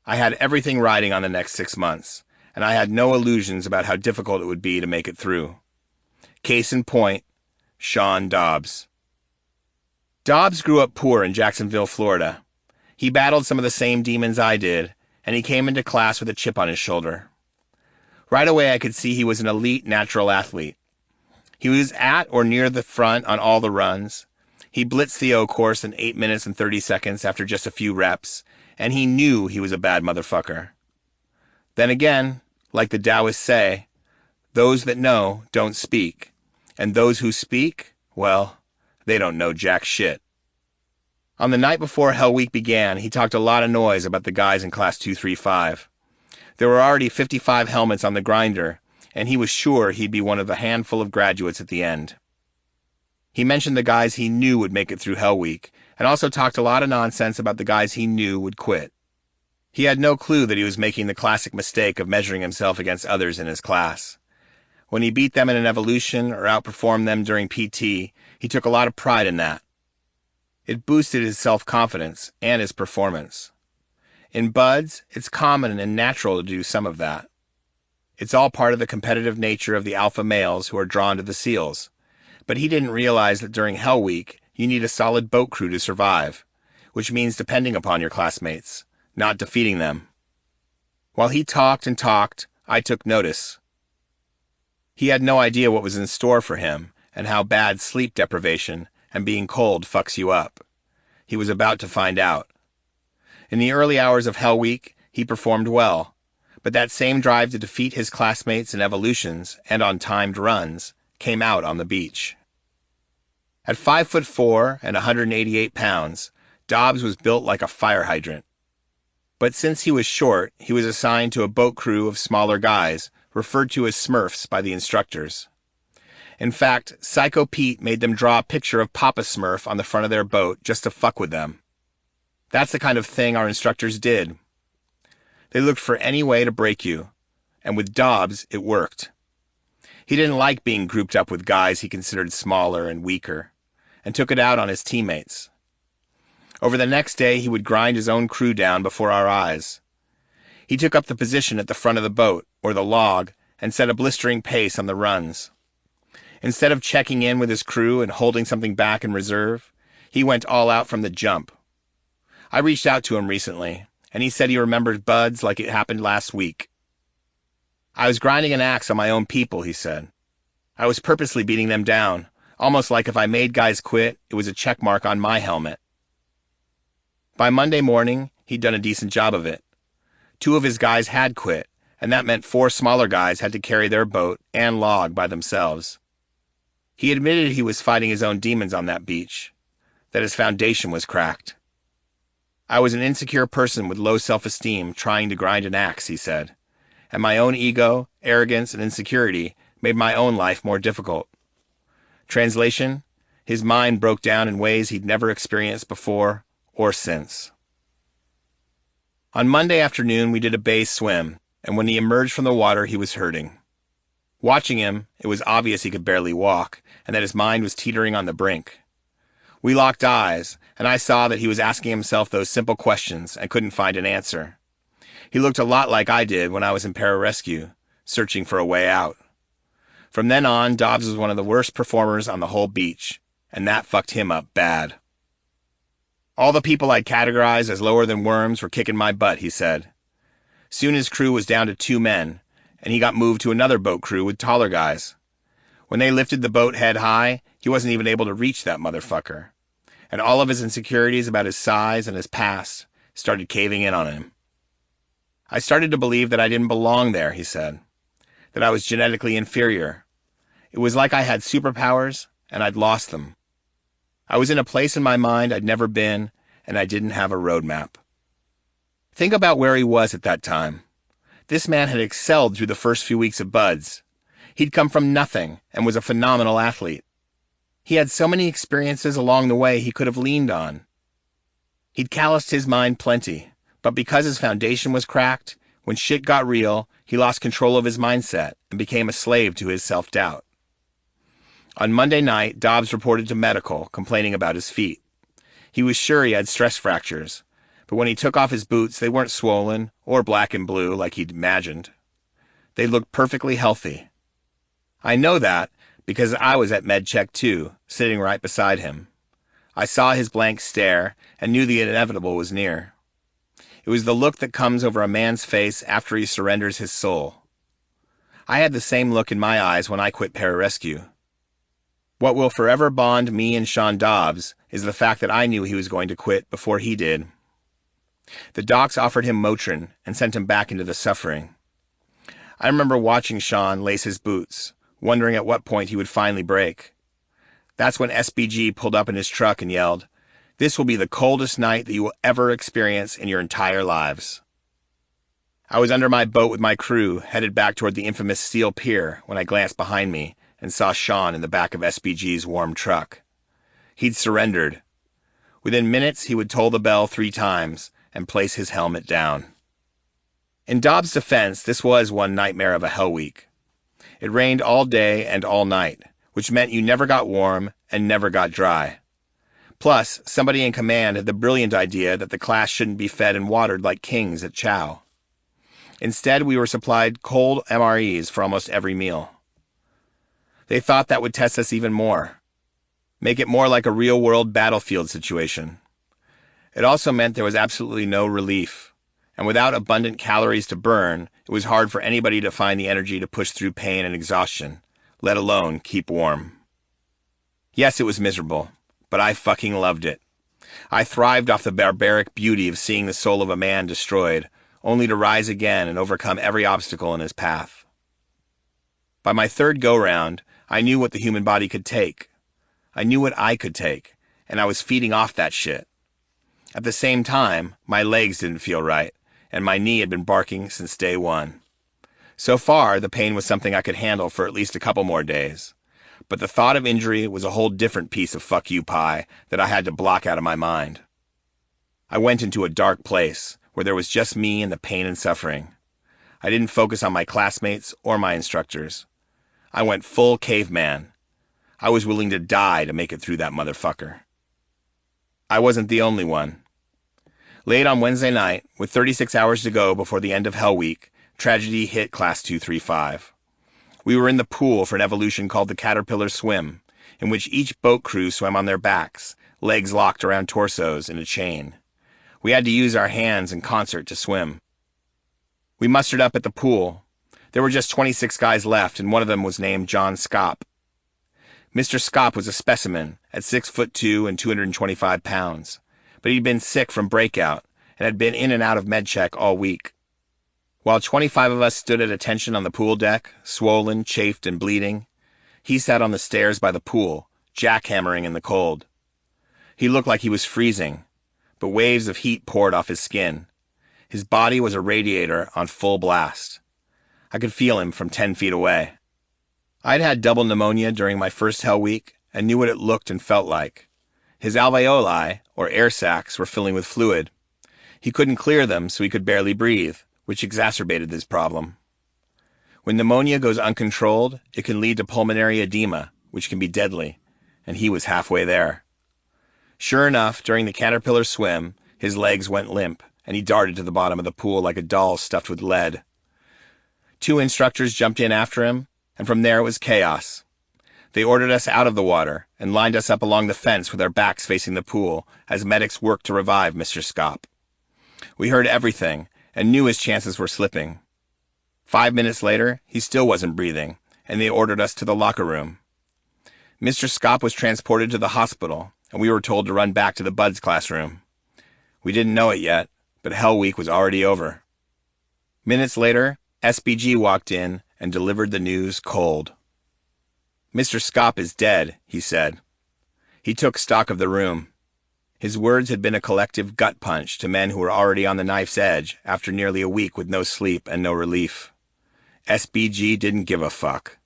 I had everything riding on the next 6 months, and I had no illusions about how difficult it would be to make it through. Case in point, Sean Dobbs. Dobbs grew up poor in Jacksonville, Florida. He battled some of the same demons I did, and he came into class with a chip on his shoulder. Right away, I could see he was an elite natural athlete. He was at or near the front on all the runs. He blitzed the O course in 8 minutes and 30 seconds after just a few reps, and he knew he was a bad motherfucker. Then again, like the Taoists say, those that know don't speak, and those who speak, well, they don't know jack shit. On the night before Hell Week began, he talked a lot of noise about the guys in Class 235. There were already 55 helmets on the grinder, and he was sure he'd be one of the handful of graduates at the end. He mentioned the guys he knew would make it through Hell Week, and also talked a lot of nonsense about the guys he knew would quit. He had no clue that he was making the classic mistake of measuring himself against others in his class. When he beat them in an evolution or outperformed them during PT, he took a lot of pride in that. It boosted his self-confidence and his performance. In buds, it's common and natural to do some of that. It's all part of the competitive nature of the alpha males who are drawn to the SEALs. But he didn't realize that during Hell Week, you need a solid boat crew to survive, which means depending upon your classmates, not defeating them. While he talked and talked, I took notice. He had no idea what was in store for him and how bad sleep deprivation and being cold fucks you up. He was about to find out. In the early hours of Hell Week, he performed well, but that same drive to defeat his classmates in evolutions and on timed runs came out on the beach. At 5'4" and 188 pounds, Dobbs was built like a fire hydrant. But since he was short, he was assigned to a boat crew of smaller guys, referred to as Smurfs by the instructors. In fact, Psycho Pete made them draw a picture of Papa Smurf on the front of their boat just to fuck with them. That's the kind of thing our instructors did. They looked for any way to break you, and with Dobbs, it worked. He didn't like being grouped up with guys he considered smaller and weaker, and took it out on his teammates. Over the next day, he would grind his own crew down before our eyes. He took up the position at the front of the boat, or the log, and set a blistering pace on the runs. Instead of checking in with his crew and holding something back in reserve, he went all out from the jump. I reached out to him recently, and he said he remembered buds like it happened last week. I was grinding an axe on my own people, he said. I was purposely beating them down, almost like if I made guys quit, it was a check mark on my helmet. By Monday morning, he'd done a decent job of it. 2 of his guys had quit, and that meant 4 smaller guys had to carry their boat and log by themselves. He admitted he was fighting his own demons on that beach, that his foundation was cracked. I was an insecure person with low self-esteem trying to grind an axe, he said, and my own ego, arrogance, and insecurity made my own life more difficult. Translation, his mind broke down in ways he'd never experienced before or since. On Monday afternoon, we did a bay swim, and when he emerged from the water, he was hurting. Watching him, it was obvious he could barely walk, and that his mind was teetering on the brink. We locked eyes, and I saw that he was asking himself those simple questions and couldn't find an answer. He looked a lot like I did when I was in pararescue, searching for a way out. From then on, Dobbs was one of the worst performers on the whole beach, and that fucked him up bad. All the people I'd categorized as lower than worms were kicking my butt, he said. Soon his crew was down to 2 men, and he got moved to another boat crew with taller guys. When they lifted the boat head high, he wasn't even able to reach that motherfucker. And all of his insecurities about his size and his past started caving in on him. I started to believe that I didn't belong there, he said. That I was genetically inferior. It was like I had superpowers, and I'd lost them. I was in a place in my mind I'd never been, and I didn't have a roadmap. Think about where he was at that time. This man had excelled through the first few weeks of buds. He'd come from nothing and was a phenomenal athlete. He had so many experiences along the way he could have leaned on. He'd calloused his mind plenty, but because his foundation was cracked, when shit got real, he lost control of his mindset and became a slave to his self-doubt. On Monday night, Dobbs reported to medical, complaining about his feet. He was sure he had stress fractures, but when he took off his boots, they weren't swollen or black and blue like he'd imagined. They looked perfectly healthy. I know that because I was at MedCheck too, sitting right beside him. I saw his blank stare and knew the inevitable was near. It was the look that comes over a man's face after he surrenders his soul. I had the same look in my eyes when I quit pararescue. What will forever bond me and Sean Dobbs is the fact that I knew he was going to quit before he did. The docs offered him Motrin and sent him back into the suffering. I remember watching Sean lace his boots, wondering at what point he would finally break. That's when SBG pulled up in his truck and yelled, This will be the coldest night that you will ever experience in your entire lives. I was under my boat with my crew, headed back toward the infamous steel pier, when I glanced behind me and saw Sean in the back of SBG's warm truck. He'd surrendered. Within minutes, he would toll the bell 3 times and place his helmet down. In Dobbs' defense, this was one nightmare of a hell week. It rained all day and all night, which meant you never got warm and never got dry. Plus, somebody in command had the brilliant idea that the class shouldn't be fed and watered like kings at chow. Instead, we were supplied cold MREs for almost every meal. They thought that would test us even more, make it more like a real-world battlefield situation. It also meant there was absolutely no relief, and without abundant calories to burn, it was hard for anybody to find the energy to push through pain and exhaustion, let alone keep warm. Yes, it was miserable, but I fucking loved it. I thrived off the barbaric beauty of seeing the soul of a man destroyed, only to rise again and overcome every obstacle in his path. By my 3rd go-round, I knew what the human body could take. I knew what I could take, and I was feeding off that shit. At the same time, my legs didn't feel right, and my knee had been barking since day 1. So far, the pain was something I could handle for at least a couple more days. But the thought of injury was a whole different piece of fuck you pie that I had to block out of my mind. I went into a dark place, where there was just me and the pain and suffering. I didn't focus on my classmates or my instructors. I went full caveman. I was willing to die to make it through that motherfucker. I wasn't the only one. Late on Wednesday night, with 36 hours to go before the end of Hell Week, tragedy hit Class 235. We were in the pool for an evolution called the Caterpillar Swim, in which each boat crew swam on their backs, legs locked around torsos in a chain. We had to use our hands in concert to swim. We mustered up at the pool. There were just 26 guys left, and one of them was named John Scop. Mr. Scop was a specimen at 6'2" and 225 pounds, but he'd been sick from breakout and had been in and out of med-check all week. While 25 of us stood at attention on the pool deck, swollen, chafed, and bleeding, he sat on the stairs by the pool, jackhammering in the cold. He looked like he was freezing, but waves of heat poured off his skin. His body was a radiator on full blast. I could feel him from 10 feet away. I'd had double pneumonia during my first Hell Week and knew what it looked and felt like. His alveoli, or air sacs, were filling with fluid. He couldn't clear them, so he could barely breathe, which exacerbated this problem. When pneumonia goes uncontrolled, it can lead to pulmonary edema, which can be deadly, and he was halfway there. Sure enough, during the Caterpillar Swim, his legs went limp, and he darted to the bottom of the pool like a doll stuffed with lead. 2 instructors jumped in after him, and from there it was chaos. They ordered us out of the water and lined us up along the fence with our backs facing the pool as medics worked to revive Mr. Scop. We heard everything and knew his chances were slipping. 5 minutes later, he still wasn't breathing, and they ordered us to the locker room. Mr. Scop was transported to the hospital, and we were told to run back to the Buds classroom. We didn't know it yet, but Hell Week was already over. Minutes later, SBG walked in and delivered the news cold. "Mr. Scop is dead," he said. He took stock of the room. His words had been a collective gut punch to men who were already on the knife's edge after nearly a week with no sleep and no relief. SBG didn't give a fuck.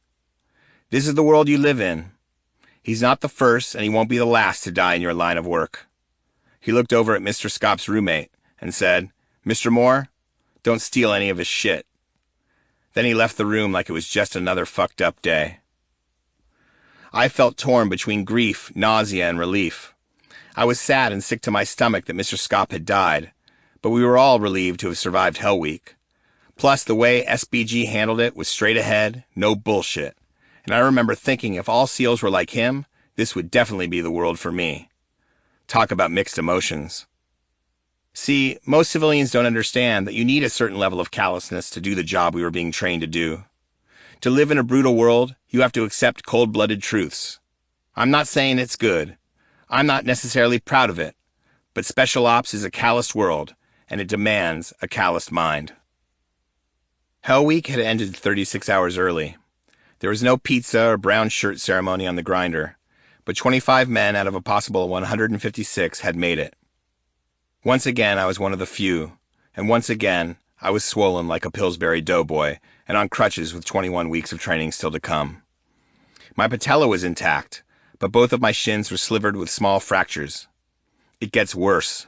This is the world you live in. He's not the first, and he won't be the last to die in your line of work. He looked over at Mr. Scop's roommate and said, "Mr. Moore, don't steal any of his shit." Then he left the room like it was just another fucked up day. I felt torn between grief, nausea, and relief. I was sad and sick to my stomach that Mr. Scop had died, but we were all relieved to have survived Hell Week. Plus, the way SBG handled it was straight ahead, no bullshit. And I remember thinking if all SEALs were like him, this would definitely be the world for me. Talk about mixed emotions. See, most civilians don't understand that you need a certain level of callousness to do the job we were being trained to do. To live in a brutal world, you have to accept cold-blooded truths. I'm not saying it's good. I'm not necessarily proud of it. But Special Ops is a calloused world, and it demands a calloused mind. Hell Week had ended 36 hours early. There was no pizza or brown shirt ceremony on the grinder, but 25 men out of a possible 156 had made it. Once again, I was one of the few, and once again, I was swollen like a Pillsbury Doughboy and on crutches with 21 weeks of training still to come. My patella was intact, but both of my shins were slivered with small fractures. It gets worse.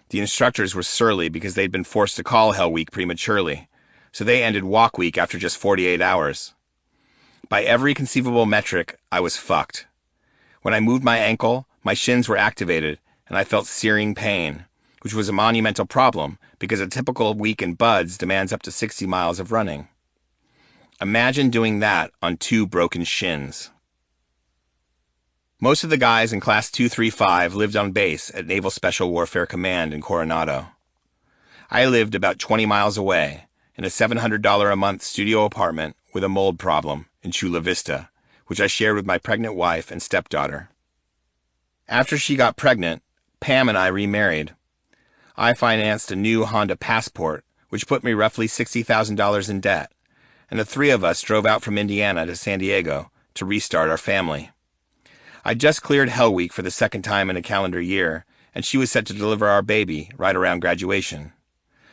The instructors were surly because they'd been forced to call Hell Week prematurely, so they ended Walk Week after just 48 hours. By every conceivable metric, I was fucked. When I moved my ankle, my shins were activated, and I felt searing pain, which was a monumental problem because a typical week in buds demands up to 60 miles of running. Imagine doing that on 2 broken shins. Most of the guys in Class 235 lived on base at Naval Special Warfare Command in Coronado. I lived about 20 miles away in a $700 a month studio apartment with a mold problem in Chula Vista, which I shared with my pregnant wife and stepdaughter. After she got pregnant, Pam and I remarried. I financed a new Honda Passport, which put me roughly $60,000 in debt, and the 3 of us drove out from Indiana to San Diego to restart our family. I'd just cleared Hell Week for the 2nd time in a calendar year, and she was set to deliver our baby right around graduation.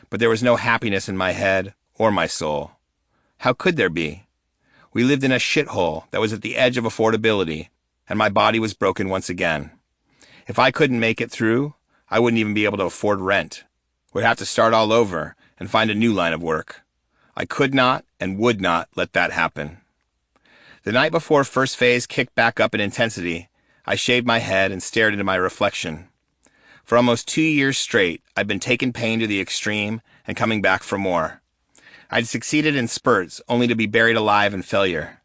But there was no happiness in my head or my soul. How could there be? We lived in a shithole that was at the edge of affordability, and my body was broken once again. If I couldn't make it through, I wouldn't even be able to afford rent. Would have to start all over and find a new line of work. I could not and would not let that happen. The night before first phase kicked back up in intensity, I shaved my head and stared into my reflection. For almost 2 years straight, I'd been taking pain to the extreme and coming back for more. I'd succeeded in spurts, only to be buried alive in failure.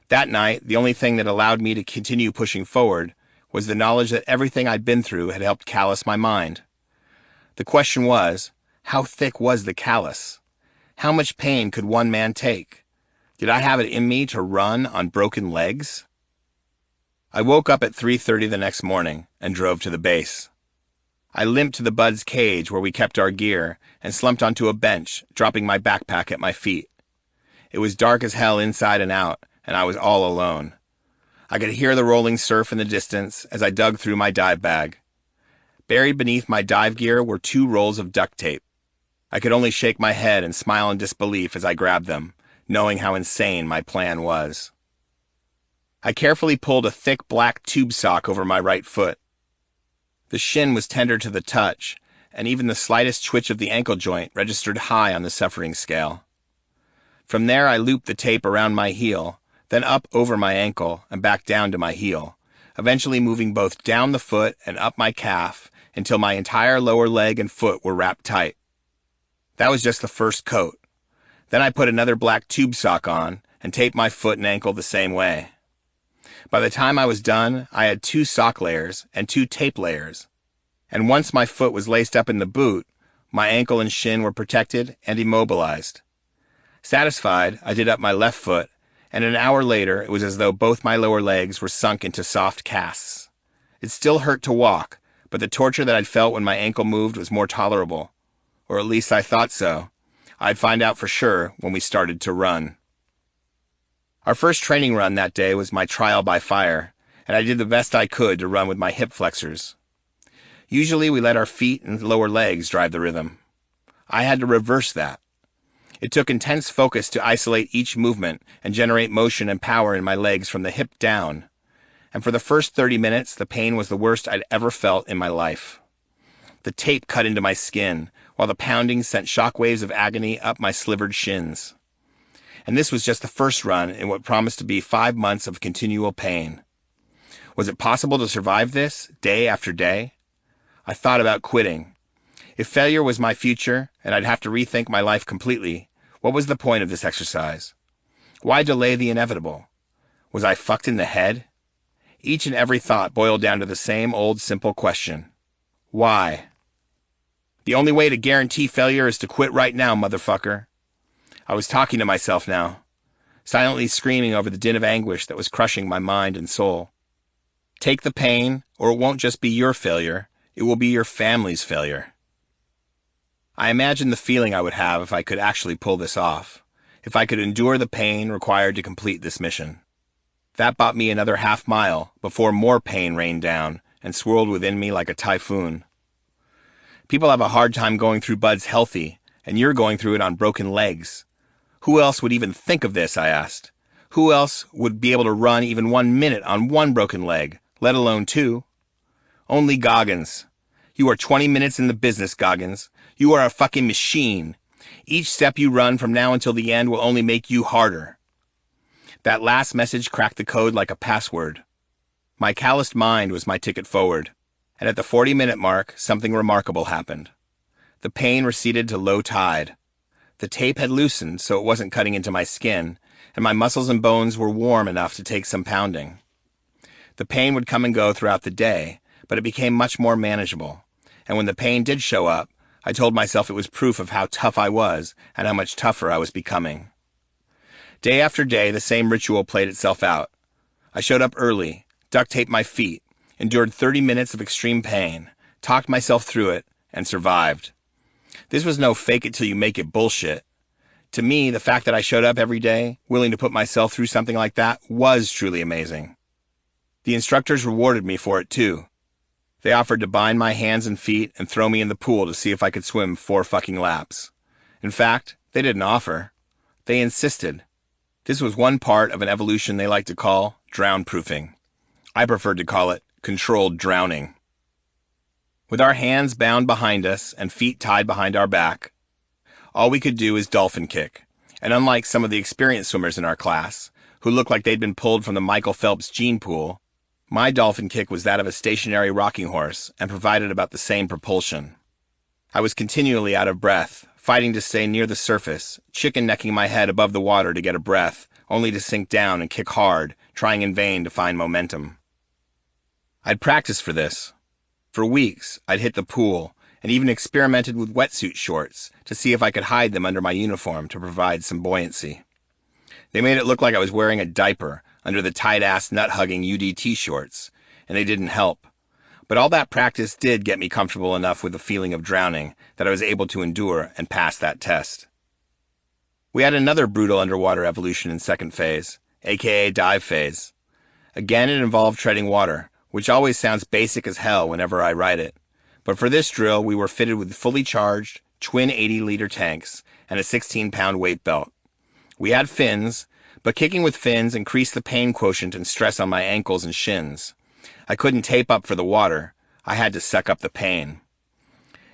That night, the only thing that allowed me to continue pushing forward was the knowledge that everything I'd been through had helped callous my mind. The question was, how thick was the callus? How much pain could one man take? Did I have it in me to run on broken legs? I woke up at 3:30 the next morning and drove to the base. I limped to the Bud's cage where we kept our gear and slumped onto a bench, dropping my backpack at my feet. It was dark as hell inside and out, and I was all alone. I could hear the rolling surf in the distance as I dug through my dive bag. Buried beneath my dive gear were 2 rolls of duct tape. I could only shake my head and smile in disbelief as I grabbed them, knowing how insane my plan was. I carefully pulled a thick black tube sock over my right foot. The shin was tender to the touch, and even the slightest twitch of the ankle joint registered high on the suffering scale. From there I looped the tape around my heel, then up over my ankle and back down to my heel, eventually moving both down the foot and up my calf until my entire lower leg and foot were wrapped tight. That was just the first coat. Then I put another black tube sock on and taped my foot and ankle the same way. By the time I was done, I had 2 sock layers and 2 tape layers. And once my foot was laced up in the boot, my ankle and shin were protected and immobilized. Satisfied, I did up my left foot, and an hour later it was as though both my lower legs were sunk into soft casts. It still hurt to walk, but the torture that I'd felt when my ankle moved was more tolerable. Or at least I thought so. I'd find out for sure when we started to run. Our first training run that day was my trial by fire, and I did the best I could to run with my hip flexors. Usually we let our feet and lower legs drive the rhythm. I had to reverse that. It took intense focus to isolate each movement and generate motion and power in my legs from the hip down. And for the first 30 minutes, the pain was the worst I'd ever felt in my life. The tape cut into my skin, while the pounding sent shockwaves of agony up my slivered shins. And this was just the first run in what promised to be 5 months of continual pain. Was it possible to survive this, day after day? I thought about quitting. If failure was my future, and I'd have to rethink my life completely, what was the point of this exercise? Why delay the inevitable? Was I fucked in the head? Each and every thought boiled down to the same old simple question. Why? The only way to guarantee failure is to quit right now, motherfucker. I was talking to myself now, silently screaming over the din of anguish that was crushing my mind and soul. Take the pain, or it won't just be your failure, it will be your family's failure. I imagined the feeling I would have if I could actually pull this off, if I could endure the pain required to complete this mission. That bought me another half-mile before more pain rained down and swirled within me like a typhoon. People have a hard time going through buds healthy, and you're going through it on broken legs. Who else would even think of this, I asked. Who else would be able to run even 1 minute on one broken leg, let alone two? Only Goggins. You are 20 minutes in the business, Goggins. You are a fucking machine. Each step you run from now until the end will only make you harder. That last message cracked the code like a password. My calloused mind was my ticket forward, and at the 40-minute mark, something remarkable happened. The pain receded to low tide. The tape had loosened so it wasn't cutting into my skin, and my muscles and bones were warm enough to take some pounding. The pain would come and go throughout the day, but it became much more manageable, and when the pain did show up, I told myself it was proof of how tough I was and how much tougher I was becoming. Day after day, the same ritual played itself out. I showed up early, duct taped my feet, endured 30 minutes of extreme pain, talked myself through it, and survived. This was no fake it till you make it bullshit. To me, the fact that I showed up every day, willing to put myself through something like that, was truly amazing. The instructors rewarded me for it too. They offered to bind my hands and feet and throw me in the pool to see if I could swim 4 fucking laps. In fact, they didn't offer. They insisted. This was one part of an evolution they like to call drown-proofing. I preferred to call it controlled drowning. With our hands bound behind us and feet tied behind our back, all we could do is dolphin kick, and unlike some of the experienced swimmers in our class, who looked like they'd been pulled from the Michael Phelps gene pool, my dolphin kick was that of a stationary rocking horse and provided about the same propulsion. I was continually out of breath, fighting to stay near the surface, chicken-necking my head above the water to get a breath, only to sink down and kick hard, trying in vain to find momentum. I'd practiced for this. For weeks, I'd hit the pool, and even experimented with wetsuit shorts to see if I could hide them under my uniform to provide some buoyancy. They made it look like I was wearing a diaper under the tight-ass nut-hugging UDT shorts, and they didn't help. But all that practice did get me comfortable enough with the feeling of drowning that I was able to endure and pass that test. We had another brutal underwater evolution in second phase, aka dive phase. Again, it involved treading water, which always sounds basic as hell whenever I write it. But for this drill, we were fitted with fully charged, twin 80-liter tanks and a 16-pound weight belt. We had fins, but kicking with fins increased the pain quotient and stress on my ankles and shins. I couldn't tape up for the water. I had to suck up the pain.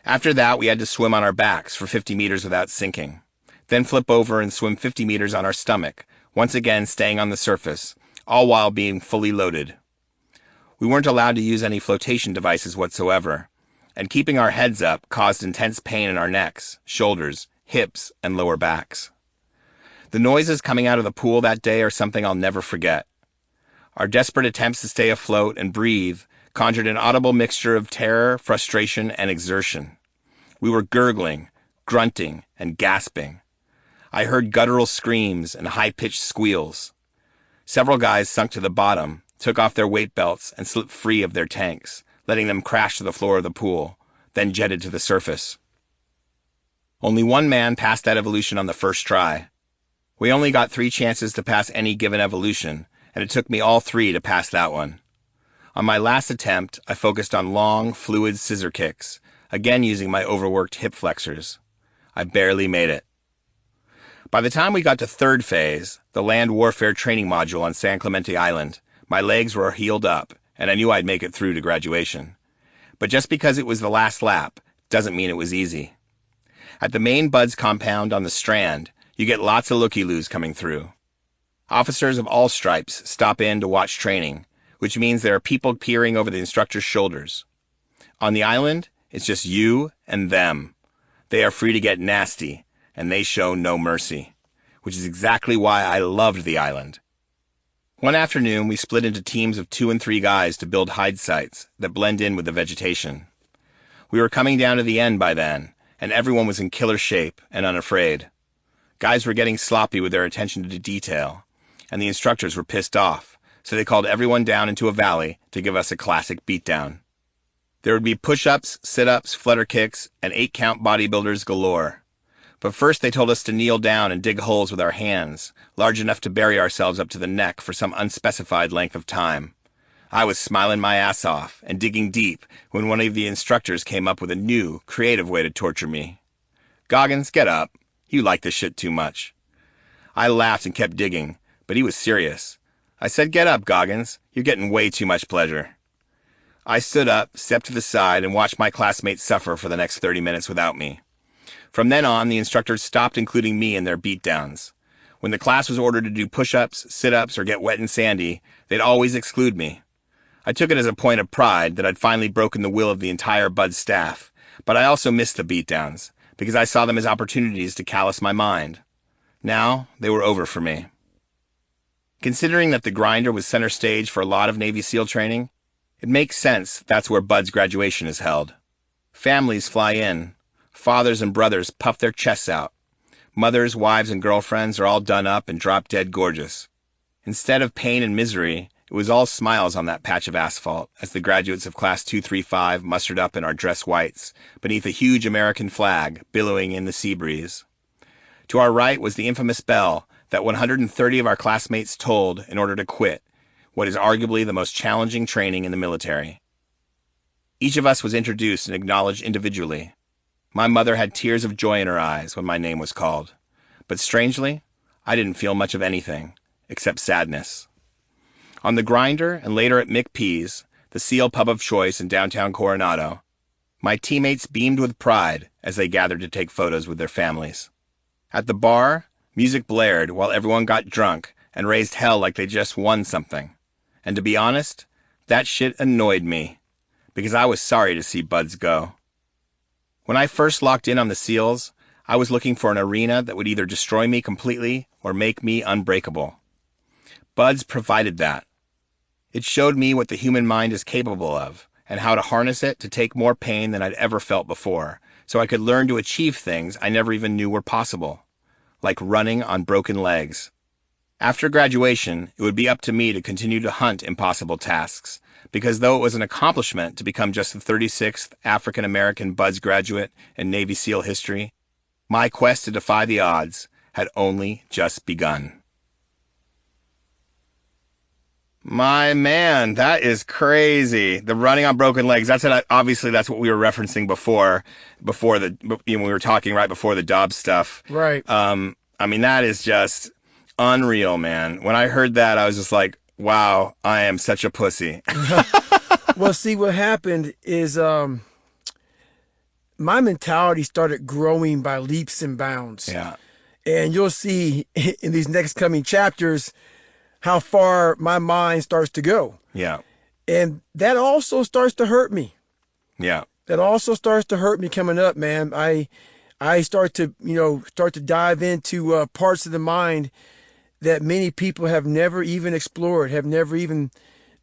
After that, we had to swim on our backs for 50 meters without sinking. Then flip over and swim 50 meters on our stomach, once again staying on the surface, all while being fully loaded. We weren't allowed to use any flotation devices whatsoever, and keeping our heads up caused intense pain in our necks, shoulders, hips, and lower backs. The noises coming out of the pool that day are something I'll never forget. Our desperate attempts to stay afloat and breathe conjured an audible mixture of terror, frustration, and exertion. We were gurgling, grunting, and gasping. I heard guttural screams and high-pitched squeals. Several guys sunk to the bottom, took off their weight belts, and slipped free of their tanks, letting them crash to the floor of the pool, then jetted to the surface. Only one man passed that evolution on the first try. We only got 3 chances to pass any given evolution, and it took me all 3 to pass that one. On my last attempt, I focused on long, fluid scissor kicks, again using my overworked hip flexors. I barely made it. By the time we got to third phase, the land warfare training module on San Clemente Island, my legs were healed up, and I knew I'd make it through to graduation. But just because it was the last lap doesn't mean it was easy. At the main BUD/S compound on the Strand, you get lots of looky-loos coming through. Officers of all stripes stop in to watch training, which means there are people peering over the instructor's shoulders. On the island, it's just you and them. They are free to get nasty, and they show no mercy, which is exactly why I loved the island. One afternoon, we split into teams of 2 and 3 guys to build hide sites that blend in with the vegetation. We were coming down to the end by then, and everyone was in killer shape and unafraid. Guys were getting sloppy with their attention to detail, and the instructors were pissed off, so they called everyone down into a valley to give us a classic beatdown. There would be push-ups, sit-ups, flutter kicks, and 8-count bodybuilders galore. But first they told us to kneel down and dig holes with our hands, large enough to bury ourselves up to the neck for some unspecified length of time. I was smiling my ass off and digging deep when one of the instructors came up with a new, creative way to torture me. "Goggins, get up. You like this shit too much." I laughed and kept digging, but he was serious. I said, "Get up, Goggins. You're getting way too much pleasure." I stood up, stepped to the side, and watched my classmates suffer for the next 30 minutes without me. From then on, the instructors stopped including me in their beatdowns. When the class was ordered to do push-ups, sit-ups, or get wet and sandy, they'd always exclude me. I took it as a point of pride that I'd finally broken the will of the entire Bud staff, but I also missed the beatdowns, because I saw them as opportunities to callous my mind. Now, they were over for me. Considering that the grinder was center stage for a lot of Navy SEAL training, it makes sense that's where Bud's graduation is held. Families fly in. Fathers and brothers puff their chests out. Mothers, wives, and girlfriends are all done up and drop dead gorgeous. Instead of pain and misery, it was all smiles on that patch of asphalt as the graduates of Class 235 mustered up in our dress whites beneath a huge American flag billowing in the sea breeze. To our right was the infamous bell that 130 of our classmates tolled in order to quit what is arguably the most challenging training in the military. Each of us was introduced and acknowledged individually. My mother had tears of joy in her eyes when my name was called. But strangely, I didn't feel much of anything, except sadness. On the grinder and later at McPee's, the SEAL pub of choice in downtown Coronado, my teammates beamed with pride as they gathered to take photos with their families. At the bar, music blared while everyone got drunk and raised hell like they just won something. And to be honest, that shit annoyed me, because I was sorry to see Buds go. When I first locked in on the SEALs, I was looking for an arena that would either destroy me completely or make me unbreakable. Buds provided that. It showed me what the human mind is capable of, and how to harness it to take more pain than I'd ever felt before, so I could learn to achieve things I never even knew were possible, like running on broken legs. After graduation, it would be up to me to continue to hunt impossible tasks, because though it was an accomplishment to become just the 36th African-American Buds graduate in Navy SEAL history, my quest to defy the odds had only just begun. My man, that is crazy. The running on broken legs, obviously that's what we were referencing before when we were talking right before the Dobbs stuff. Right. I mean, that is just unreal, man. When I heard that, I was just like, wow, I am such a pussy. Well, see, what happened is my mentality started growing by leaps and bounds. Yeah. And you'll see in these next coming chapters how far my mind starts to go. Yeah. And that also starts to hurt me. Yeah. That also starts to hurt me coming up, man. I start to dive into parts of the mind that many people have never even explored, have never even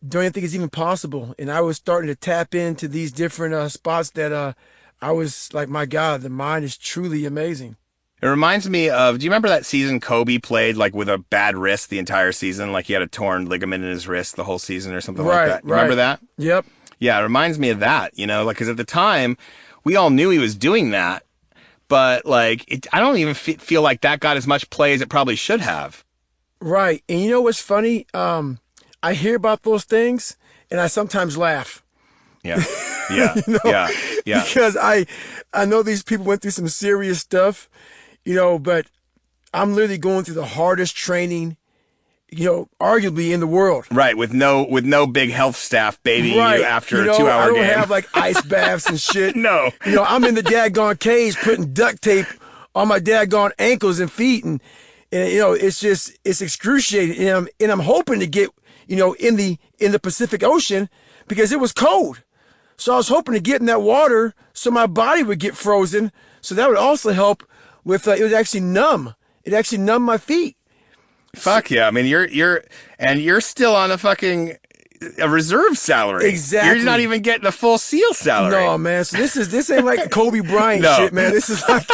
don't even think it's even possible. And I was starting to tap into these different spots that I was like, my God, the mind is truly amazing. It reminds me of, do you remember that season Kobe played like with a bad wrist the entire season? Like he had a torn ligament in his wrist the whole season or something like that. Right. Remember that? Yep. Yeah, it reminds me of that, like, because at the time, we all knew he was doing that, but like, I don't even feel like that got as much play as it probably should have. Right. And you know what's funny? I hear about those things and I sometimes laugh. Yeah. Yeah. Yeah. Because I know these people went through some serious stuff, but I'm literally going through the hardest training, arguably in the world. Right. With no big health staff babying you after a 2-hour game. I don't have like ice baths and shit. No. I'm in the daggone cage putting duct tape on my daggone ankles and feet. And it's excruciating. And I'm hoping to get, in the Pacific Ocean because it was cold. So I was hoping to get in that water so my body would get frozen. So that would also help with, it would actually numb. It actually numbed my feet. Fuck yeah. I mean, you're still on a reserve salary. Exactly. You're not even getting a full SEAL salary. No, man. So this ain't like Kobe Bryant shit, man. This is like,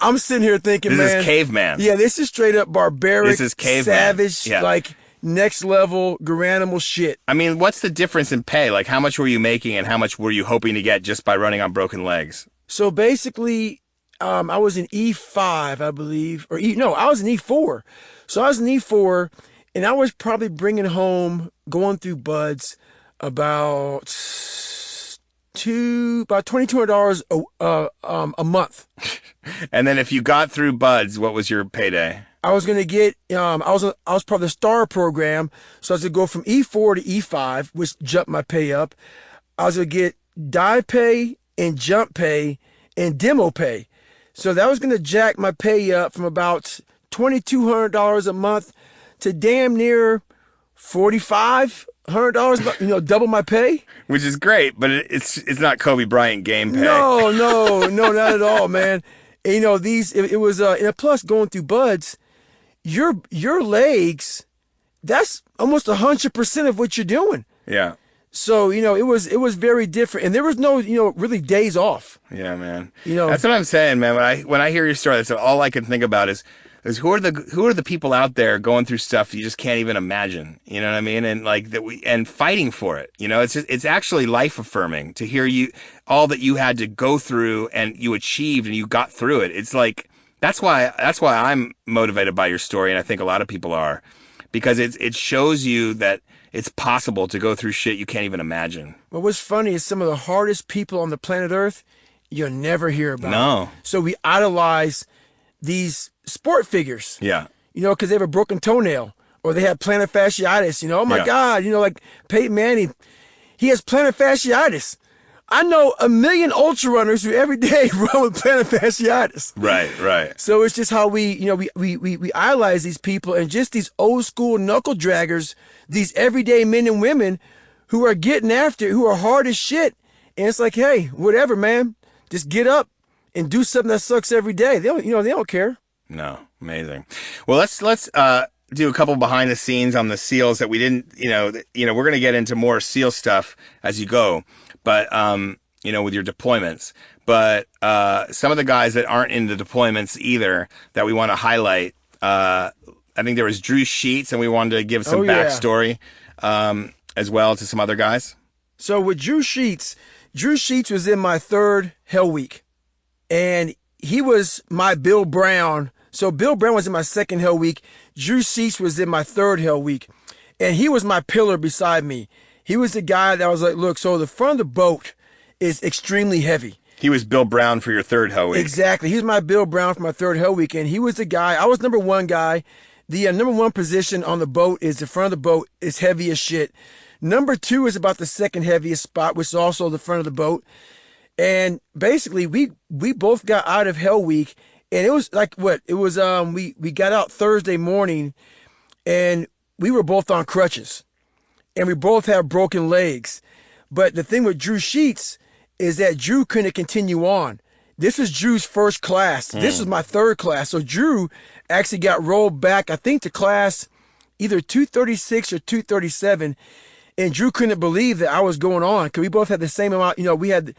I'm sitting here thinking, this man. Is caveman. Yeah, this is straight up barbaric, this is caveman. Savage, like next level Garanimal shit. I mean, what's the difference in pay? Like, how much were you making and how much were you hoping to get just by running on broken legs? So basically, I was in E5, I believe, or no, I was in E4. So I was in E4, and I was probably bringing home, going through buds, about $2,200 a month. And then if you got through buds, what was your payday? I was gonna get I was part of the STAR program, so I was gonna go from E4 to E5, which jumped my pay up. I was gonna get dive pay and jump pay and demo pay. So that was gonna jack my pay up from about $2,200 a month to damn near $4,500, double my pay. Which is great, but it's not Kobe Bryant game pay. No, not at all, man. And, it was and plus going through buds, your legs, that's almost 100% of what you're doing. Yeah. So, it was very different, and there was no, really days off. Yeah, man. That's what I'm saying, man. When I hear your story, that's all I can think about is who are the people out there going through stuff you just can't even imagine. You know what I mean? And like and fighting for it. It's actually life affirming to hear all that you had to go through and you achieved and you got through it. It's like that's why I'm motivated by your story, and I think a lot of people are, because it shows you that it's possible to go through shit you can't even imagine. Well, what's funny is some of the hardest people on the planet Earth you'll never hear about. No. So we idolize these sport figures. Yeah. Because they have a broken toenail or they have plantar fasciitis. Oh my God, like Peyton Manning, he has plantar fasciitis. I know a million ultra runners who every day run with plantar fasciitis. Right. So it's just how we idolize these people, and just these old school knuckle draggers, these everyday men and women who are getting after it, who are hard as shit. And it's like, hey, whatever, man, just get up and do something that sucks every day. They don't care. No, amazing. Well, let's do a couple behind the scenes on the SEALs that we didn't. We're gonna get into more SEAL stuff as you go. But, with your deployments, but some of the guys that aren't in the deployments either that we want to highlight, I think there was Drew Sheets, and we wanted to give some backstory as well to some other guys. So with Drew Sheets was in my third Hell Week, and he was my Bill Brown. So Bill Brown was in my second Hell Week. Drew Sheets was in my third Hell Week, and he was my pillar beside me. He was the guy that was like, look, so the front of the boat is extremely heavy. He was Bill Brown for your third Hell Week. Exactly. He was my Bill Brown for my third Hell Week. And he was the guy, I was number one guy. The number one position on the boat is the front of the boat is heavy as shit. Number two is about the second heaviest spot, which is also the front of the boat. And basically, we both got out of Hell Week. And it was like what? It was, we got out Thursday morning, and we were both on crutches. And we both have broken legs. But the thing with Drew Sheets is that Drew couldn't continue on. This was Drew's first class. This was my third class. So Drew actually got rolled back, I think, to class either 236 or 237. And Drew couldn't believe that I was going on, because we both had the same amount. We had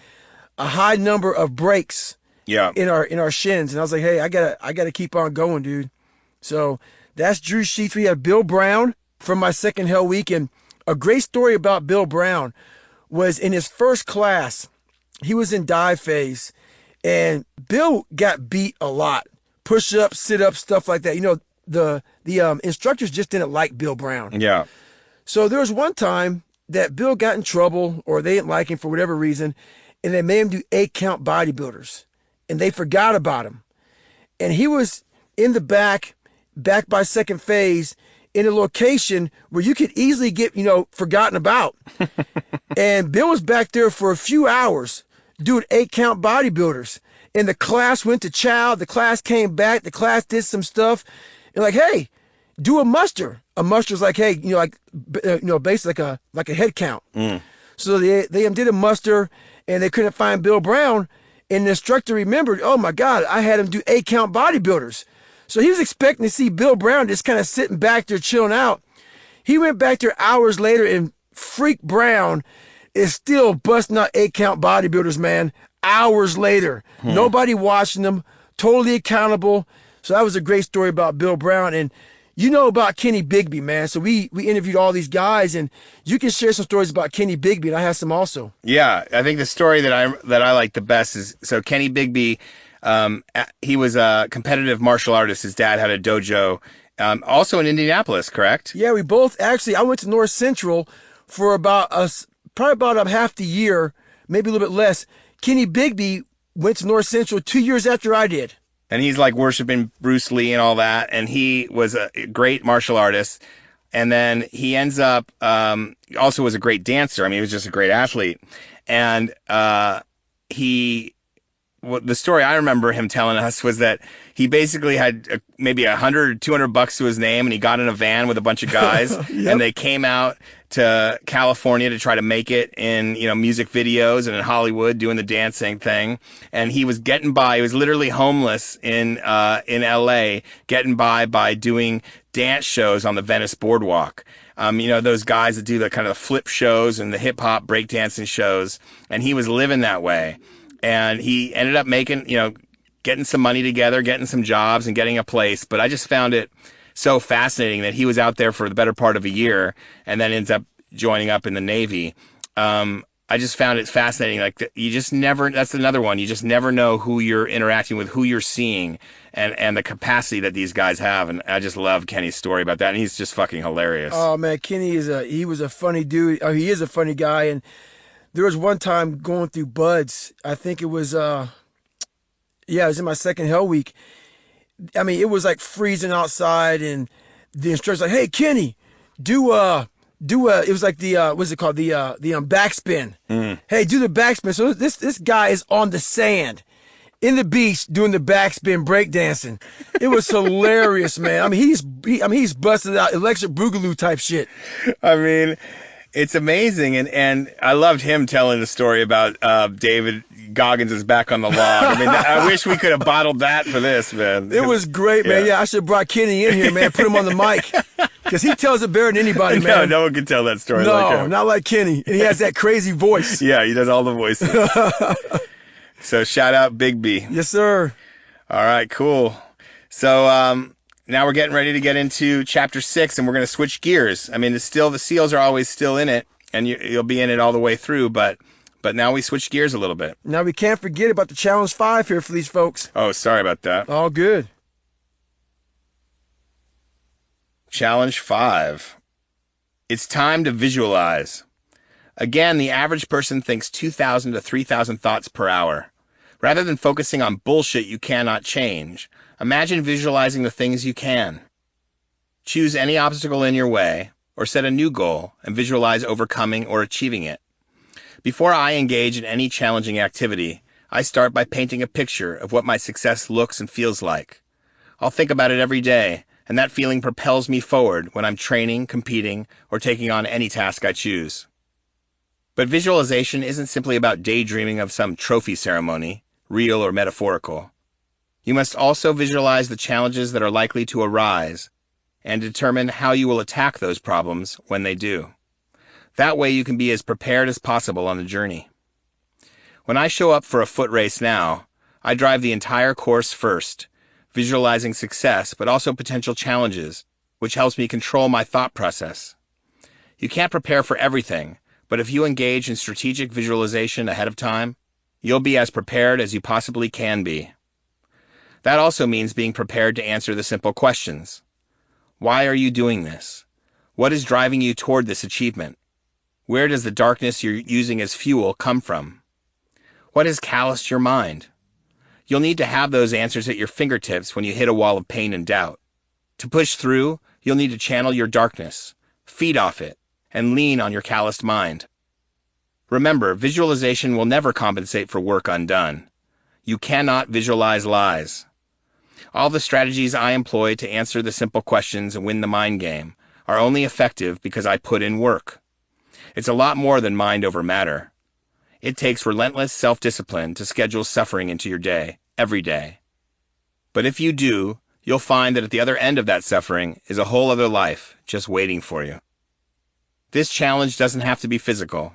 a high number of breaks in our shins. And I was like, hey, I gotta keep on going, dude. So that's Drew Sheets. We had Bill Brown from my second Hell Week. And a great story about Bill Brown was in his first class, he was in dive phase, and Bill got beat a lot. Push-ups, sit-ups, stuff like that. The instructors just didn't like Bill Brown. Yeah. So there was one time that Bill got in trouble, or they didn't like him for whatever reason, and they made him do 8-count bodybuilders, and they forgot about him. And he was in the back by second phase, in a location where you could easily get, forgotten about. And Bill was back there for a few hours doing 8-count bodybuilders. And the class went to chow. The class came back. The class did some stuff. And like, hey, do a muster. A muster's like, hey, basically like a head count. So they did a muster, and they couldn't find Bill Brown. And the instructor remembered, oh my God, I had him do 8-count bodybuilders. So he was expecting to see Bill Brown just kind of sitting back there chilling out. He went back there hours later, and Freak Brown is still busting out 8-count bodybuilders, man. Hours later. Nobody watching them, totally accountable. So that was a great story about Bill Brown. And you know about Kenny Bigby, man. So we interviewed all these guys, and you can share some stories about Kenny Bigby, and I have some also. Yeah, I think the story that I like the best is, so Kenny Bigby, He was a competitive martial artist. His dad had a dojo, also in Indianapolis, correct? Yeah, we both actually. I went to North Central for probably about half the year, maybe a little bit less. Kenny Bigby went to North Central 2 years after I did. And he's like worshiping Bruce Lee and all that. And he was a great martial artist. And then he ends up, also was a great dancer. I mean, he was just a great athlete. And, the story I remember him telling us was that he basically had maybe $100 or $200 to his name, and he got in a van with a bunch of guys, Yep. and they came out to California to try to make it in, music videos and in Hollywood doing the dancing thing. And he was getting by. He was literally homeless in LA, getting by doing dance shows on the Venice Boardwalk. Those guys that do the kind of flip shows and the hip hop breakdancing shows. And he was living that way. And he ended up making, getting some money together, getting some jobs and getting a place. But I just found it so fascinating that he was out there for the better part of a year and then ends up joining up in the Navy. I just found it fascinating. Like, you just never, that's another one. You just never know who you're interacting with, who you're seeing, and the capacity that these guys have. And I just love Kenny's story about that. And he's just fucking hilarious. Oh man, Kenny he was a funny dude. Oh, he is a funny guy. And there was one time going through Buds. I think it was, it was in my second Hell Week. I mean, it was like freezing outside, and the instructor's like, "Hey, Kenny, do it was like the what's it called, the backspin. Hey, do the backspin." So this guy is on the sand in the beach doing the backspin breakdancing. It was hilarious, man. I mean, he's busted out Electric Boogaloo type shit. I mean, it's amazing, and I loved him telling the story about David Goggins is back on the log. I mean, I wish we could have bottled that for this, man. It was great, man. Yeah, I should have brought Kenny in here, man. Put him on the mic, because he tells it better than anybody, man. No one can tell that story No, like him. not like Kenny. And he has that crazy voice. Yeah, he does all the voices. So shout out Big B. Yes, sir. All right, cool. So now we're getting ready to get into chapter 6, and we're going to switch gears. I mean, the SEALs are always still in it, and you'll be in it all the way through, but now we switch gears a little bit. Now, we can't forget about the Challenge 5 here for these folks. Oh, sorry about that. All good. Challenge 5. It's time to visualize. Again, the average person thinks 2,000 to 3,000 thoughts per hour. Rather than focusing on bullshit you cannot change, imagine visualizing the things you can. Choose any obstacle in your way, or set a new goal and visualize overcoming or achieving it. Before I engage in any challenging activity, I start by painting a picture of what my success looks and feels like. I'll think about it every day, and that feeling propels me forward when I'm training, competing, or taking on any task I choose. But visualization isn't simply about daydreaming of some trophy ceremony, real or metaphorical. You must also visualize the challenges that are likely to arise and determine how you will attack those problems when they do. That way you can be as prepared as possible on the journey. When I show up for a foot race now, I drive the entire course first, visualizing success but also potential challenges, which helps me control my thought process. You can't prepare for everything, but if you engage in strategic visualization ahead of time, you'll be as prepared as you possibly can be. That also means being prepared to answer the simple questions. Why are you doing this? What is driving you toward this achievement? Where does the darkness you're using as fuel come from? What has calloused your mind? You'll need to have those answers at your fingertips when you hit a wall of pain and doubt. To push through, you'll need to channel your darkness, feed off it, and lean on your calloused mind. Remember, visualization will never compensate for work undone. You cannot visualize lies. All the strategies I employ to answer the simple questions and win the mind game are only effective because I put in work. It's a lot more than mind over matter. It takes relentless self-discipline to schedule suffering into your day, every day. But if you do, you'll find that at the other end of that suffering is a whole other life just waiting for you. This challenge doesn't have to be physical.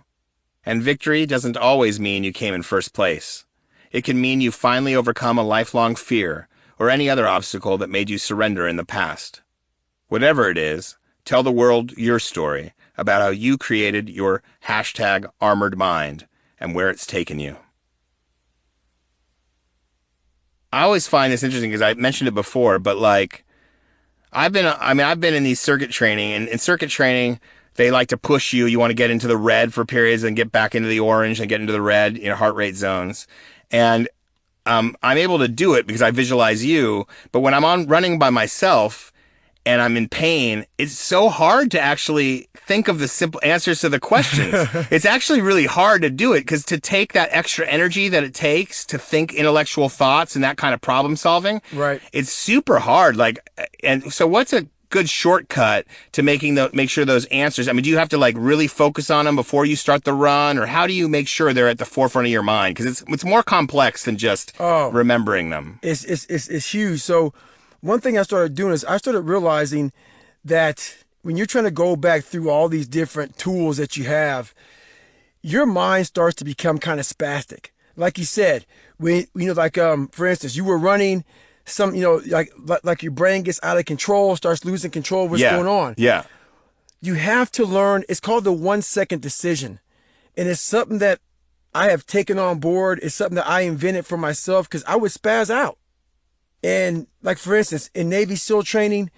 And victory doesn't always mean you came in first place. It can mean you finally overcome a lifelong fear or any other obstacle that made you surrender in the past. Whatever it is, tell the world your story about how you created your #armored mind and where it's taken you. I always find this interesting because I mentioned it before, but like I've been in these circuit training, and in circuit training, they like to push you. You want to get into the red for periods and get back into the orange and get into the red, heart rate zones. And I'm able to do it because I visualize you. But when I'm running by myself and I'm in pain, it's so hard to actually think of the simple answers to the questions. It's actually really hard to do it because to take that extra energy that it takes to think intellectual thoughts and that kind of problem solving, Right. it's super hard. And so what's a good shortcut to make sure those answers, do you have to like really focus on them before you start the run, or how do you make sure they're at the forefront of your mind? Because it's more complex than just remembering them. It's huge. So one thing I started doing is I started realizing that when you're trying to go back through all these different tools that you have, your mind starts to become kind of spastic. Like you said, for instance, you were running like your brain gets out of control, starts losing control of what's going on. Yeah. You have to learn, it's called the 1 second decision. And it's something that I have taken on board. It's something that I invented for myself because I would spaz out. And like, for instance, in Navy SEAL training,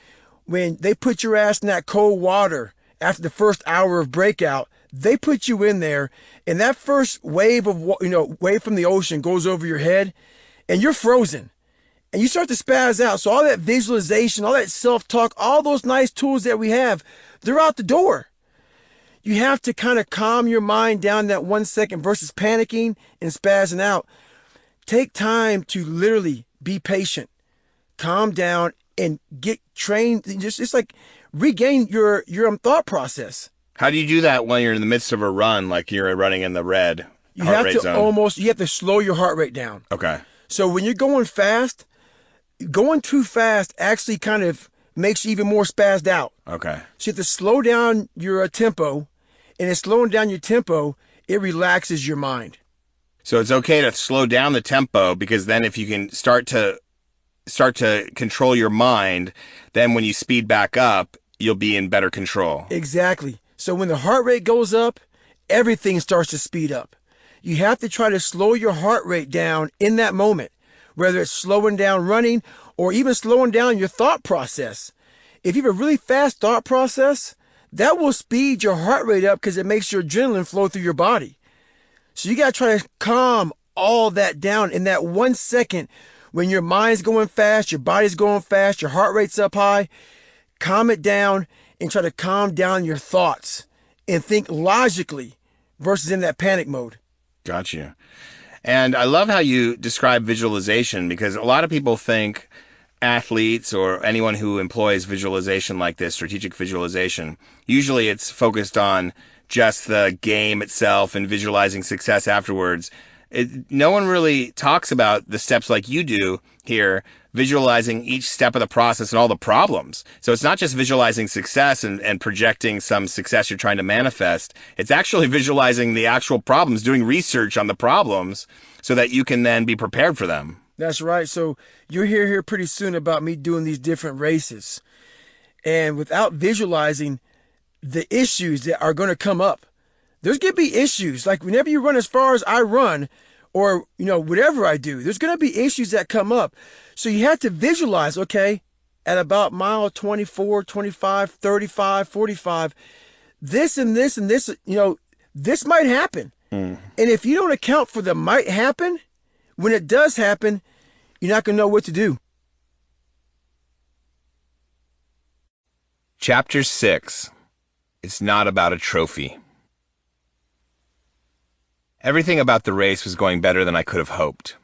when they put your ass in that cold water after the first hour of breakout, they put you in there, and that first wave of wave from the ocean goes over your head, and you're frozen, and you start to spaz out. So all that visualization, all that self-talk, all those nice tools that we have, they're out the door. You have to kind of calm your mind down that 1 second versus panicking and spazzing out. Take time to literally be patient. Calm down and get trained. Just like regain your thought process. How do you do that when you're in the midst of a run, like you're running in the red heart rate zone? You have to slow your heart rate down. Okay. So when you're going fast, going too fast actually kind of makes you even more spazzed out. Okay. So you have to slow down your tempo, and in slowing down your tempo, it relaxes your mind. So it's okay to slow down the tempo, because then if you can start to control your mind, then when you speed back up, you'll be in better control. Exactly. So when the heart rate goes up, everything starts to speed up. You have to try to slow your heart rate down in that moment, whether it's slowing down running or even slowing down your thought process. If you have a really fast thought process, that will speed your heart rate up because it makes your adrenaline flow through your body. So you got to try to calm all that down in that 1 second. When your mind's going fast, your body's going fast, your heart rate's up high, calm it down and try to calm down your thoughts and think logically versus in that panic mode. Got you. And I love how you describe visualization, because a lot of people think athletes or anyone who employs visualization like this, strategic visualization, usually it's focused on just the game itself and visualizing success afterwards. No one really talks about the steps like you do here, visualizing each step of the process and all the problems. So it's not just visualizing success and projecting some success you're trying to manifest. It's actually visualizing the actual problems, doing research on the problems so that you can then be prepared for them. That's right. So you'll hear here pretty soon about me doing these different races. And without visualizing the issues that are going to come up, there's going to be issues. Like whenever you run as far as I run, or, whatever I do, there's going to be issues that come up. So you have to visualize, okay, at about mile 24, 25, 35, 45, this and this and this, this might happen. And if you don't account for the might happen, when it does happen, you're not going to know what to do. Chapter 6. It's not about a trophy. Everything about the race was going better than I could have hoped.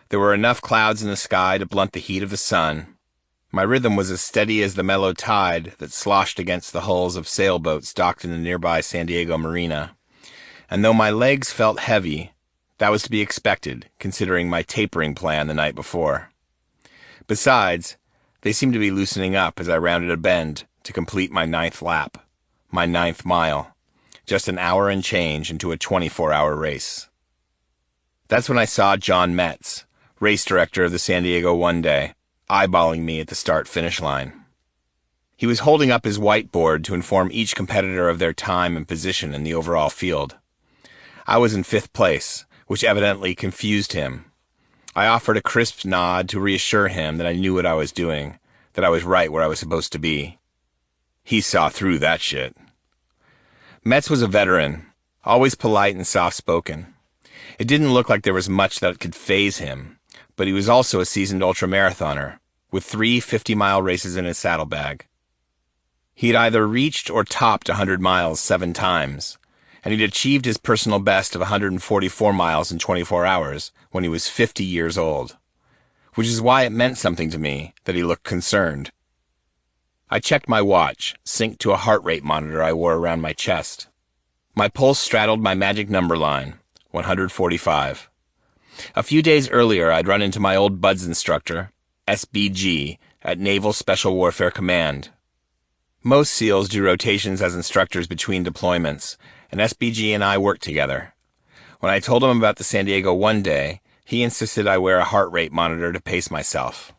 There were enough clouds in the sky to blunt the heat of the sun. My rhythm was as steady as the mellow tide that sloshed against the hulls of sailboats docked in the nearby San Diego marina. And though my legs felt heavy, that was to be expected, considering my tapering plan the night before. Besides, they seemed to be loosening up as I rounded a bend to complete my 9th lap, my 9th mile. Just an hour and change into a 24-hour race. That's when I saw John Metz, race director of the San Diego One Day, eyeballing me at the start-finish line. He was holding up his whiteboard to inform each competitor of their time and position in the overall field. I was in 5th place, which evidently confused him. I offered a crisp nod to reassure him that I knew what I was doing, that I was right where I was supposed to be. He saw through that shit. Metz was a veteran, always polite and soft-spoken. It didn't look like there was much that could faze him, but he was also a seasoned ultramarathoner, with 3 50-mile races in his saddlebag. He'd either reached or topped 100 miles 7 times, and he'd achieved his personal best of 144 miles in 24 hours when he was 50 years old, which is why it meant something to me that he looked concerned. I checked my watch, synced to a heart rate monitor I wore around my chest. My pulse straddled my magic number line, 145. A few days earlier, I'd run into my old BUDS instructor, SBG, at Naval Special Warfare Command. Most SEALs do rotations as instructors between deployments, and SBG and I worked together. When I told him about the San Diego one day, he insisted I wear a heart rate monitor to pace myself.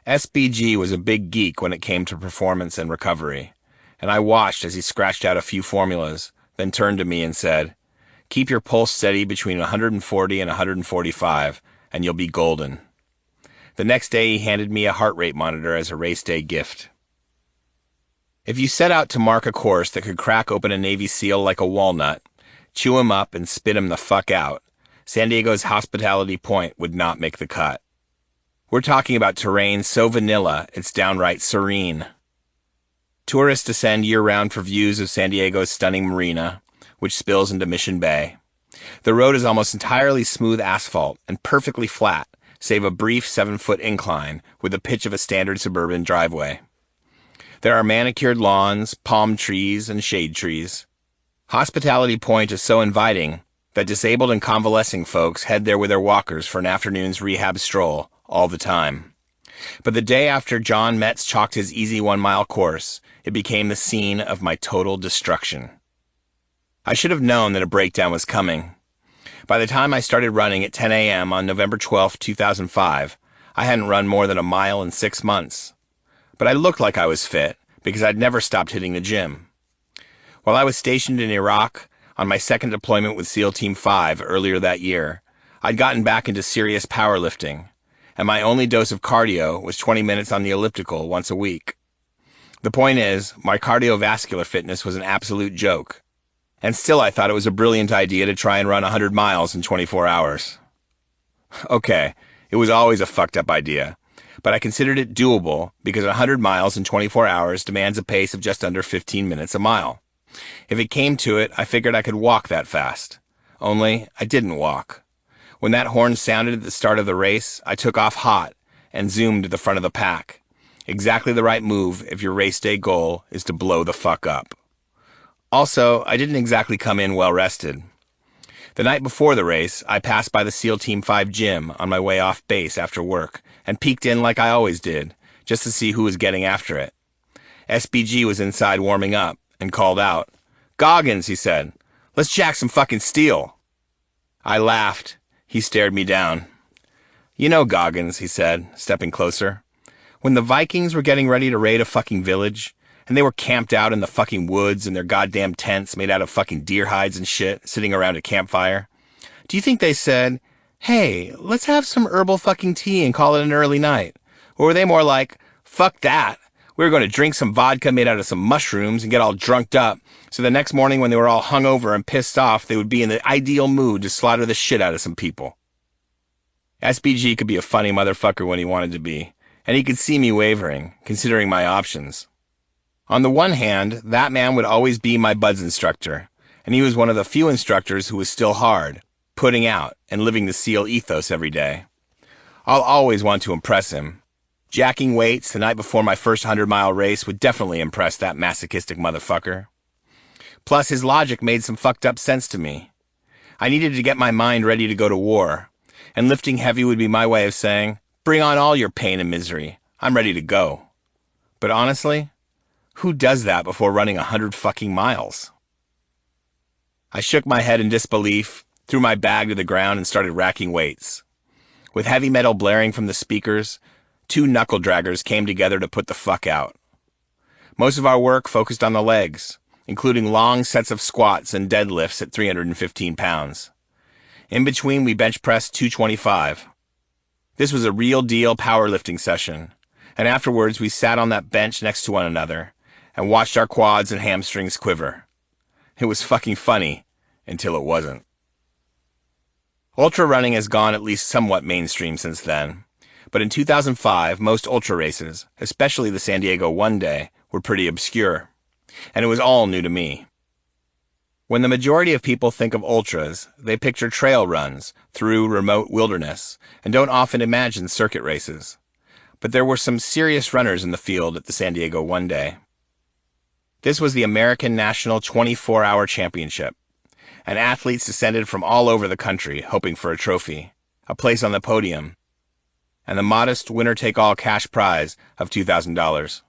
SBG was a big geek when it came to performance and recovery, and I watched as he scratched out a few formulas, then turned to me and said, "Keep your pulse steady between 140 and 145, and you'll be golden." The next day he handed me a heart rate monitor as a race day gift. If you set out to mark a course that could crack open a Navy SEAL like a walnut, chew him up and spit him the fuck out, San Diego's Hospitality Point would not make the cut. We're talking about terrain so vanilla it's downright serene. Tourists descend year-round for views of San Diego's stunning marina, which spills into Mission Bay. The road is almost entirely smooth asphalt and perfectly flat, save a brief 7-foot incline with the pitch of a standard suburban driveway. There are manicured lawns, palm trees, and shade trees. Hospitality Point is so inviting that disabled and convalescing folks head there with their walkers for an afternoon's rehab stroll all the time. But the day after John Metz chalked his easy 1-mile course, it became the scene of my total destruction. I should have known that a breakdown was coming. By the time I started running at 10 a.m. on November 12, 2005, I hadn't run more than a mile in 6 months. But I looked like I was fit because I'd never stopped hitting the gym. While I was stationed in Iraq on my second deployment with SEAL Team 5 earlier that year, I'd gotten back into serious powerlifting, and my only dose of cardio was 20 minutes on the elliptical once a week. The point is, my cardiovascular fitness was an absolute joke, and still I thought it was a brilliant idea to try and run 100 miles in 24 hours. Okay, it was always a fucked up idea, but I considered it doable because 100 miles in 24 hours demands a pace of just under 15 minutes a mile. If it came to it, I figured I could walk that fast. Only, I didn't walk. When that horn sounded at the start of the race, I took off hot and zoomed to the front of the pack. Exactly the right move if your race day goal is to blow the fuck up. Also, I didn't exactly come in well rested. The night before the race, I passed by the SEAL Team 5 gym on my way off base after work and peeked in like I always did, just to see who was getting after it. SBG was inside warming up and called out. "Goggins," he said, "let's jack some fucking steel." I laughed. He stared me down. "You know, Goggins," he said, stepping closer, "when the Vikings were getting ready to raid a fucking village, and they were camped out in the fucking woods in their goddamn tents made out of fucking deer hides and shit, sitting around a campfire, do you think they said, 'Hey, let's have some herbal fucking tea and call it an early night'? Or were they more like, 'Fuck that, we were going to drink some vodka made out of some mushrooms and get all drunked up, so the next morning when they were all hungover and pissed off, they would be in the ideal mood to slaughter the shit out of some people'?" SBG could be a funny motherfucker when he wanted to be, and he could see me wavering, considering my options. On the one hand, that man would always be my BUDS instructor, and he was one of the few instructors who was still hard, putting out, and living the SEAL ethos every day. I'll always want to impress him. Jacking weights the night before my first 100-mile race would definitely impress that masochistic motherfucker. Plus, his logic made some fucked up sense to me. I needed to get my mind ready to go to war, and lifting heavy would be my way of saying, "Bring on all your pain and misery. I'm ready to go." But honestly, who does that before running 100 fucking miles? I shook my head in disbelief, threw my bag to the ground, and started racking weights. With heavy metal blaring from the speakers, 2 knuckle-draggers came together to put the fuck out. Most of our work focused on the legs, including long sets of squats and deadlifts at 315 pounds. In between, we bench pressed 225. This was a real deal powerlifting session, and afterwards we sat on that bench next to one another and watched our quads and hamstrings quiver. It was fucking funny until it wasn't. Ultra running has gone at least somewhat mainstream since then, but in 2005 most ultra races, especially the San Diego One Day, were pretty obscure, and it was all new to me. When the majority of people think of ultras, they picture trail runs through remote wilderness and don't often imagine circuit races. But there were some serious runners in the field at the San Diego One Day. This was the American National 24-Hour Championship, and athletes descended from all over the country hoping for a trophy, a place on the podium, and the modest winner-take-all cash prize of $2,000.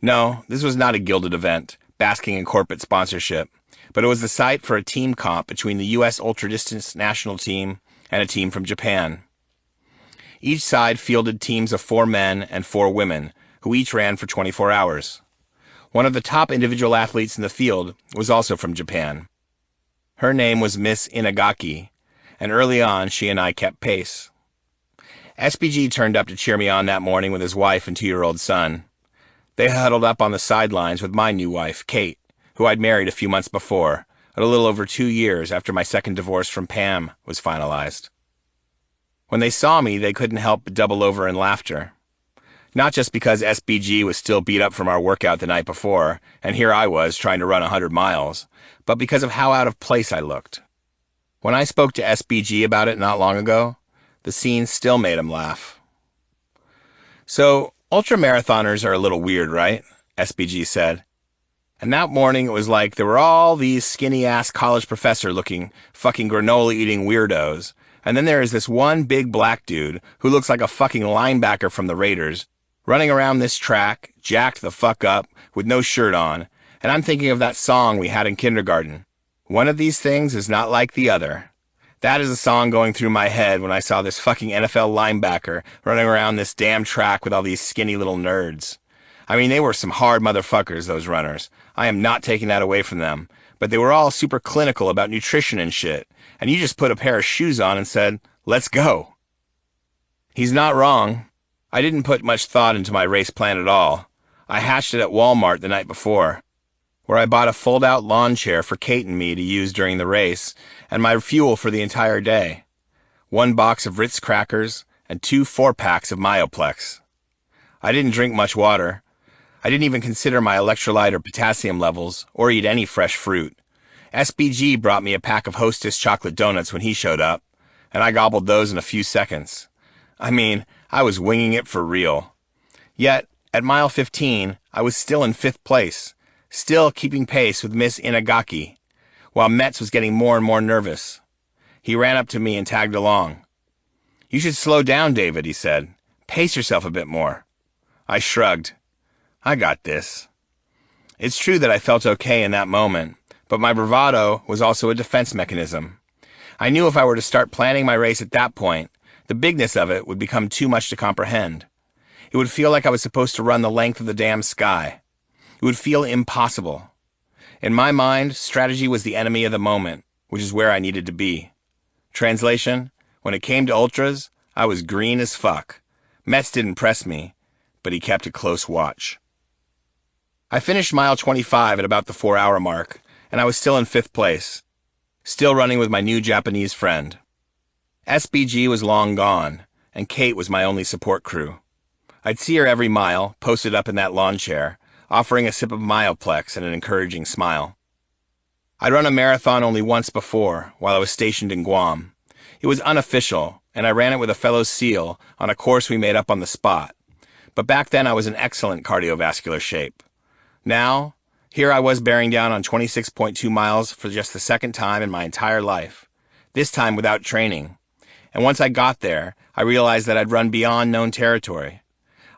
No, this was not a gilded event, basking in corporate sponsorship, but it was the site for a team comp between the U.S. ultra-distance national team and a team from Japan. Each side fielded teams of 4 men and 4 women, who each ran for 24 hours. One of the top individual athletes in the field was also from Japan. Her name was Miss Inagaki, and early on she and I kept pace. SBG turned up to cheer me on that morning with his wife and 2-year-old son. They huddled up on the sidelines with my new wife, Kate, who I'd married a few months before, a little over 2 years after my second divorce from Pam was finalized. When they saw me, they couldn't help but double over in laughter. Not just because SBG was still beat up from our workout the night before, and here I was trying to run 100 miles, but because of how out of place I looked. When I spoke to SBG about it not long ago, the scene still made him laugh. So, ultramarathoners are a little weird, right? SBG said. And that morning it was like there were all these skinny-ass college professor-looking, fucking granola-eating weirdos, and then there is this one big black dude who looks like a fucking linebacker from the Raiders, running around this track, jacked the fuck up, with no shirt on, and I'm thinking of that song we had in kindergarten. One of these things is not like the other. That is a song going through my head when I saw this fucking NFL linebacker running around this damn track with all these skinny little nerds. I mean, they were some hard motherfuckers, those runners. I am not taking that away from them. But they were all super clinical about nutrition and shit. And you just put a pair of shoes on and said, let's go. He's not wrong. I didn't put much thought into my race plan at all. I hatched it at Walmart the night before, where I bought a fold-out lawn chair for Kate and me to use during the race, and my fuel for the entire day. 1 box of Ritz crackers and 2 4-packs of Myoplex. I didn't drink much water. I didn't even consider my electrolyte or potassium levels, or eat any fresh fruit. SBG brought me a pack of Hostess chocolate donuts when he showed up, and I gobbled those in a few seconds. I mean, I was winging it for real. Yet, at mile 15, I was still in 5th place, still keeping pace with Miss Inagaki, while Metz was getting more and more nervous. He ran up to me and tagged along. "You should slow down, David," he said. "Pace yourself a bit more." I shrugged. I got this. It's true that I felt okay in that moment, but my bravado was also a defense mechanism. I knew if I were to start planning my race at that point, the bigness of it would become too much to comprehend. It would feel like I was supposed to run the length of the damn sky. It would feel impossible. In my mind, strategy was the enemy of the moment, which is where I needed to be. Translation, when it came to ultras, I was green as fuck. Metz didn't press me, but he kept a close watch. I finished mile 25 at about the 4-hour mark, and I was still in 5th place, still running with my new Japanese friend. SBG was long gone, and Kate was my only support crew. I'd see her every mile, posted up in that lawn chair, offering a sip of Myoplex and an encouraging smile. I'd run a marathon only once before, while I was stationed in Guam. It was unofficial, and I ran it with a fellow SEAL on a course we made up on the spot. But back then I was in excellent cardiovascular shape. Now, here I was bearing down on 26.2 miles for just the second time in my entire life, this time without training. And once I got there, I realized that I'd run beyond known territory.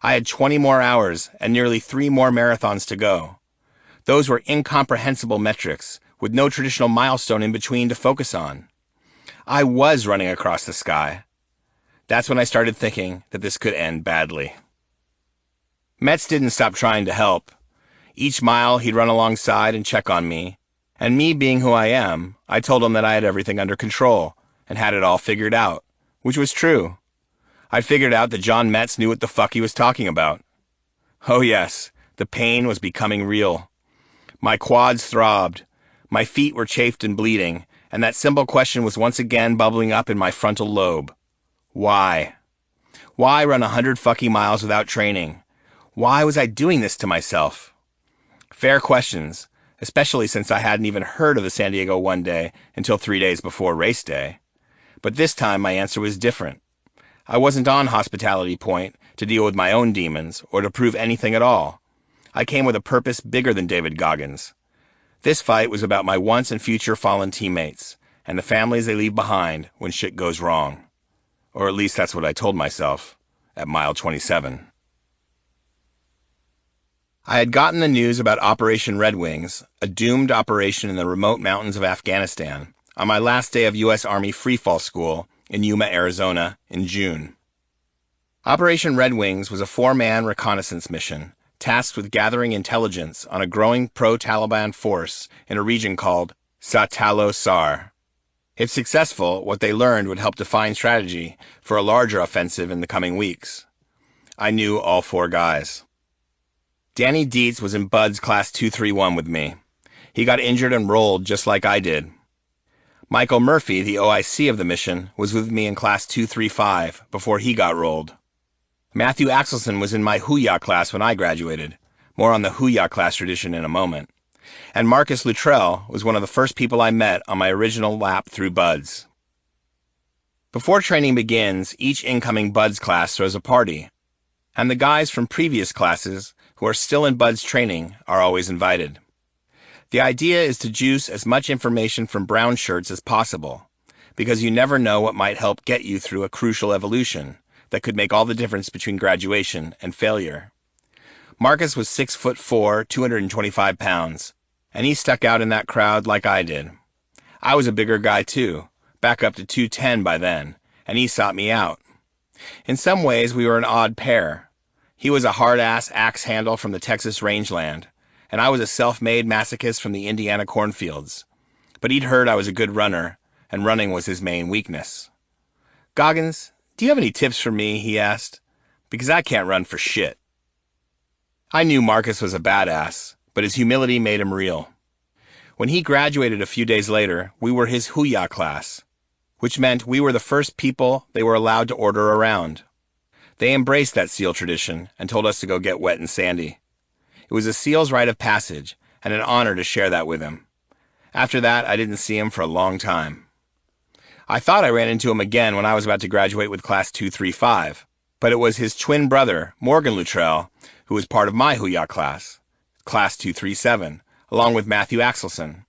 I had 20 more hours and nearly 3 more marathons to go. Those were incomprehensible metrics, with no traditional milestone in between to focus on. I was running across the sky. That's when I started thinking that this could end badly. Metz didn't stop trying to help. Each mile he'd run alongside and check on me, and me being who I am, I told him that I had everything under control and had it all figured out, which was true. I figured out that John Metz knew what the fuck he was talking about. Oh yes, the pain was becoming real. My quads throbbed, my feet were chafed and bleeding, and that simple question was once again bubbling up in my frontal lobe. Why? Why run 100 fucking miles without training? Why was I doing this to myself? Fair questions, especially since I hadn't even heard of the San Diego One Day until 3 days before race day. But this time my answer was different. I wasn't on Hospitality Point to deal with my own demons or to prove anything at all. I came with a purpose bigger than David Goggins. This fight was about my once and future fallen teammates and the families they leave behind when shit goes wrong. Or at least that's what I told myself at mile 27. I had gotten the news about Operation Red Wings, a doomed operation in the remote mountains of Afghanistan, on my last day of U.S. Army freefall school in Yuma, Arizona, in June. Operation Red Wings was a 4-man reconnaissance mission tasked with gathering intelligence on a growing pro-Taliban force in a region called Satalo-Sar. If successful, what they learned would help define strategy for a larger offensive in the coming weeks. I knew all 4 guys. Danny Dietz was in Bud's Class 231 with me. He got injured and rolled just like I did. Michael Murphy, the OIC of the mission, was with me in Class 235 before he got rolled. Matthew Axelson was in my Huya class when I graduated. More on the Huya class tradition in a moment. And Marcus Luttrell was one of the first people I met on my original lap through Bud's. Before training begins, each incoming Bud's class throws a party. And the guys from previous classes who are still in Bud's training are always invited. The idea is to juice as much information from brown shirts as possible, because you never know what might help get you through a crucial evolution that could make all the difference between graduation and failure. Marcus was 6'4", 225 pounds, and he stuck out in that crowd like I did. I was a bigger guy too, back up to 210 by then, and he sought me out. In some ways we were an odd pair. He was a hard-ass axe handle from the Texas rangeland, and I was a self-made masochist from the Indiana cornfields. But he'd heard I was a good runner, and running was his main weakness. "Goggins, do you have any tips for me?" he asked. "Because I can't run for shit." I knew Marcus was a badass, but his humility made him real. When he graduated a few days later, we were his Huya class, which meant we were the first people they were allowed to order around. They embraced that SEAL tradition and told us to go get wet and sandy. It was a SEAL's rite of passage, and an honor to share that with him. After that, I didn't see him for a long time. I thought I ran into him again when I was about to graduate with Class 235, but it was his twin brother, Morgan Luttrell, who was part of my Huya class, Class 237, along with Matthew Axelson.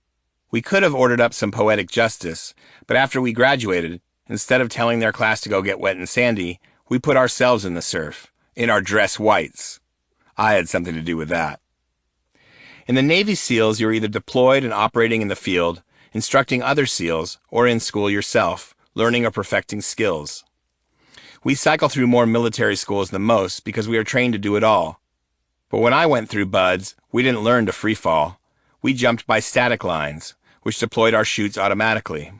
We could have ordered up some poetic justice, but after we graduated, instead of telling their class to go get wet and sandy, we put ourselves in the surf, in our dress whites. I had something to do with that. In the Navy SEALs, you're either deployed and operating in the field, instructing other SEALs, or in school yourself, learning or perfecting skills. We cycle through more military schools than most because we are trained to do it all. But when I went through Bud's, we didn't learn to free fall. We jumped by static lines, which deployed our chutes automatically.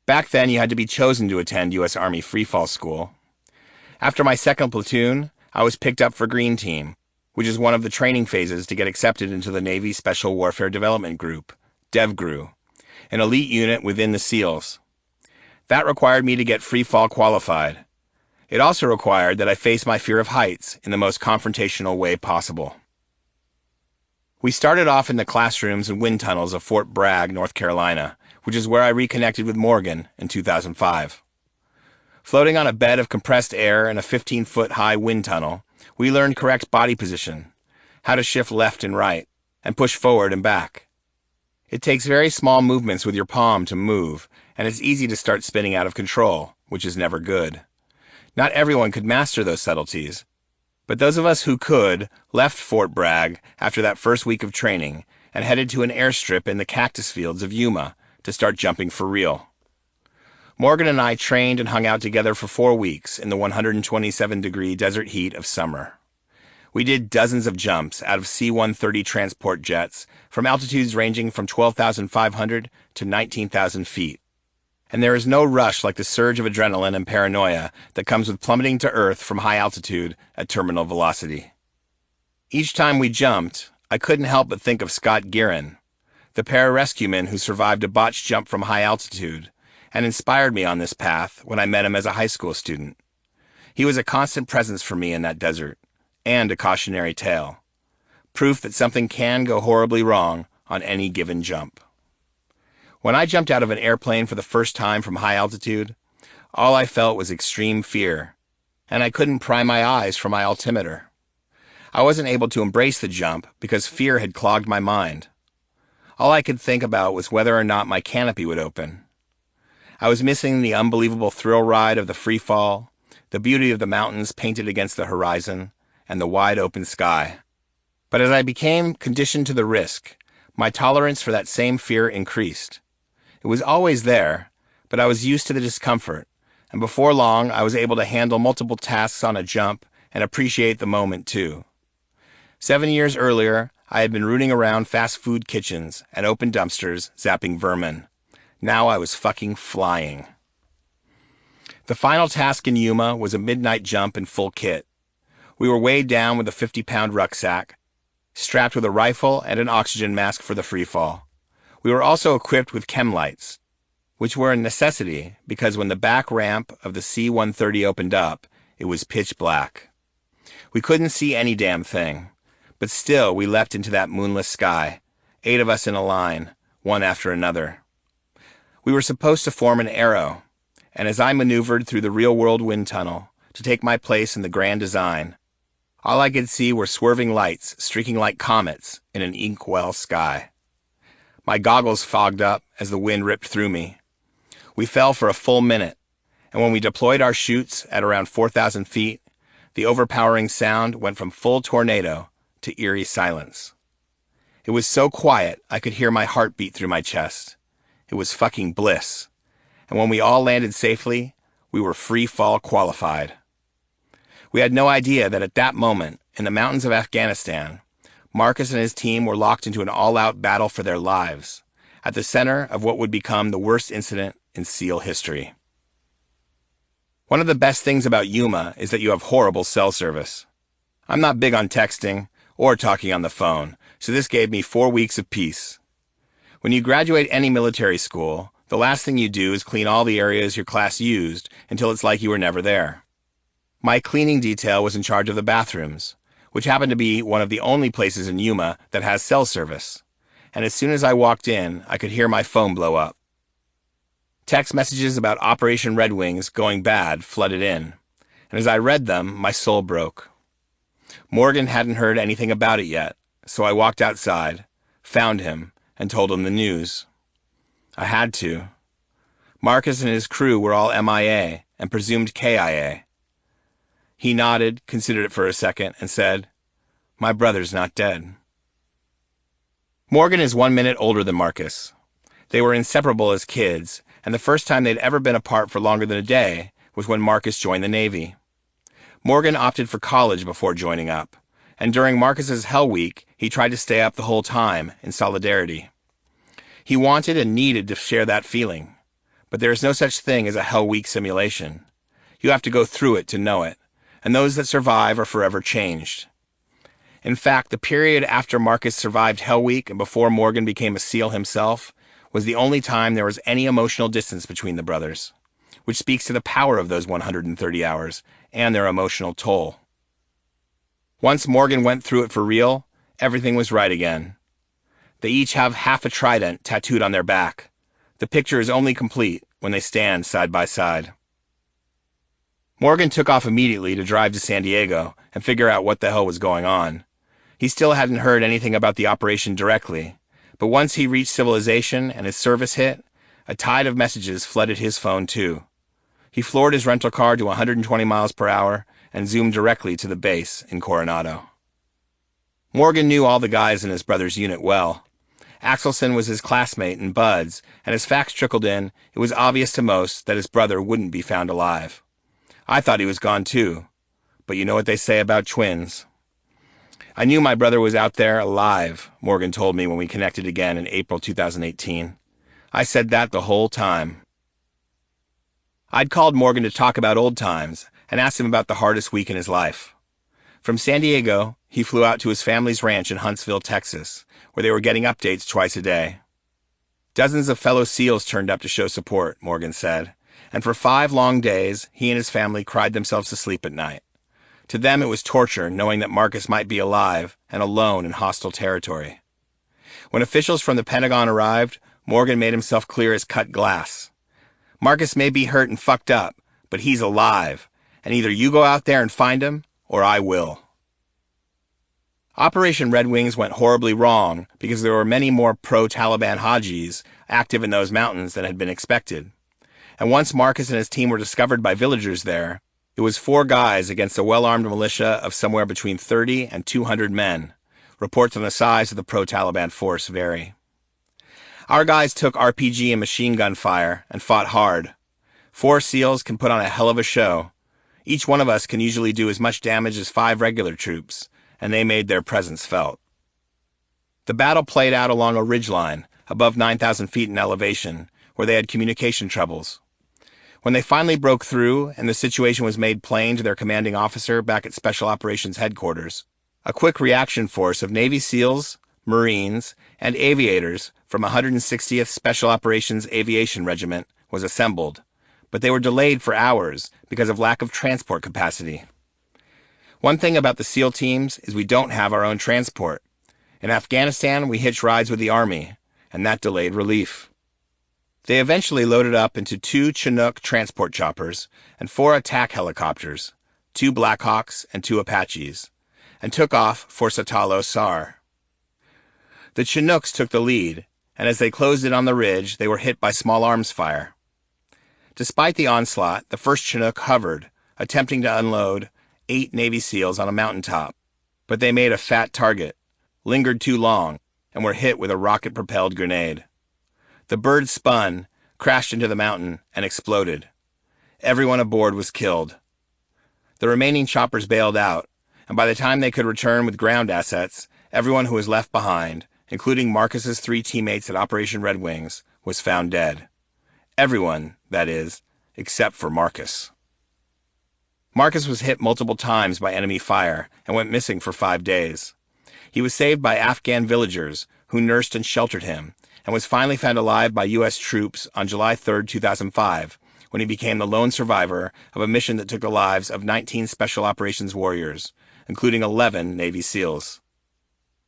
Back then, you had to be chosen to attend U.S. Army freefall school. After my second platoon, I was picked up for Green Team, which is one of the training phases to get accepted into the Navy Special Warfare Development Group, DevGRU, an elite unit within the SEALs. That required me to get free fall qualified. It also required that I face my fear of heights in the most confrontational way possible. We started off in the classrooms and wind tunnels of Fort Bragg, North Carolina, which is where I reconnected with Morgan in 2005. Floating on a bed of compressed air in a 15-foot-high wind tunnel, we learned correct body position, how to shift left and right, and push forward and back. It takes very small movements with your palm to move, and it's easy to start spinning out of control, which is never good. Not everyone could master those subtleties, but those of us who could left Fort Bragg after that first week of training and headed to an airstrip in the cactus fields of Yuma to start jumping for real. Morgan and I trained and hung out together for 4 weeks in the 127-degree desert heat of summer. We did dozens of jumps out of C-130 transport jets from altitudes ranging from 12,500 to 19,000 feet. and there is no rush like the surge of adrenaline and paranoia that comes with plummeting to earth from high altitude at terminal velocity. Each time we jumped, I couldn't help but think of Scott Guerin, the pararescueman who survived a botched jump from high altitude, and inspired me on this path when I met him as a high school student. He was a constant presence for me in that desert, and a cautionary tale. Proof that something can go horribly wrong on any given jump. When I jumped out of an airplane for the first time from high altitude, all I felt was extreme fear, and I couldn't pry my eyes from my altimeter. I wasn't able to embrace the jump because fear had clogged my mind. All I could think about was whether or not my canopy would open. I was missing the unbelievable thrill ride of the free fall, the beauty of the mountains painted against the horizon, and the wide open sky. But as I became conditioned to the risk, my tolerance for that same fear increased. It was always there, but I was used to the discomfort, and before long I was able to handle multiple tasks on a jump and appreciate the moment too. 7 years earlier, I had been rooting around fast food kitchens and open dumpsters, zapping vermin. Now I was fucking flying. The final task in Yuma was a midnight jump in full kit. We were weighed down with a 50-pound rucksack, strapped with a rifle and an oxygen mask for the freefall. We were also equipped with chem lights, which were a necessity because when the back ramp of the C-130 opened up, it was pitch black. We couldn't see any damn thing, but still we leapt into that moonless sky, 8 of us in a line, one after another. We were supposed to form an arrow, and as I maneuvered through the real-world wind tunnel to take my place in the grand design, all I could see were swerving lights streaking like comets in an inkwell sky. My goggles fogged up as the wind ripped through me. We fell for a full minute, and when we deployed our chutes at around 4,000 feet, the overpowering sound went from full tornado to eerie silence. It was so quiet I could hear my heart beat through my chest. It was fucking bliss. And when we all landed safely, we were free fall qualified. We had no idea that at that moment, in the mountains of Afghanistan, Marcus and his team were locked into an all-out battle for their lives, at the center of what would become the worst incident in SEAL history. One of the best things about Yuma is that you have horrible cell service. I'm not big on texting or talking on the phone, so this gave me 4 weeks of peace. When you graduate any military school, the last thing you do is clean all the areas your class used until it's like you were never there. My cleaning detail was in charge of the bathrooms, which happened to be one of the only places in Yuma that has cell service, and as soon as I walked in, I could hear my phone blow up. Text messages about Operation Red Wings going bad flooded in, and as I read them, my soul broke. Morgan hadn't heard anything about it yet, so I walked outside, found him, and told him the news. I had to. Marcus and his crew were all MIA and presumed KIA. He nodded, considered it for a second, and said, "My brother's not dead." Morgan is 1 minute older than Marcus. They were inseparable as kids, and the first time they'd ever been apart for longer than a day was when Marcus joined the Navy. Morgan opted for college before joining up, and during Marcus's Hell Week, he tried to stay up the whole time in solidarity. He wanted and needed to share that feeling, but there is no such thing as a Hell Week simulation. You have to go through it to know it, and those that survive are forever changed. In fact, the period after Marcus survived Hell Week and before Morgan became a SEAL himself was the only time there was any emotional distance between the brothers, which speaks to the power of those 130 hours and their emotional toll. Once Morgan went through it for real, everything was right again. They each have half a trident tattooed on their back. The picture is only complete when they stand side by side. Morgan took off immediately to drive to San Diego and figure out what the hell was going on. He still hadn't heard anything about the operation directly, but once he reached civilization and his service hit, a tide of messages flooded his phone too. He floored his rental car to 120 miles per hour and zoomed directly to the base in Coronado. Morgan knew all the guys in his brother's unit well. Axelson was his classmate and buds, and as facts trickled in, it was obvious to most that his brother wouldn't be found alive. I thought he was gone too, but you know what they say about twins. I knew my brother was out there alive, Morgan told me when we connected again in April 2018. I said that the whole time. I'd called Morgan to talk about old times and asked him about the hardest week in his life. From San Diego, he flew out to his family's ranch in Huntsville, Texas, where they were getting updates twice a day. Dozens of fellow SEALs turned up to show support, Morgan said, and for 5 long days, he and his family cried themselves to sleep at night. To them, it was torture knowing that Marcus might be alive and alone in hostile territory. When officials from the Pentagon arrived, Morgan made himself clear as cut glass. Marcus may be hurt and fucked up, but he's alive, and either you go out there and find him, or I will. Operation Red Wings went horribly wrong because there were many more pro-Taliban Hajis active in those mountains than had been expected. And once Marcus and his team were discovered by villagers there, it was 4 guys against a well-armed militia of somewhere between 30 and 200 men. Reports on the size of the pro-Taliban force vary. Our guys took RPG and machine gun fire and fought hard. 4 SEALs can put on a hell of a show. Each one of us can usually do as much damage as 5 regular troops, and they made their presence felt. The battle played out along a ridgeline, above 9,000 feet in elevation, where they had communication troubles. When they finally broke through and the situation was made plain to their commanding officer back at Special Operations Headquarters, a quick reaction force of Navy SEALs, Marines, and aviators from 160th Special Operations Aviation Regiment was assembled, but they were delayed for hours because of lack of transport capacity. One thing about the SEAL teams is we don't have our own transport. In Afghanistan, we hitch rides with the Army, and that delayed relief. They eventually loaded up into 2 Chinook transport choppers and 4 attack helicopters, 2 Blackhawks and 2 Apaches, and took off for Satalo Sar. The Chinooks took the lead, and as they closed in on the ridge, they were hit by small arms fire. Despite the onslaught, the first Chinook hovered, attempting to unload 8 Navy SEALs on a mountaintop, but they made a fat target, lingered too long, and were hit with a rocket-propelled grenade. The bird spun, crashed into the mountain, and exploded. Everyone aboard was killed. The remaining choppers bailed out, and by the time they could return with ground assets, everyone who was left behind, including Marcus's 3 teammates at Operation Red Wings, was found dead. Everyone, that is, except for Marcus. Marcus was hit multiple times by enemy fire and went missing for 5 days. He was saved by Afghan villagers who nursed and sheltered him, and was finally found alive by U.S. troops on July 3, 2005, when he became the lone survivor of a mission that took the lives of 19 Special Operations warriors, including 11 Navy SEALs.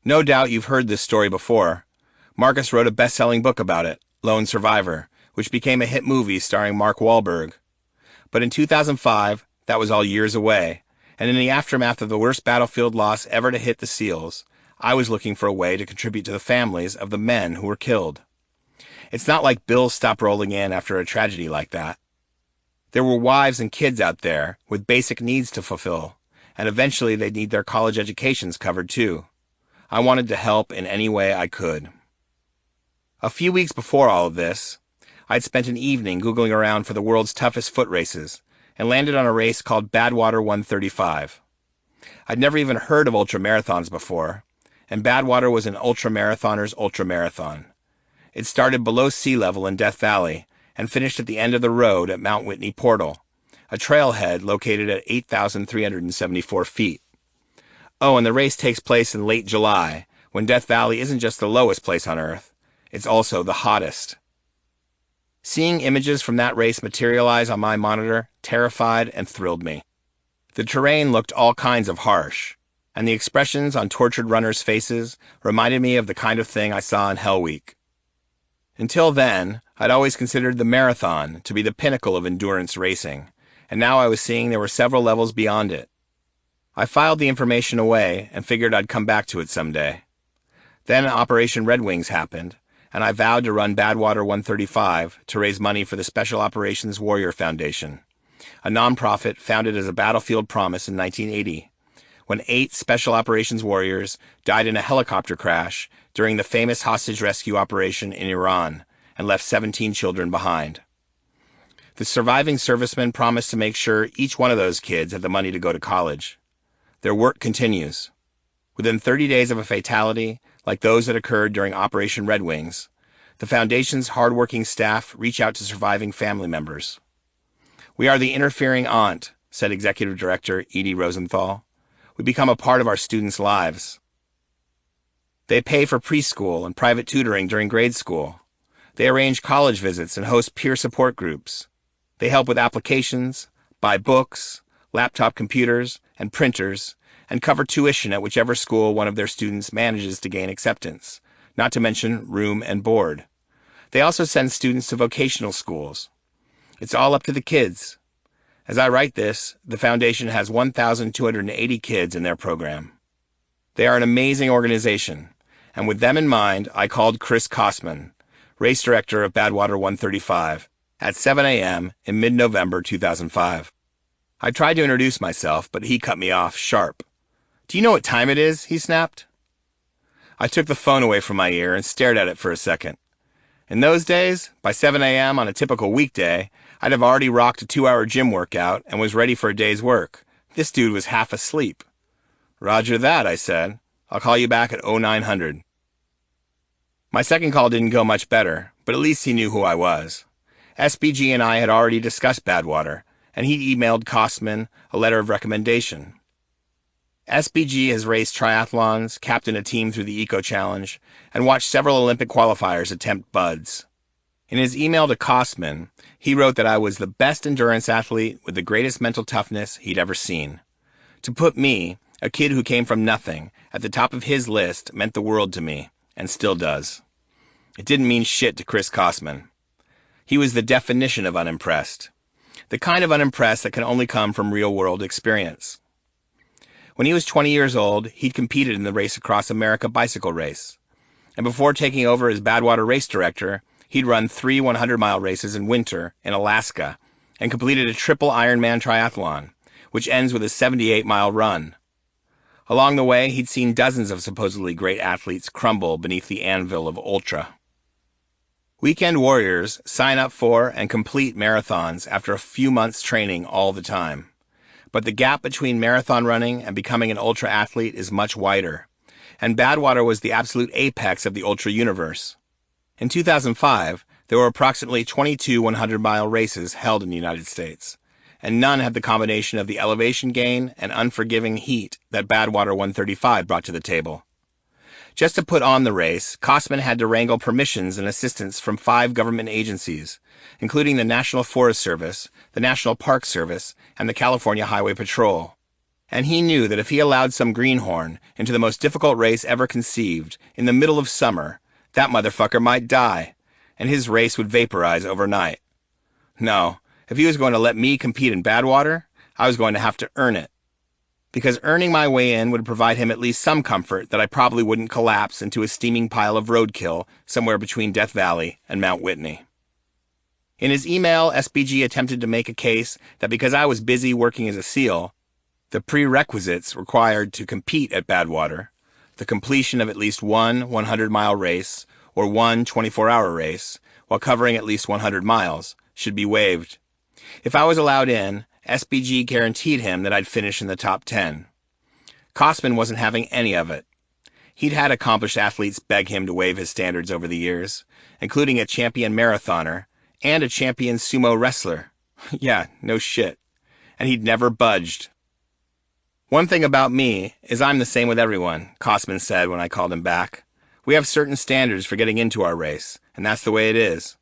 No doubt you've heard this story before. Marcus wrote a best-selling book about it, Lone Survivor, which became a hit movie starring Mark Wahlberg. But in 2005, that was all years away, and in the aftermath of the worst battlefield loss ever to hit the SEALs, I was looking for a way to contribute to the families of the men who were killed. It's not like bills stop rolling in after a tragedy like that. There were wives and kids out there with basic needs to fulfill, and eventually they'd need their college educations covered too. I wanted to help in any way I could. A few weeks before all of this, I'd spent an evening Googling around for the world's toughest foot races, and landed on a race called Badwater 135. I'd never even heard of ultramarathons before, and Badwater was an ultramarathoner's ultramarathon. It started below sea level in Death Valley and finished at the end of the road at Mount Whitney Portal, a trailhead located at 8,374 feet. Oh, and the race takes place in late July, when Death Valley isn't just the lowest place on Earth, it's also the hottest. Seeing images from that race materialize on my monitor terrified and thrilled me. The terrain looked all kinds of harsh, and the expressions on tortured runners' faces reminded me of the kind of thing I saw in Hell Week. Until then, I'd always considered the marathon to be the pinnacle of endurance racing, and now I was seeing there were several levels beyond it. I filed the information away and figured I'd come back to it someday. Then Operation Red Wings happened, and I vowed to run Badwater 135 to raise money for the Special Operations Warrior Foundation, a nonprofit founded as a battlefield promise in 1980, when 8 Special Operations warriors died in a helicopter crash during the famous hostage rescue operation in Iran and left 17 children behind. The surviving servicemen promised to make sure each one of those kids had the money to go to college. Their work continues. Within 30 days of a fatality, like those that occurred during Operation Red Wings, the Foundation's hardworking staff reach out to surviving family members. We are the interfering aunt, said Executive Director Edie Rosenthal. We become a part of our students' lives. They pay for preschool and private tutoring during grade school. They arrange college visits and host peer support groups. They help with applications, buy books, laptop computers, and printers, and cover tuition at whichever school one of their students manages to gain acceptance, not to mention room and board. They also send students to vocational schools. It's all up to the kids. As I write this, the foundation has 1,280 kids in their program. They are an amazing organization, and with them in mind, I called Chris Kosman, race director of Badwater 135, at 7 a.m. in mid-November 2005. I tried to introduce myself, but he cut me off sharp. "Do you know what time it is?" he snapped. I took the phone away from my ear and stared at it for a second. In those days, by 7 a.m. on a typical weekday, I'd have already rocked a 2-hour gym workout and was ready for a day's work. This dude was half asleep. "Roger that," I said. "I'll call you back at 0900. My second call didn't go much better, but at least he knew who I was. SBG and I had already discussed Badwater, and he'd emailed Kosman a letter of recommendation. SBG has raced triathlons, captained a team through the Eco Challenge, and watched several Olympic qualifiers attempt buds. In his email to Kosman, he wrote that I was the best endurance athlete with the greatest mental toughness he'd ever seen. To put me, a kid who came from nothing, at the top of his list meant the world to me, and still does. It didn't mean shit to Chris Kosman. He was the definition of unimpressed. The kind of unimpressed that can only come from real-world experience. When he was 20 years old, he'd competed in the Race Across America bicycle race. And before taking over as Badwater race director, he'd run 3 100-mile races in winter in Alaska and completed a triple Ironman triathlon, which ends with a 78-mile run. Along the way, he'd seen dozens of supposedly great athletes crumble beneath the anvil of ultra. Weekend warriors sign up for and complete marathons after a few months training all the time. But the gap between marathon running and becoming an ultra athlete is much wider, and Badwater was the absolute apex of the ultra universe. In 2005, there were approximately 22 100-mile races held in the United States, and none had the combination of the elevation gain and unforgiving heat that Badwater 135 brought to the table. Just to put on the race, Kosman had to wrangle permissions and assistance from 5 government agencies, including the National Forest Service, the National Park Service, and the California Highway Patrol. And he knew that if he allowed some greenhorn into the most difficult race ever conceived, in the middle of summer, that motherfucker might die, and his race would vaporize overnight. No, if he was going to let me compete in Badwater, I was going to have to earn it. Because earning my way in would provide him at least some comfort that I probably wouldn't collapse into a steaming pile of roadkill somewhere between Death Valley and Mount Whitney. In his email, SBG attempted to make a case that because I was busy working as a SEAL, the prerequisites required to compete at Badwater, the completion of at least one 100-mile race or one 24-hour race, while covering at least 100 miles, should be waived. If I was allowed in, SBG guaranteed him that I'd finish in the top 10. Kosman wasn't having any of it. He'd had accomplished athletes beg him to waive his standards over the years, including a champion marathoner and a champion sumo wrestler. Yeah, no shit. And he'd never budged. "One thing about me is I'm the same with everyone," Kosman said when I called him back. "We have certain standards for getting into our race, and that's the way it is.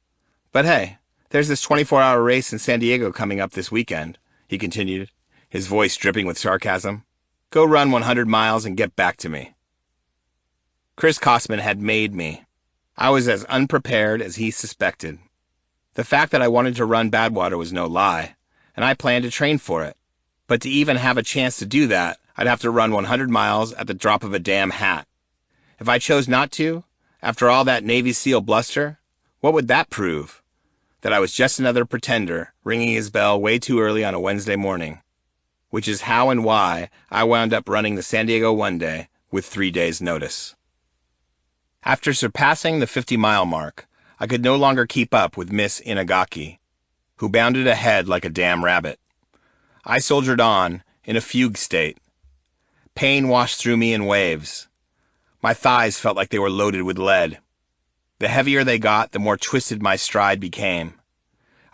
But hey, there's this 24-hour race in San Diego coming up this weekend," he continued, his voice dripping with sarcasm. "Go run 100 miles and get back to me." Chris Kosman had made me. I was as unprepared as he suspected. The fact that I wanted to run Badwater was no lie, and I planned to train for it. But to even have a chance to do that, I'd have to run 100 miles at the drop of a damn hat. If I chose not to, after all that Navy SEAL bluster, what would that prove? That I was just another pretender ringing his bell way too early on a Wednesday morning. Which is how and why I wound up running the San Diego One Day with 3 days' notice. After surpassing the 50-mile mark, I could no longer keep up with Miss Inagaki, who bounded ahead like a damn rabbit. I soldiered on in a fugue state. Pain washed through me in waves. My thighs felt like they were loaded with lead. The heavier they got, the more twisted my stride became.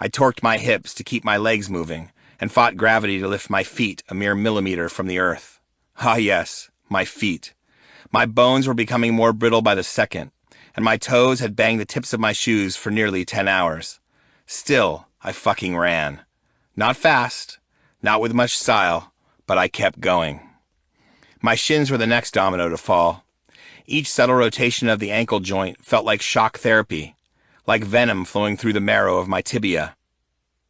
I torqued my hips to keep my legs moving, and fought gravity to lift my feet a mere millimeter from the earth. Ah yes, my feet. My bones were becoming more brittle by the second, and my toes had banged the tips of my shoes for nearly 10 hours. Still, I fucking ran. Not fast, not with much style, but I kept going. My shins were the next domino to fall. Each subtle rotation of the ankle joint felt like shock therapy, like venom flowing through the marrow of my tibia.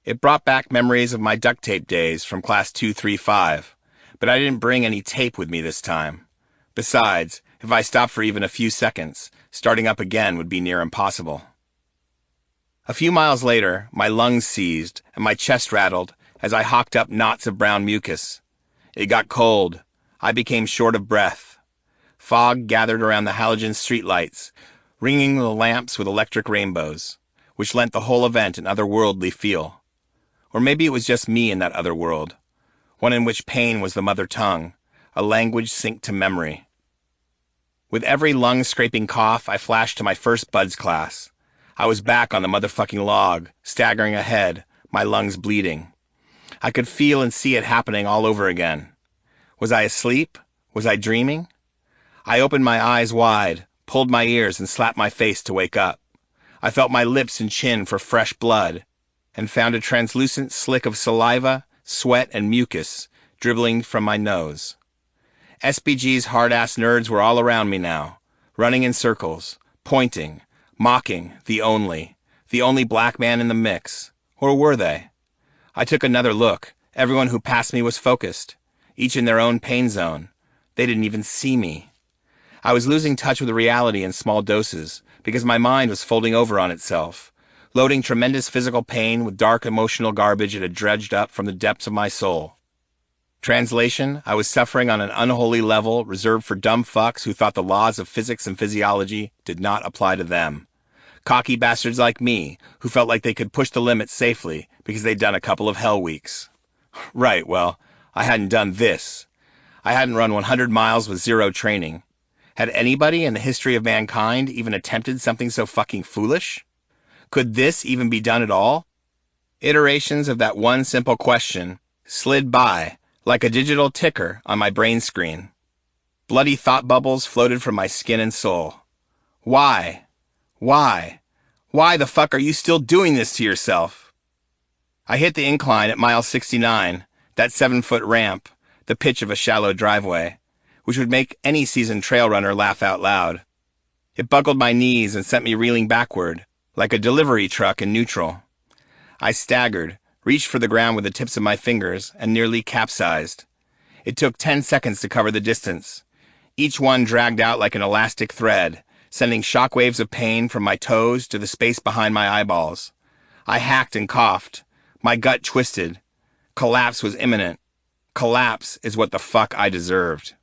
It brought back memories of my duct tape days from class 235, but I didn't bring any tape with me this time. Besides, if I stopped for even a few seconds, starting up again would be near impossible. A few miles later, my lungs seized and my chest rattled as I hawked up knots of brown mucus. It got cold. I became short of breath. Fog gathered around the halogen streetlights, ringing the lamps with electric rainbows, which lent the whole event an otherworldly feel. Or maybe it was just me in that other world, one in which pain was the mother tongue, a language synced to memory. With every lung-scraping cough, I flashed to my first buds class. I was back on the motherfucking log, staggering ahead, my lungs bleeding. I could feel and see it happening all over again. Was I asleep? Was I dreaming? I opened my eyes wide, pulled my ears, and slapped my face to wake up. I felt my lips and chin for fresh blood, and found a translucent slick of saliva, sweat, and mucus dribbling from my nose. SBG's hard-ass nerds were all around me now, running in circles, pointing, mocking the only black man in the mix. Or were they? I took another look. Everyone who passed me was focused, each in their own pain zone. They didn't even see me. I was losing touch with reality in small doses, because my mind was folding over on itself, loading tremendous physical pain with dark emotional garbage it had dredged up from the depths of my soul. Translation, I was suffering on an unholy level reserved for dumb fucks who thought the laws of physics and physiology did not apply to them. Cocky bastards like me, who felt like they could push the limits safely because they'd done a couple of hell weeks. Right, well, I hadn't done this. I hadn't run 100 miles with zero training. Had anybody in the history of mankind even attempted something so fucking foolish? Could this even be done at all? Iterations of that one simple question slid by like a digital ticker on my brain screen. Bloody thought bubbles floated from my skin and soul. Why? Why? Why the fuck are you still doing this to yourself? I hit the incline at mile 69, that 7-foot ramp, the pitch of a shallow driveway, which would make any seasoned trail runner laugh out loud. It buckled my knees and sent me reeling backward, like a delivery truck in neutral. I staggered, reached for the ground with the tips of my fingers, and nearly capsized. It took 10 seconds to cover the distance. Each one dragged out like an elastic thread, sending shockwaves of pain from my toes to the space behind my eyeballs. I hacked and coughed. My gut twisted. Collapse was imminent. Collapse is what the fuck I deserved.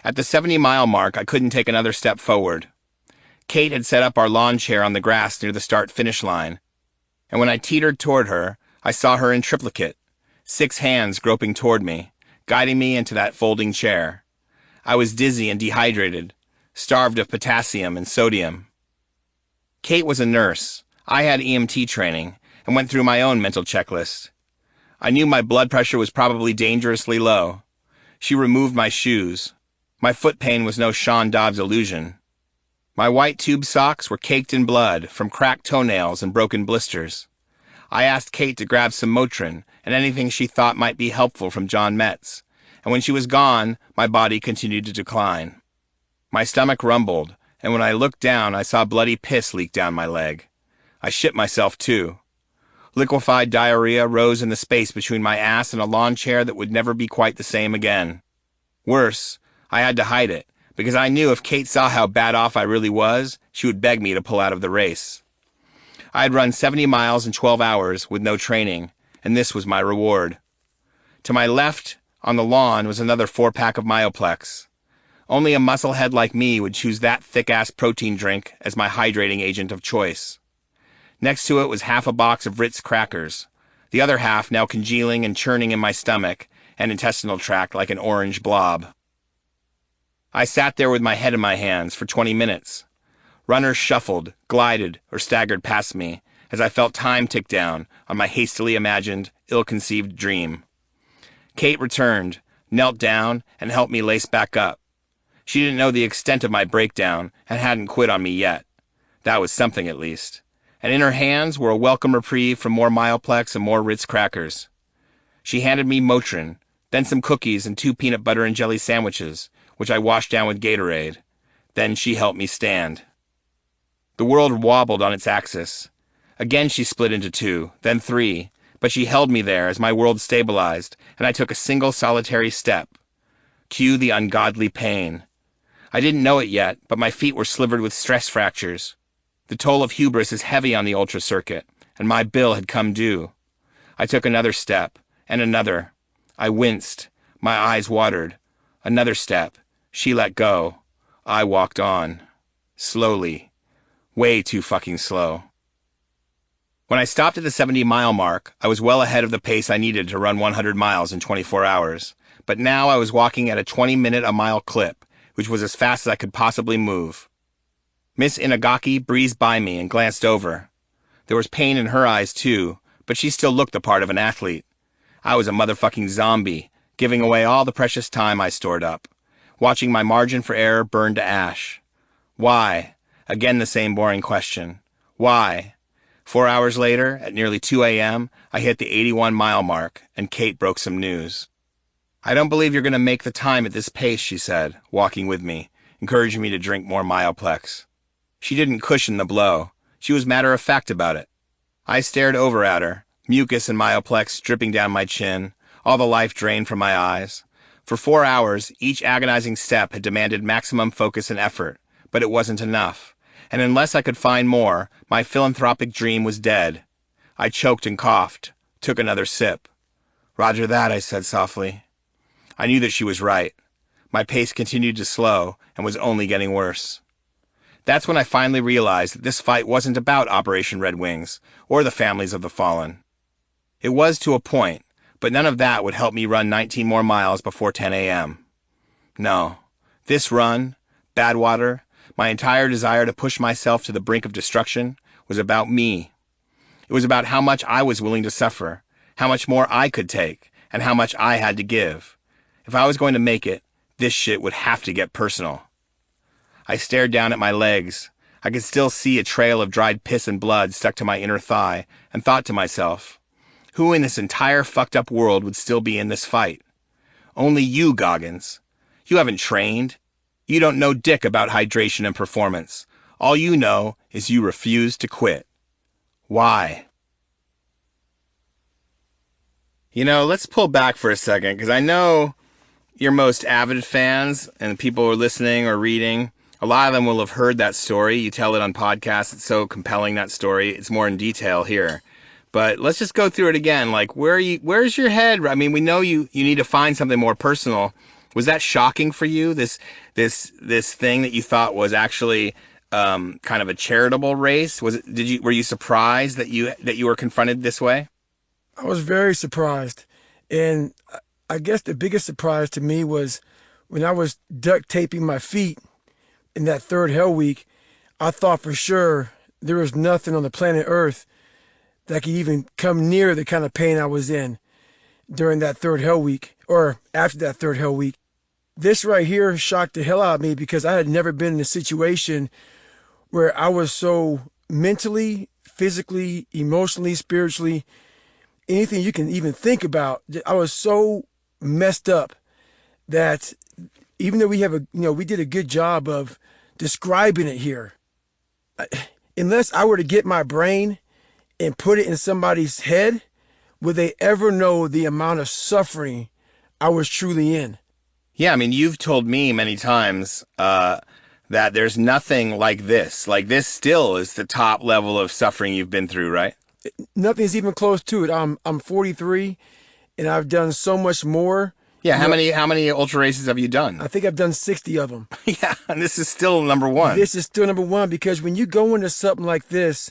At the 70-mile mark, I couldn't take another step forward. Kate had set up our lawn chair on the grass near the start-finish line, and when I teetered toward her, I saw her in triplicate, 6 hands groping toward me, guiding me into that folding chair. I was dizzy and dehydrated, starved of potassium and sodium. Kate was a nurse. I had EMT training, and went through my own mental checklist. I knew my blood pressure was probably dangerously low. She removed my shoes. My foot pain was no Sean Dobbs illusion. My white tube socks were caked in blood from cracked toenails and broken blisters. I asked Kate to grab some Motrin and anything she thought might be helpful from John Metz, and when she was gone, my body continued to decline. My stomach rumbled, and when I looked down, I saw bloody piss leak down my leg. I shit myself, too. Liquefied diarrhea rose in the space between my ass and a lawn chair that would never be quite the same again. Worse, I had to hide it, because I knew if Kate saw how bad off I really was, she would beg me to pull out of the race. I had run 70 miles in 12 hours with no training, and this was my reward. To my left, on the lawn, was another 4-pack of Myoplex. Only a musclehead like me would choose that thick-ass protein drink as my hydrating agent of choice. Next to it was half a box of Ritz crackers, the other half now congealing and churning in my stomach and intestinal tract like an orange blob. I sat there with my head in my hands for 20 minutes. Runners shuffled, glided, or staggered past me, as I felt time tick down on my hastily imagined, ill-conceived dream. Kate returned, knelt down, and helped me lace back up. She didn't know the extent of my breakdown and hadn't quit on me yet. That was something, at least. And in her hands were a welcome reprieve from more Mileplex and more Ritz crackers. She handed me Motrin, then some cookies and 2 peanut butter and jelly sandwiches, which I washed down with Gatorade. Then she helped me stand. The world wobbled on its axis. Again she split into 2, then 3, but she held me there as my world stabilized, and I took a single solitary step. Cue the ungodly pain. I didn't know it yet, but my feet were slivered with stress fractures. The toll of hubris is heavy on the ultra circuit, and my bill had come due. I took another step, and another. I winced. My eyes watered. Another step. She let go. I walked on. Slowly. Way too fucking slow. When I stopped at the 70-mile mark, I was well ahead of the pace I needed to run 100 miles in 24 hours. But now I was walking at a 20-minute-a-mile clip, which was as fast as I could possibly move. Miss Inagaki breezed by me and glanced over. There was pain in her eyes, too, but she still looked the part of an athlete. I was a motherfucking zombie, giving away all the precious time I stored up, watching my margin for error burn to ash. Why? Again the same boring question. Why? 4 hours later, at nearly 2 a.m., I hit the 81-mile mark, and Kate broke some news. "I don't believe you're going to make the time at this pace," she said, walking with me, encouraging me to drink more Mileplex. She didn't cushion the blow. She was matter-of-fact about it. I stared over at her, mucus and Mileplex dripping down my chin, all the life drained from my eyes. For 4 hours, each agonizing step had demanded maximum focus and effort, but it wasn't enough. And unless I could find more, my philanthropic dream was dead. I choked and coughed, took another sip. "Roger that," I said softly. I knew that she was right. My pace continued to slow and was only getting worse. That's when I finally realized that this fight wasn't about Operation Red Wings or the families of the fallen. It was to a point, but none of that would help me run 19 more miles before 10 a.m. No, this run, Badwater, my entire desire to push myself to the brink of destruction, was about me. It was about how much I was willing to suffer, how much more I could take, and how much I had to give. If I was going to make it, this shit would have to get personal. I stared down at my legs. I could still see a trail of dried piss and blood stuck to my inner thigh, and thought to myself, who in this entire fucked up world would still be in this fight? Only you, Goggins. You haven't trained. You don't know dick about hydration and performance. All you know is you refuse to quit. Why? Let's pull back for a second, because I know your most avid fans and people who are listening or reading, a lot of them will have heard that story. You tell it on podcasts. It's so compelling, that story. It's more in detail here. But let's just go through it again. Like, where's your head? I mean, we know you need to find something more personal. Was that shocking for you? This thing that you thought was actually kind of a charitable race? Were you surprised that you were confronted this way? I was very surprised. And I guess the biggest surprise to me was when I was duct taping my feet in that third hell week. I thought for sure there was nothing on the planet Earth that could even come near the kind of pain I was in during that third hell week, or after that third hell week. This right here shocked the hell out of me, because I had never been in a situation where I was so mentally, physically, emotionally, spiritually, anything you can even think about. I was so messed up that even though we did a good job of describing it here, unless I were to get my brain and put it in somebody's head, would they ever know the amount of suffering I was truly in? Yeah, I mean, you've told me many times that there's nothing like this. Like, this still is the top level of suffering you've been through, right? Nothing's even close to it. I'm 43, and I've done so much more. Yeah, how many ultra races have you done? I think I've done 60 of them. Yeah, and this is still number one. This is still number one, because when you go into something like this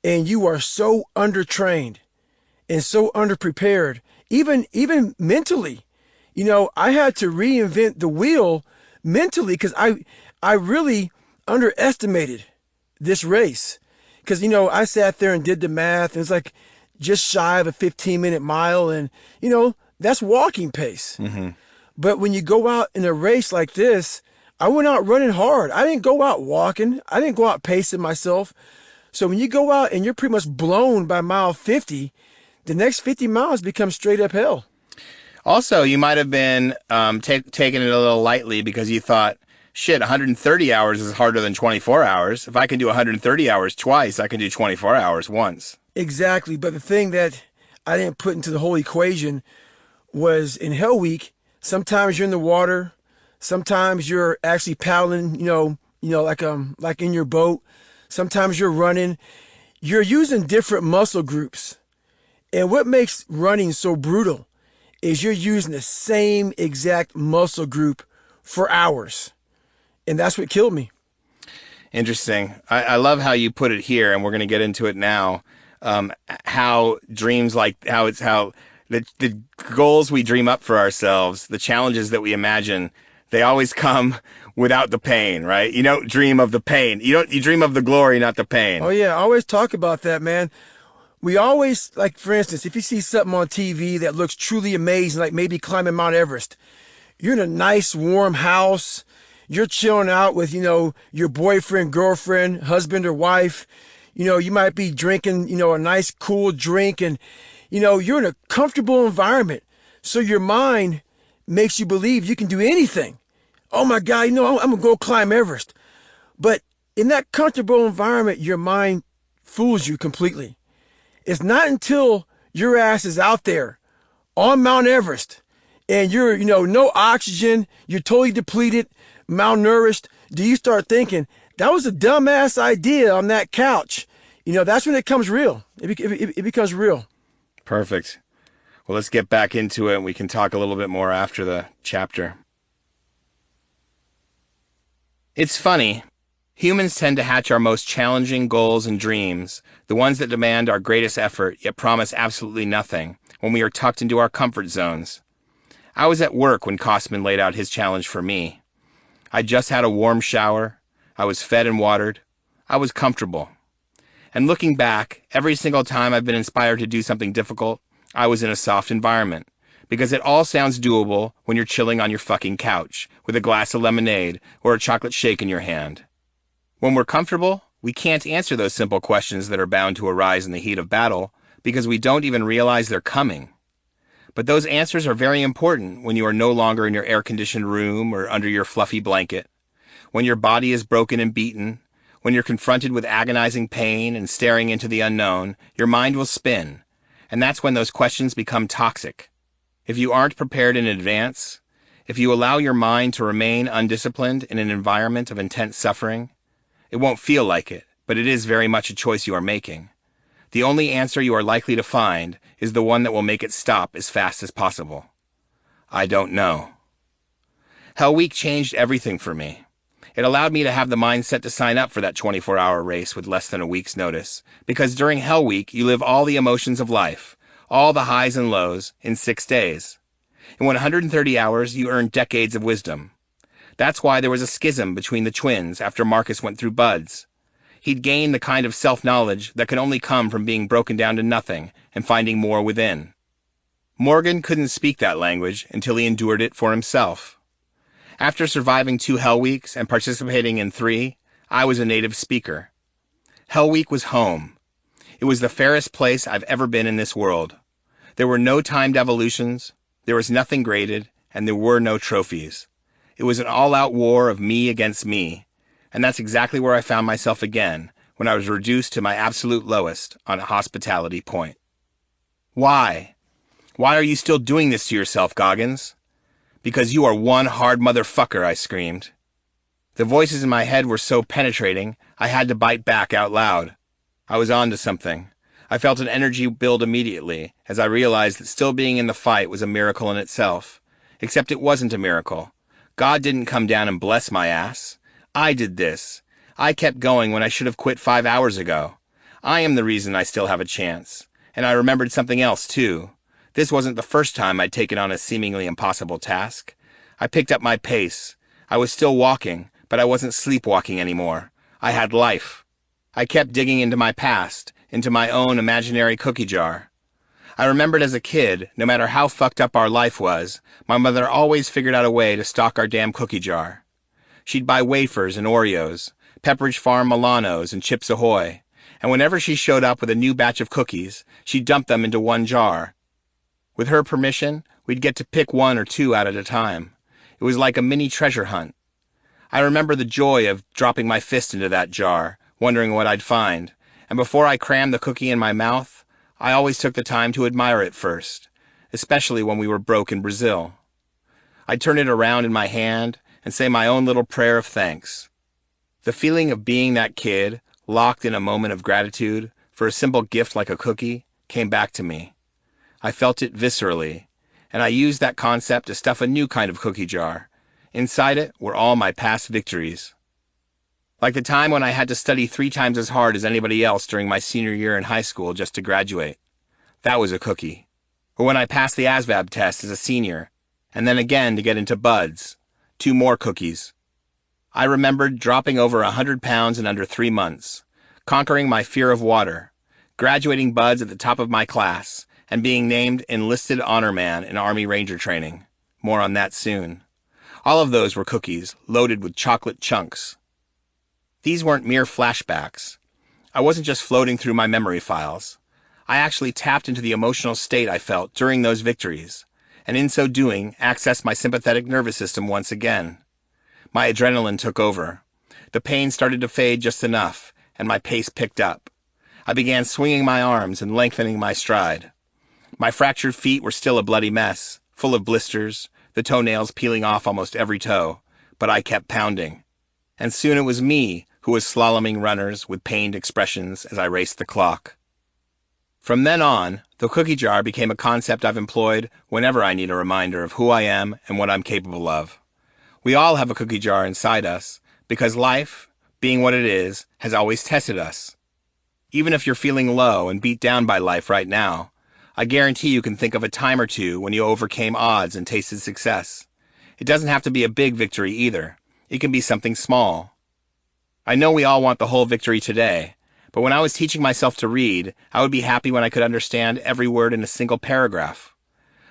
and you are so undertrained and so underprepared, even mentally, I had to reinvent the wheel mentally, because I really underestimated this race. Because, I sat there and did the math, and it's like just shy of a 15-minute mile, and, that's walking pace. Mm-hmm. But when you go out in a race like this, I went out running hard. I didn't go out walking. I didn't go out pacing myself. So when you go out and you're pretty much blown by mile 50, the next 50 miles become straight up hell. Also, you might have been taking it a little lightly because you thought, shit, 130 hours is harder than 24 hours. If I can do 130 hours twice, I can do 24 hours once. Exactly. But the thing that I didn't put into the whole equation was in Hell Week, sometimes you're in the water, sometimes you're actually paddling, like in your boat. Sometimes you're running. You're using different muscle groups. And what makes running so brutal is you're using the same exact muscle group for hours. And that's what killed me. Interesting. I love how you put it here, and we're going to get into it now. How dreams how the goals we dream up for ourselves, the challenges that we imagine, they always come without the pain, right? You don't dream of the pain. You dream of the glory, not the pain. Oh yeah, I always talk about that, man. We always, like, for instance, if you see something on TV that looks truly amazing, like maybe climbing Mount Everest, you're in a nice warm house, you're chilling out with, your boyfriend, girlfriend, husband or wife, you might be drinking, a nice cool drink, and, you're in a comfortable environment. So your mind makes you believe you can do anything. Oh my God, I'm gonna go climb Everest. But in that comfortable environment, your mind fools you completely. It's not until your ass is out there on Mount Everest and you're, no oxygen, you're totally depleted, malnourished, do you start thinking, that was a dumbass idea on that couch. That's when it becomes real. It becomes real. Perfect. Well, let's get back into it, and we can talk a little bit more after the chapter. It's funny. Humans tend to hatch our most challenging goals and dreams, the ones that demand our greatest effort yet promise absolutely nothing, when we are tucked into our comfort zones. I was at work when Kosman laid out his challenge for me. I just had a warm shower, I was fed and watered, I was comfortable. And looking back, every single time I've been inspired to do something difficult, I was in a soft environment. Because it all sounds doable when you're chilling on your fucking couch, with a glass of lemonade or a chocolate shake in your hand. When we're comfortable, we can't answer those simple questions that are bound to arise in the heat of battle, because we don't even realize they're coming. But those answers are very important when you are no longer in your air-conditioned room or under your fluffy blanket, when your body is broken and beaten, when you're confronted with agonizing pain and staring into the unknown. Your mind will spin, and that's when those questions become toxic. If you aren't prepared in advance, if you allow your mind to remain undisciplined in an environment of intense suffering, it won't feel like it, but it is very much a choice you are making. The only answer you are likely to find is the one that will make it stop as fast as possible. I don't know. Hell Week changed everything for me. It allowed me to have the mindset to sign up for that 24-hour race with less than a week's notice, because during Hell Week, you live all the emotions of life, all the highs and lows, in 6 days. In 130 hours, you earn decades of wisdom. That's why there was a schism between the twins after Marcus went through Buds. He'd gained the kind of self-knowledge that can only come from being broken down to nothing and finding more within. Morgan couldn't speak that language until he endured it for himself. After surviving 2 Hell Weeks and participating in 3, I was a native speaker. Hell Week was home. It was the fairest place I've ever been in this world. There were no timed evolutions, there was nothing graded, and there were no trophies. It was an all-out war of me against me, and that's exactly where I found myself again when I was reduced to my absolute lowest on Hospitality Point. Why? Why are you still doing this to yourself, Goggins? Because you are one hard motherfucker, I screamed. The voices in my head were so penetrating, I had to bite back out loud. I was on to something. I felt an energy build immediately as I realized that still being in the fight was a miracle in itself. Except it wasn't a miracle. God didn't come down and bless my ass. I did this. I kept going when I should have quit 5 hours ago. I am the reason I still have a chance. And I remembered something else, too. This wasn't the first time I'd taken on a seemingly impossible task. I picked up my pace. I was still walking, but I wasn't sleepwalking anymore. I had life. I kept digging into my past, into my own imaginary cookie jar. I remembered as a kid, no matter how fucked up our life was, my mother always figured out a way to stock our damn cookie jar. She'd buy wafers and Oreos, Pepperidge Farm Milanos and Chips Ahoy, and whenever she showed up with a new batch of cookies, she'd dump them into one jar. With her permission, we'd get to pick one or two out at a time. It was like a mini treasure hunt. I remember the joy of dropping my fist into that jar, wondering what I'd find, and before I crammed the cookie in my mouth, I always took the time to admire it first, especially when we were broke in Brazil. I'd turn it around in my hand and say my own little prayer of thanks. The feeling of being that kid, locked in a moment of gratitude for a simple gift like a cookie, came back to me. I felt it viscerally, and I used that concept to stuff a new kind of cookie jar. Inside it were all my past victories. Like the time when I had to study 3 times as hard as anybody else during my senior year in high school just to graduate. That was a cookie. Or when I passed the ASVAB test as a senior, and then again to get into BUD/S. 2 more cookies. I remembered dropping over 100 pounds in under 3 months, conquering my fear of water, graduating BUD/S at the top of my class, and being named Enlisted Honor Man in Army Ranger training. More on that soon. All of those were cookies, loaded with chocolate chunks. These weren't mere flashbacks. I wasn't just floating through my memory files. I actually tapped into the emotional state I felt during those victories, and in so doing, accessed my sympathetic nervous system once again. My adrenaline took over. The pain started to fade just enough, and my pace picked up. I began swinging my arms and lengthening my stride. My fractured feet were still a bloody mess, full of blisters, the toenails peeling off almost every toe, but I kept pounding. And soon it was me who was slaloming runners with pained expressions as I raced the clock. From then on, the cookie jar became a concept I've employed whenever I need a reminder of who I am and what I'm capable of. We all have a cookie jar inside us, because life, being what it is, has always tested us. Even if you're feeling low and beat down by life right now, I guarantee you can think of a time or two when you overcame odds and tasted success. It doesn't have to be a big victory either. It can be something small. I know we all want the whole victory today, but when I was teaching myself to read, I would be happy when I could understand every word in a single paragraph.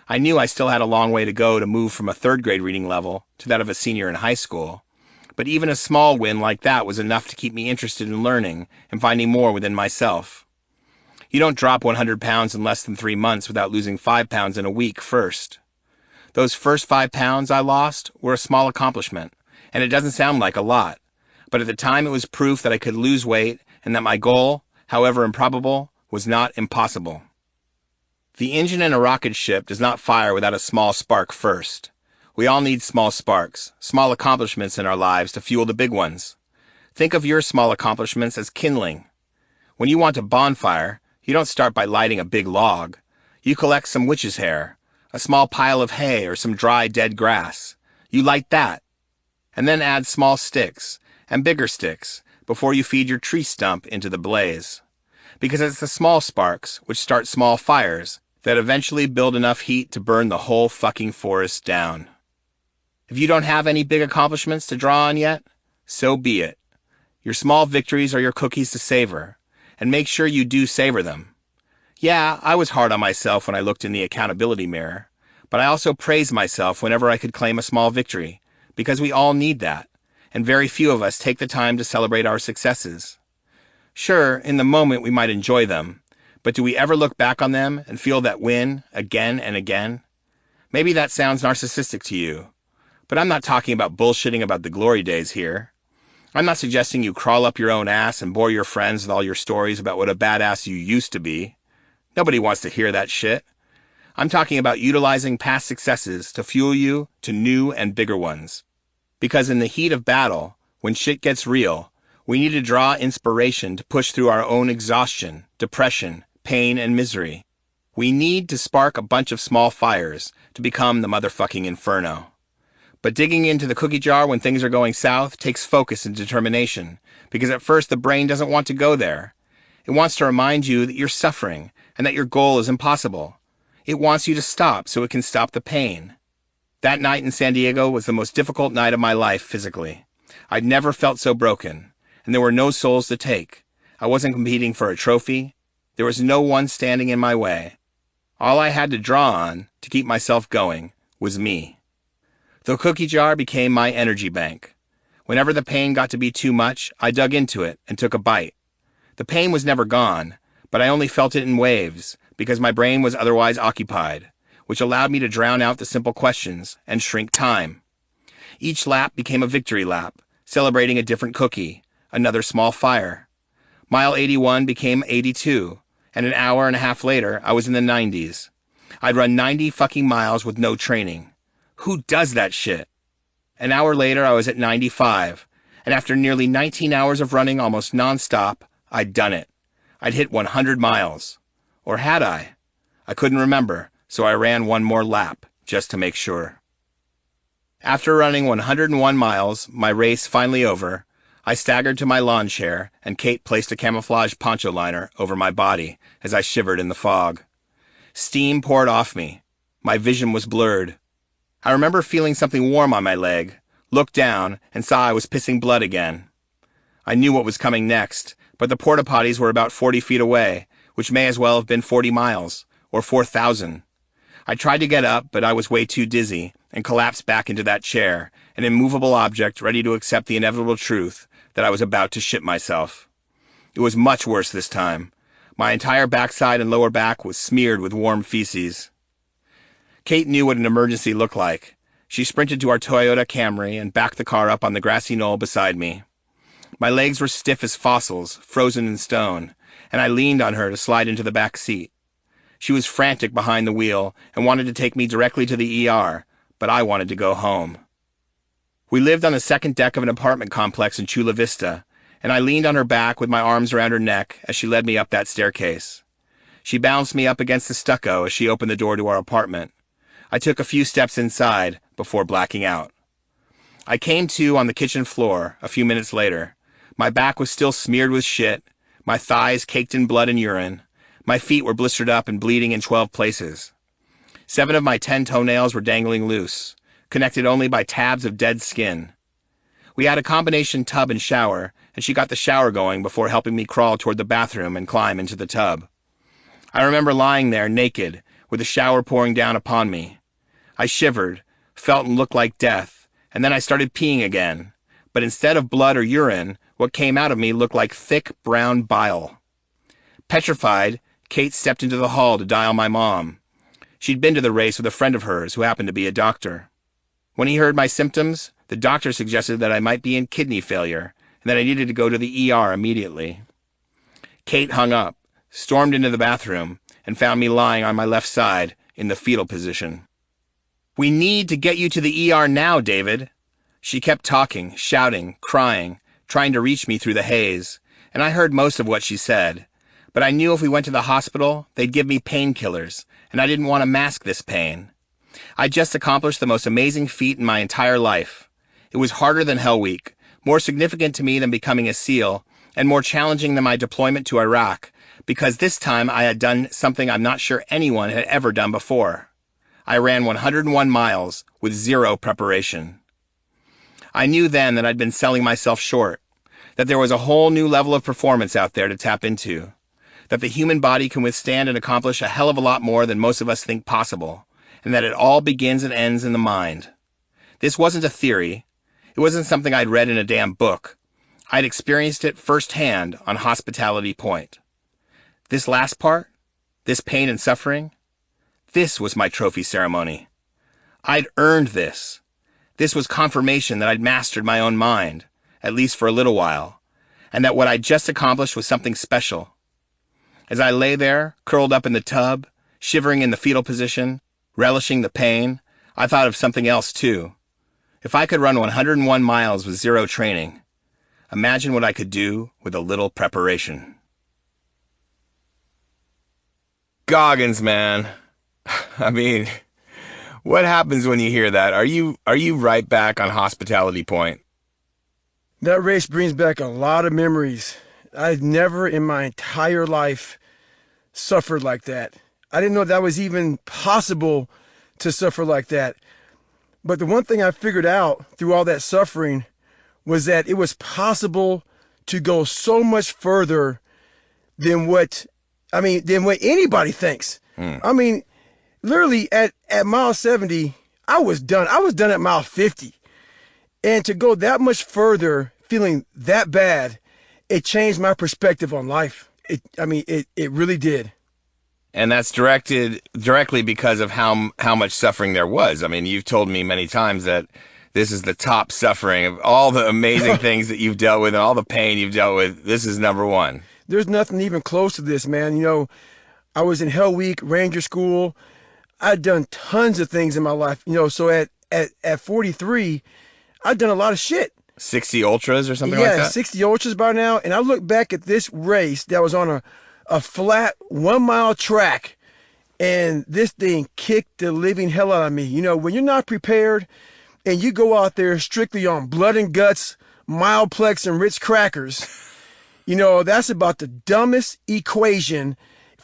I knew I still had a long way to go to move from a 3rd grade reading level to that of a senior in high school, but even a small win like that was enough to keep me interested in learning and finding more within myself. You don't drop 100 pounds in less than 3 months without losing 5 pounds in a week first. Those first 5 pounds I lost were a small accomplishment, and it doesn't sound like a lot, but at the time it was proof that I could lose weight and that my goal, however improbable, was not impossible. The engine in a rocket ship does not fire without a small spark first. We all need small sparks, small accomplishments in our lives to fuel the big ones. Think of your small accomplishments as kindling. When you want a bonfire, you don't start by lighting a big log. You collect some witch's hair, a small pile of hay or some dry dead grass. You light that, and then add small sticks and bigger sticks before you feed your tree stump into the blaze. Because it's the small sparks, which start small fires, that eventually build enough heat to burn the whole fucking forest down. If you don't have any big accomplishments to draw on yet, so be it. Your small victories are your cookies to savor, and make sure you do savor them. Yeah, I was hard on myself when I looked in the accountability mirror, but I also praised myself whenever I could claim a small victory, because we all need that, and very few of us take the time to celebrate our successes. Sure, in the moment we might enjoy them, but do we ever look back on them and feel that win again and again? Maybe that sounds narcissistic to you, but I'm not talking about bullshitting about the glory days here. I'm not suggesting you crawl up your own ass and bore your friends with all your stories about what a badass you used to be. Nobody wants to hear that shit. I'm talking about utilizing past successes to fuel you to new and bigger ones. Because in the heat of battle, when shit gets real, we need to draw inspiration to push through our own exhaustion, depression, pain, and misery. We need to spark a bunch of small fires to become the motherfucking inferno. But digging into the cookie jar when things are going south takes focus and determination, because at first the brain doesn't want to go there. It wants to remind you that you're suffering and that your goal is impossible. It wants you to stop so it can stop the pain. That night in San Diego was the most difficult night of my life physically. I'd never felt so broken, and there were no souls to take. I wasn't competing for a trophy. There was no one standing in my way. All I had to draw on to keep myself going was me. The cookie jar became my energy bank. Whenever the pain got to be too much, I dug into it and took a bite. The pain was never gone, but I only felt it in waves because my brain was otherwise occupied, which allowed me to drown out the simple questions and shrink time. Each lap became a victory lap, celebrating a different cookie, another small fire. Mile 81 became 82, and an hour and a half later, I was in the 90s. I'd run 90 fucking miles with no training. Who does that shit? An hour later, I was at 95, and after nearly 19 hours of running almost nonstop, I'd done it. I'd hit 100 miles. Or had I? I couldn't remember, so I ran one more lap, just to make sure. After running 101 miles, my race finally over, I staggered to my lawn chair, and Kate placed a camouflage poncho liner over my body as I shivered in the fog. Steam poured off me. My vision was blurred. I remember feeling something warm on my leg, looked down, and saw I was pissing blood again. I knew what was coming next, but the porta potties were about 40 feet away, which may as well have been 40 miles, or 4,000. I tried to get up, but I was way too dizzy, and collapsed back into that chair, an immovable object ready to accept the inevitable truth that I was about to shit myself. It was much worse this time. My entire backside and lower back was smeared with warm feces. Kate knew what an emergency looked like. She sprinted to our Toyota Camry and backed the car up on the grassy knoll beside me. My legs were stiff as fossils, frozen in stone, and I leaned on her to slide into the back seat. She was frantic behind the wheel and wanted to take me directly to the ER, but I wanted to go home. We lived on the second deck of an apartment complex in Chula Vista, and I leaned on her back with my arms around her neck as she led me up that staircase. She bounced me up against the stucco as she opened the door to our apartment. I took a few steps inside before blacking out. I came to on the kitchen floor a few minutes later. My back was still smeared with shit, my thighs caked in blood and urine. My feet were blistered up and bleeding in 12 places. 7 of my 10 toenails were dangling loose, connected only by tabs of dead skin. We had a combination tub and shower, and she got the shower going before helping me crawl toward the bathroom and climb into the tub. I remember lying there naked, with the shower pouring down upon me. I shivered, felt and looked like death, and then I started peeing again. But instead of blood or urine, what came out of me looked like thick brown bile. Petrified, Kate stepped into the hall to dial my mom. She'd been to the race with a friend of hers who happened to be a doctor. When he heard my symptoms, the doctor suggested that I might be in kidney failure and that I needed to go to the ER immediately. Kate hung up, stormed into the bathroom, and found me lying on my left side in the fetal position. "We need to get you to the ER now, David." She kept talking, shouting, crying, trying to reach me through the haze, and I heard most of what she said. But I knew if we went to the hospital, they'd give me painkillers, and I didn't want to mask this pain. I'd just accomplished the most amazing feat in my entire life. It was harder than Hell Week, more significant to me than becoming a SEAL, and more challenging than my deployment to Iraq, because this time I had done something I'm not sure anyone had ever done before. I ran 101 miles with zero preparation. I knew then that I'd been selling myself short, that there was a whole new level of performance out there to tap into, that the human body can withstand and accomplish a hell of a lot more than most of us think possible, and that it all begins and ends in the mind. This wasn't a theory. It wasn't something I'd read in a damn book. I'd experienced it firsthand on Hospitality Point. This last part, this pain and suffering, this was my trophy ceremony. I'd earned this. This was confirmation that I'd mastered my own mind, at least for a little while, and that what I'd just accomplished was something special. As I lay there, curled up in the tub, shivering in the fetal position, relishing the pain, I thought of something else too. If I could run 101 miles with zero training, imagine what I could do with a little preparation. Goggins, man. I mean, what happens when you hear that? Are you right back on Hospitality Point? That race brings back a lot of memories. I've never in my entire life suffered like that. I didn't know that was even possible to suffer like that. But the one thing I figured out through all that suffering was that it was possible to go so much further than what anybody thinks. I mean, literally at mile 70, I was done. I was done at mile 50. And to go that much further feeling that bad, it changed my perspective on life. It really did. And that's directly because of how much suffering there was. I mean, you've told me many times that this is the top suffering of all the amazing things that you've dealt with and all the pain you've dealt with. This is number one. There's nothing even close to this, man. You know, I was in Hell Week, Ranger School. I'd done tons of things in my life. You know, so at 43, I'd done a lot of shit. 60 ultras or something like that? Yeah, 60 ultras by now. And I look back at this race that was on a flat 1 mile track, and this thing kicked the living hell out of me. You know, when you're not prepared and you go out there strictly on blood and guts, Mileplex and Ritz crackers, you know, that's about the dumbest equation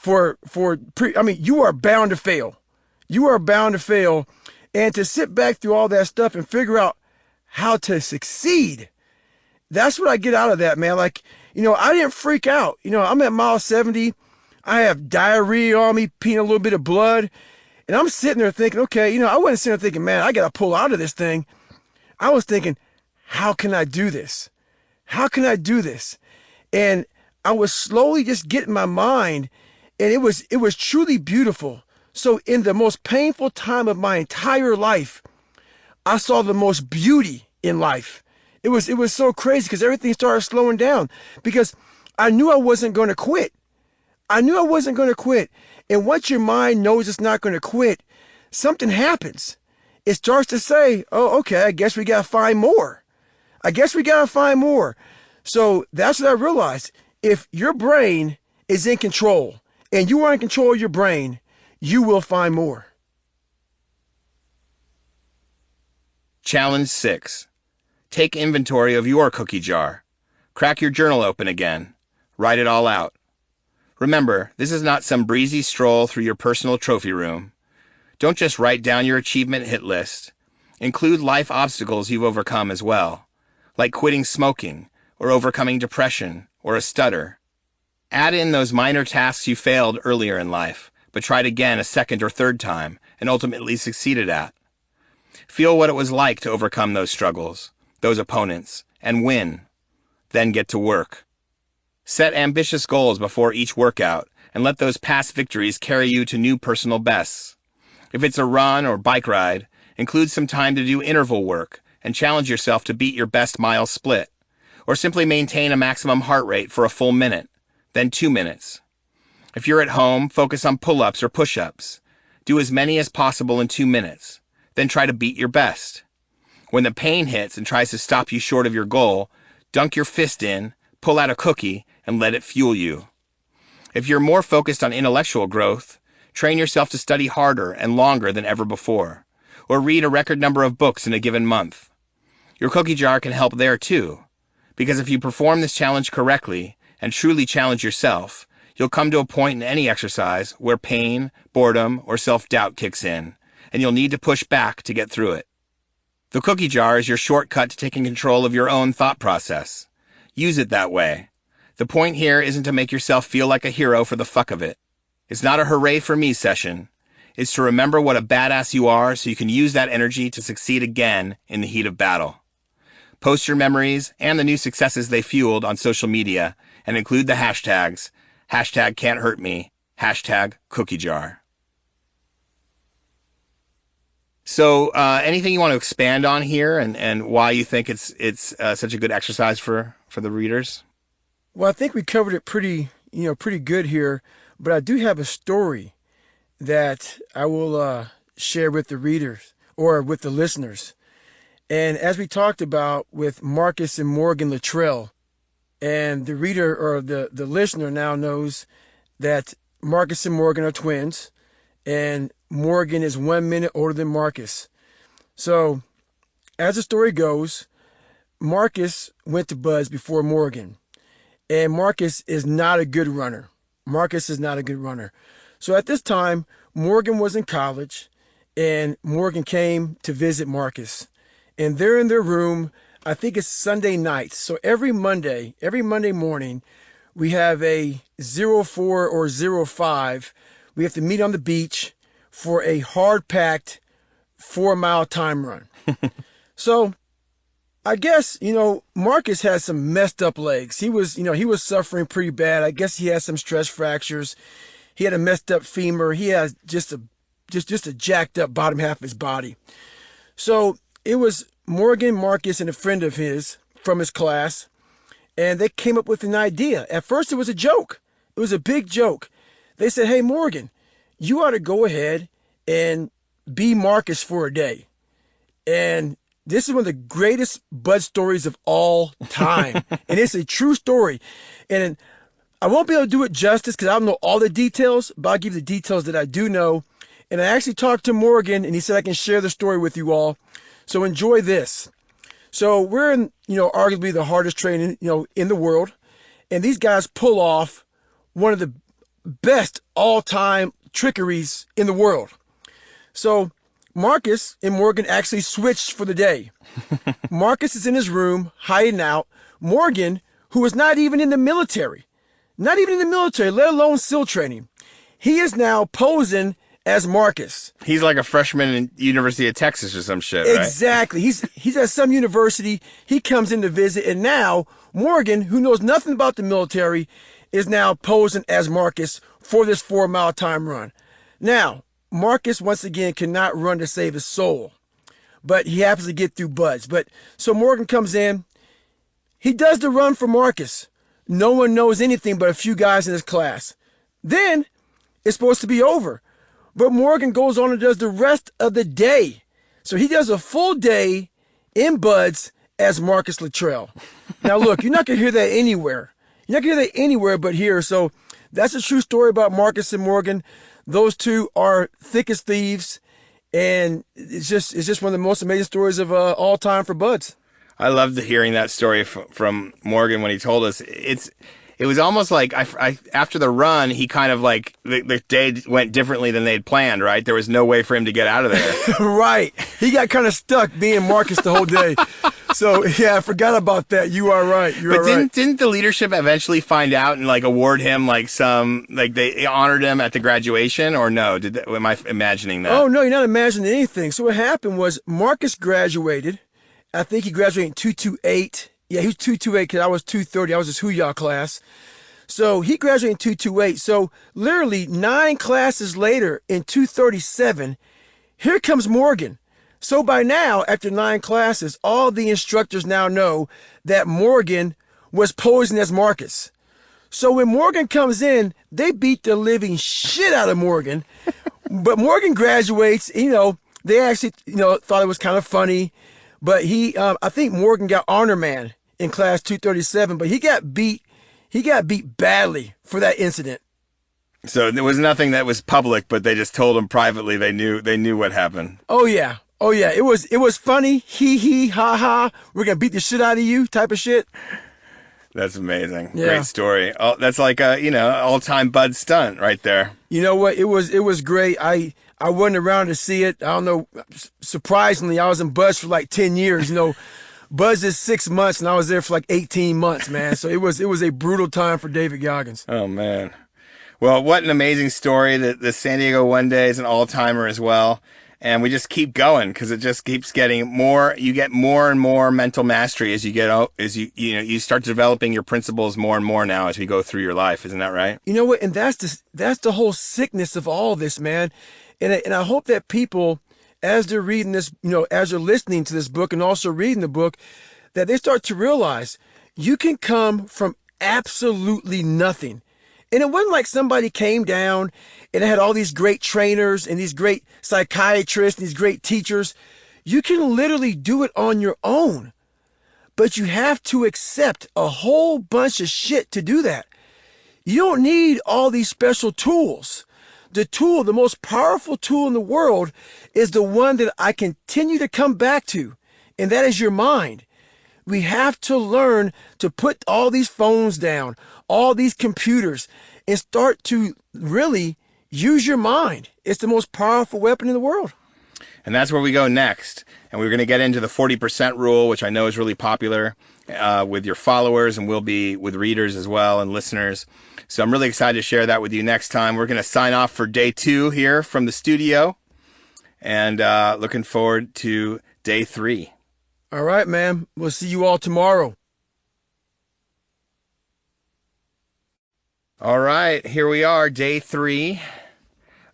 you are bound to fail. You are bound to fail. And to sit back through all that stuff and figure out how to succeed, that's what I get out of that, man. Like, you know, I didn't freak out. You know, I'm at mile 70. I have diarrhea on me, peeing a little bit of blood. And I'm sitting there thinking, okay, you know, I wasn't sitting there thinking, man, I got to pull out of this thing. I was thinking, how can I do this? How can I do this? And I was slowly just getting my mind, and it was truly beautiful. So in the most painful time of my entire life, I saw the most beauty in life. It was so crazy because everything started slowing down because I knew I wasn't going to quit. I knew I wasn't going to quit. And once your mind knows it's not going to quit, something happens. It starts to say, oh, okay, I guess we got to find more. I guess we got to find more. So that's what I realized. If your brain is in control and you are in control of your brain, you will find more. Challenge 6. Take inventory of your cookie jar. Crack your journal open again. Write it all out. Remember, this is not some breezy stroll through your personal trophy room. Don't just write down your achievement hit list. Include life obstacles you've overcome as well, like quitting smoking, or overcoming depression, or a stutter. Add in those minor tasks you failed earlier in life, but tried again a second or third time, and ultimately succeeded at. Feel what it was like to overcome those struggles, those opponents, and win. Then get to work. Set ambitious goals before each workout, and let those past victories carry you to new personal bests. If it's a run or bike ride, include some time to do interval work, and challenge yourself to beat your best mile split. Or simply maintain a maximum heart rate for a full minute, then 2 minutes. If you're at home, focus on pull-ups or push-ups. Do as many as possible in 2 minutes, then try to beat your best. When the pain hits and tries to stop you short of your goal, dunk your fist in, pull out a cookie, and let it fuel you. If you're more focused on intellectual growth, train yourself to study harder and longer than ever before, or read a record number of books in a given month. Your cookie jar can help there too, because if you perform this challenge correctly and truly challenge yourself, you'll come to a point in any exercise where pain, boredom, or self-doubt kicks in, and you'll need to push back to get through it. The cookie jar is your shortcut to taking control of your own thought process. Use it that way. The point here isn't to make yourself feel like a hero for the fuck of it. It's not a hooray for me session. It's to remember what a badass you are so you can use that energy to succeed again in the heat of battle. Post your memories and the new successes they fueled on social media and include the hashtags, #Can'tHurtMe, #CookieJar. So anything you want to expand on here and why you think it's such a good exercise for the readers? Well, I think we covered it pretty good here, but I do have a story that I will share with the readers or with the listeners. And as we talked about with Marcus and Morgan Luttrell, and the reader or the listener now knows that Marcus and Morgan are twins, and Morgan is 1 minute older than Marcus. So, as the story goes, Marcus went to Buzz before Morgan. And Marcus is not a good runner. So at this time, Morgan was in college, and Morgan came to visit Marcus. And they're in their room, I think it's Sunday nights. So every Monday morning, We have a 04 or 05. We have to meet on the beach for a hard-packed 4-mile time run. So I guess, Marcus has some messed up legs. He was suffering pretty bad. I guess he had some stress fractures. He had a messed up femur. He has just a jacked up bottom half of his body. So it was Morgan, Marcus, and a friend of his from his class, and they came up with an idea. At first it was a joke. It was a big joke. They said, "Hey, Morgan, you ought to go ahead and be Marcus for a day." And this is one of the greatest Bud stories of all time. And it's a true story. And I won't be able to do it justice because I don't know all the details, but I'll give you the details that I do know. And I actually talked to Morgan, and he said I can share the story with you all. So enjoy this. So we're in, arguably the hardest training, in the world. And these guys pull off one of the best all-time trickeries in the world. So Marcus and Morgan actually switched for the day. Marcus is in his room, hiding out. Morgan, who is not even in the military, let alone SEAL training, he is now posing as Marcus. He's like a freshman in University of Texas or some shit, right? Exactly. He's at some university. He comes in to visit, and now Morgan, who knows nothing about the military, is now posing as Marcus for this 4-mile time run. Now, Marcus, once again, cannot run to save his soul, but he happens to get through Buds. So Morgan comes in. He does the run for Marcus. No one knows anything but a few guys in his class. Then it's supposed to be over, but Morgan goes on and does the rest of the day. So he does a full day in Buds as Marcus Luttrell. Now, look, you're not going to hear that anywhere. You're not going to hear that anywhere but here. So that's a true story about Marcus and Morgan. Those two are thick as thieves, and it's just one of the most amazing stories of all time for Buds. I loved hearing that story from Morgan when he told us. It was almost like after the run, he kind of like the day went differently than they'd planned, right? There was no way for him to get out of there. Right. He got kind of stuck being Marcus the whole day. So, yeah, I forgot about that. You are right. Didn't the leadership eventually find out and award him they honored him at the graduation, or no? Am I imagining that? Oh, no, you're not imagining anything. So what happened was Marcus graduated. I think he graduated in 228. Yeah, he was 228 because I was 230. I was his Hoo-Yah class. So he graduated in 228. So literally 9 classes later in 237, here comes Morgan. So by now, after 9 classes, all the instructors now know that Morgan was posing as Marcus. So when Morgan comes in, they beat the living shit out of Morgan. But Morgan graduates, they actually, thought it was kind of funny. But I think Morgan got honor man in class 237, but he got beat badly for that incident. So there was nothing that was public, but they just told him privately. They knew what happened. Oh yeah. It was funny. Hee ha ha. We're gonna beat the shit out of you type of shit. That's amazing. Yeah. Great story. Oh, that's like a all-time Bud stunt right there. You know what? It was great. I wasn't around to see it. I don't know. Surprisingly, I was in Buzz for like 10 years. Buzz is 6 months, and I was there for like 18 months, man. So it was a brutal time for David Goggins. Oh man. Well, what an amazing story. The San Diego One Day is an all-timer as well. And we just keep going because it just keeps getting more. You get more and more mental mastery as you start developing your principles more and more now as we go through your life. Isn't that right? You know what? And that's the whole sickness of all this, man. And I hope that people, as they're reading this, as they're listening to this book and also reading the book, that they start to realize you can come from absolutely nothing. And it wasn't like somebody came down and had all these great trainers and these great psychiatrists and these great teachers. You can literally do it on your own. But you have to accept a whole bunch of shit to do that. You don't need all these special tools. The most powerful tool in the world is the one that I continue to come back to, and that is your mind. We have to learn to put all these phones down, all these computers, and start to really use your mind. It's the most powerful weapon in the world. And that's where we go next. And we're going to get into the 40% rule, which I know is really popular with your followers and will be with readers as well and listeners. So I'm really excited to share that with you next time. We're going to sign off for day 2 here from the studio, and looking forward to day 3. All right, man. We'll see you all tomorrow. All right, here we are, day 3,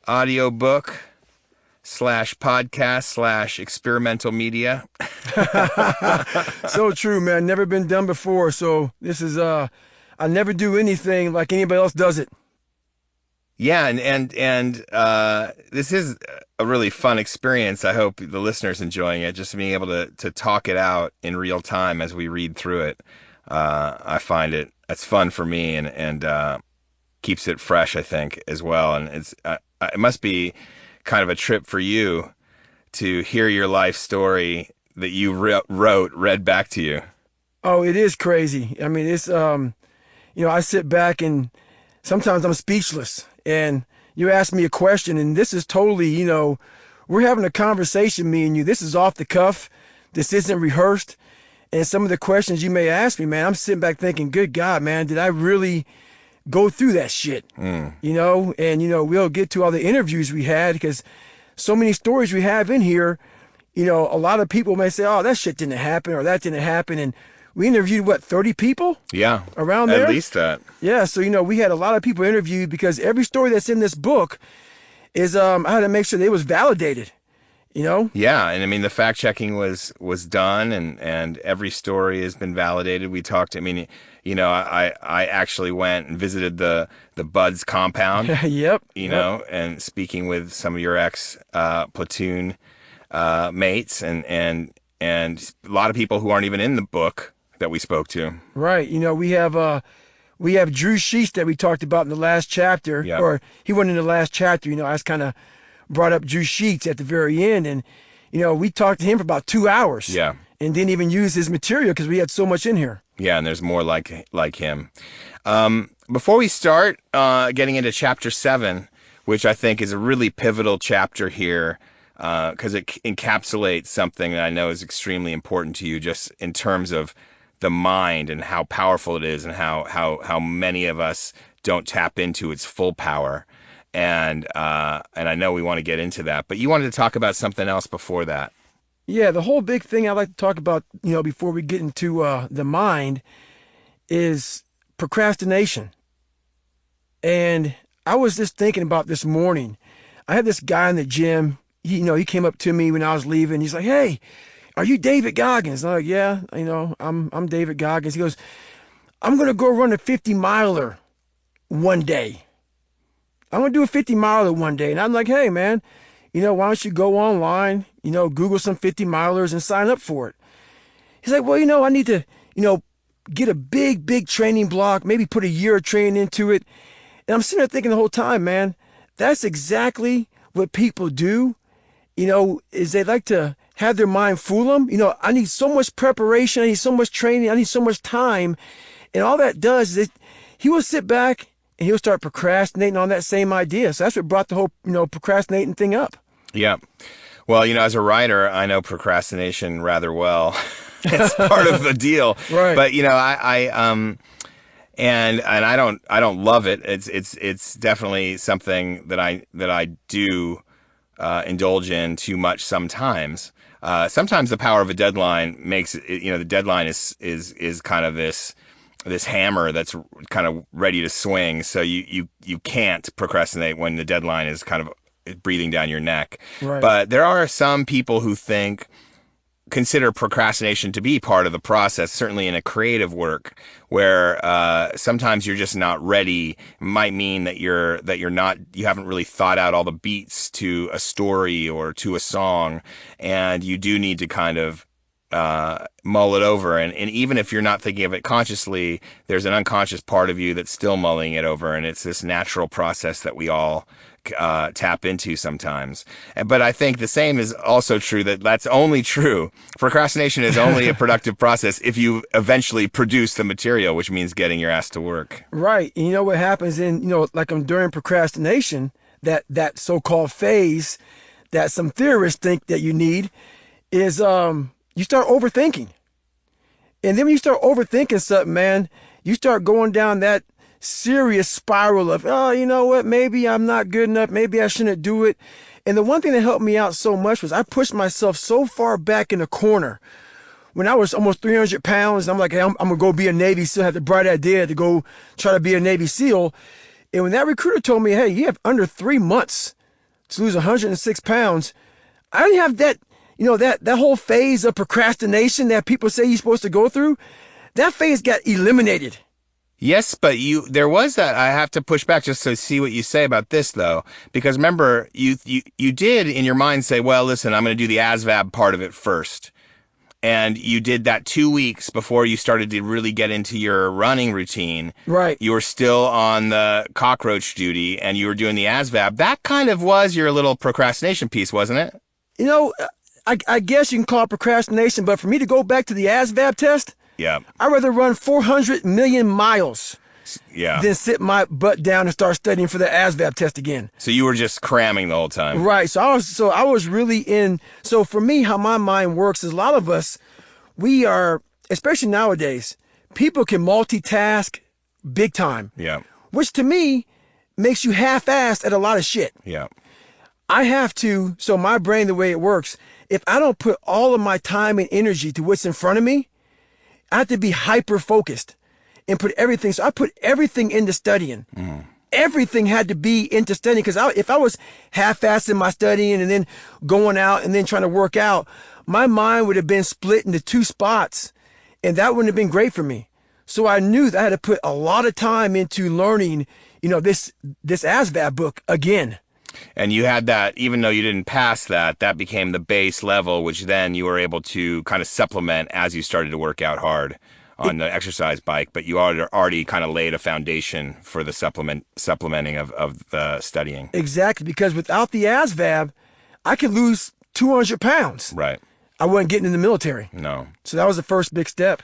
audiobook / podcast / experimental media. So true, man. Never been done before. So this is, I never do anything like anybody else does it. Yeah, and this is a really fun experience. I hope the listeners enjoying it, just being able to talk it out in real time as we read through it. I find it's fun for me and keeps it fresh, I think, as well. And it must be kind of a trip for you to hear your life story that you wrote read back to you. Oh, it is crazy. I mean, it's, I sit back and sometimes I'm speechless. And you ask me a question, and this is totally, we're having a conversation, me and you. This is off the cuff. This isn't rehearsed. And some of the questions you may ask me, man, I'm sitting back thinking, good God, man, did I really go through that shit? And, we'll get to all the interviews we had because so many stories we have in here, a lot of people may say, oh, that shit didn't happen or that didn't happen. And we interviewed, 30 people? Yeah. Around there? At least that. Yeah, so, we had a lot of people interviewed because every story that's in this book is, I had to make sure they was validated, Yeah, and I mean, the fact-checking was done, and every story has been validated. We talked, I actually went and visited the Buds compound. Yep. And speaking with some of your ex-platoon mates and a lot of people who aren't even in the book that we spoke to. Right. We have Drew Sheets that we talked about in the last chapter, Yep. Or he wasn't in the last chapter. I was kind of brought up Drew Sheets at the very end, and we talked to him for about 2 hours. Yeah. And didn't even use his material because we had so much in here. Yeah, and there's more like him. Before we start getting into chapter 7, which I think is a really pivotal chapter here, because it encapsulates something that I know is extremely important to you, just in terms of the mind and how powerful it is, and how many of us don't tap into its full power. And I know we want to get into that, but you wanted to talk about something else before that. Yeah, the whole big thing I'd like to talk about, before we get into the mind, is procrastination. And I was just thinking about this morning. I had this guy in the gym. He came up to me when I was leaving. He's like, "Hey, are you David Goggins?" I'm like, "Yeah, I'm David Goggins." He goes, "I'm gonna go run a 50-miler one day. I'm gonna do a 50-miler one day." And I'm like, "Hey, man, why don't you go online, Google some 50-milers and sign up for it?" He's like, "Well, I need to, get a big training block, maybe put a year of training into it." And I'm sitting there thinking the whole time, man, that's exactly what people do, is they like to have their mind fool them. I need so much preparation. I need so much training. I need so much time. And all that does is he will sit back and he'll start procrastinating on that same idea. So that's what brought the whole, procrastinating thing up. Yeah. Well, as a writer, I know procrastination rather well. It's part of the deal. Right. But, and I don't love it. It's definitely something that I do indulge in too much sometimes. Sometimes the power of a deadline makes it, the deadline is kind of this hammer that's kind of ready to swing. So you can't procrastinate when the deadline is kind of breathing down your neck. Right. But there are some people who consider procrastination to be part of the process, certainly in a creative work, where sometimes you're just not ready. It might mean that you haven't really thought out all the beats to a story or to a song, and you do need to kind of mull it over. And even if you're not thinking of it consciously, there's an unconscious part of you that's still mulling it over, and it's this natural process that we all tap into sometimes. But I think the same is also true, that's only true. Procrastination is only a productive process if you eventually produce the material, which means getting your ass to work. Right. And what happens during procrastination, that so-called phase, that some theorists think that you need is you start overthinking. And then when you start overthinking something, man, you start going down that serious spiral of, oh, you know what, maybe I'm not good enough, maybe I shouldn't do it. And the one thing that helped me out so much was I pushed myself so far back in the corner. When I was almost 300 pounds, I'm like, hey, I'm going to go be a Navy SEAL. I had the bright idea to go try to be a Navy SEAL. And when that recruiter told me, hey, you have under 3 months to lose 106 pounds, I didn't have that, that whole phase of procrastination that people say you're supposed to go through. That phase got eliminated. Yes, but there was that. I have to push back just to see what you say about this, though, because remember, you did in your mind say, well, listen, I'm going to do the ASVAB part of it first. And you did that 2 weeks before you started to really get into your running routine. Right. You were still on the cockroach duty and you were doing the ASVAB. That kind of was your little procrastination piece, wasn't it? I guess you can call it procrastination, but for me to go back to the ASVAB test, yeah, I'd rather run 400 million miles than sit my butt down and start studying for the ASVAB test again. So you were just cramming the whole time. Right. So I was really in. So for me, how my mind works is a lot of us, we are, especially nowadays, people can multitask big time. Yeah. Which to me makes you half-assed at a lot of shit. Yeah. I have to, so my brain, the way it works, if I don't put all of my time and energy to what's in front of me, I have to be hyper-focused and put everything. So I put everything into studying. Mm. Everything had to be into studying because if I was half-assed in my studying and then going out and then trying to work out, my mind would have been split into 2 spots, and that wouldn't have been great for me. So I knew that I had to put a lot of time into learning, this ASVAB book again. And you had that, even though you didn't pass that became the base level, which then you were able to kind of supplement as you started to work out hard on the exercise bike. But you already kind of laid a foundation for the supplementing of the studying. Exactly, because without the ASVAB, I could lose 200 pounds. Right. I wasn't getting in the military. No. So that was the first big step.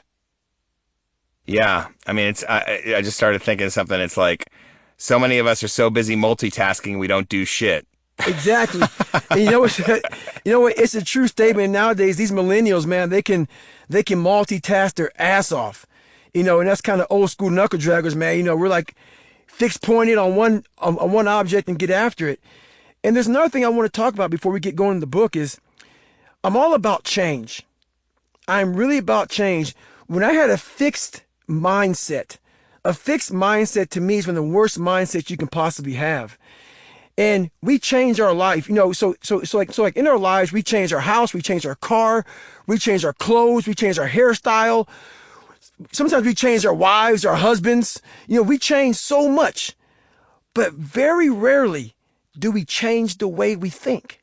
Yeah. I mean, I just started thinking something. It's like, so many of us are so busy multitasking, we don't do shit. Exactly. And you know what? It's a true statement. Nowadays, these millennials, man, they can multitask their ass off. And that's kind of old school knuckle draggers, man. We're like fixed pointed on one object and get after it. And there's another thing I want to talk about before we get going in the book is I'm all about change. I'm really about change. When I had a fixed mindset to me is one of the worst mindsets you can possibly have. And we change our life, so like in our lives, we change our house, we change our car, we change our clothes, we change our hairstyle. Sometimes we change our wives, our husbands, we change so much, but very rarely do we change the way we think.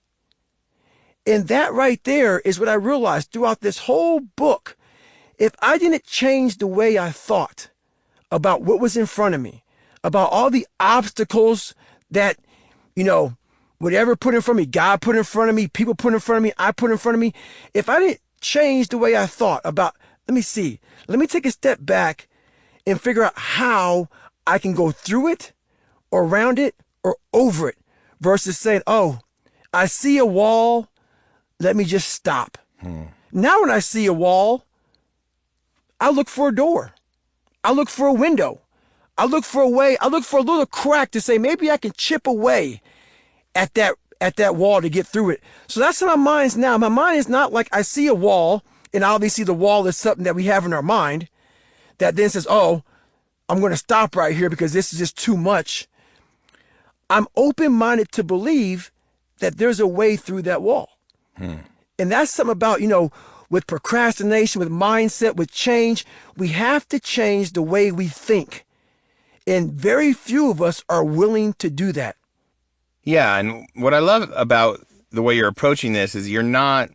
And that right there is what I realized throughout this whole book. If I didn't change the way I thought about what was in front of me, about all the obstacles that, whatever put in front of me, God put in front of me, people put in front of me, I put in front of me. If I didn't change the way I thought about, let me take a step back and figure out how I can go through it or around it or over it versus saying, oh, I see a wall, let me just stop. Now when I see a wall, I look for a door. I look for a window. I look for a way. I look for a little crack to say, maybe I can chip away at that wall to get through it. So that's how my mind's now. My mind is not like I see a wall, and obviously the wall is something that we have in our mind that then says, oh, I'm going to stop right here because this is just too much. I'm open-minded to believe that there's a way through that wall. And that's something about, with procrastination, with mindset, with change, we have to change the way we think. And very few of us are willing to do that. Yeah, and what I love about the way you're approaching this is you're not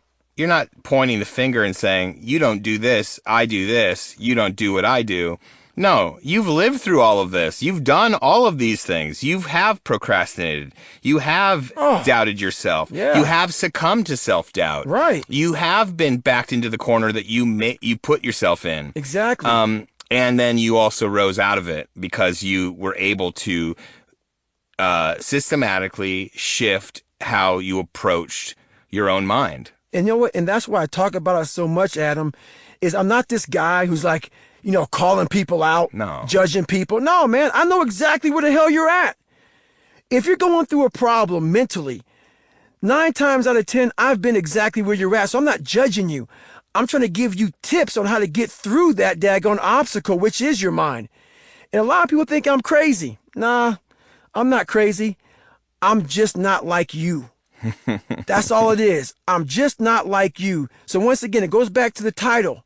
pointing the finger and saying, you don't do this, I do this, you don't do what I do. No, you've lived through all of this. You've done all of these things. You have procrastinated. You have doubted yourself. Yeah. You have succumbed to self-doubt. Right. You have been backed into the corner that you put yourself in. Exactly. And then you also rose out of it because you were able to systematically shift how you approached your own mind. And you know what? And that's why I talk about it so much, Adam, is I'm not this guy who's like, calling people out, No. judging people. No, man, I know exactly where the hell you're at. If you're going through a problem mentally, 9 times out of 10, I've been exactly where you're at. So I'm not judging you. I'm trying to give you tips on how to get through that daggone obstacle, which is your mind. And a lot of people think I'm crazy. Nah, I'm not crazy. I'm just not like you. That's all it is. I'm just not like you. So once again, it goes back to the title.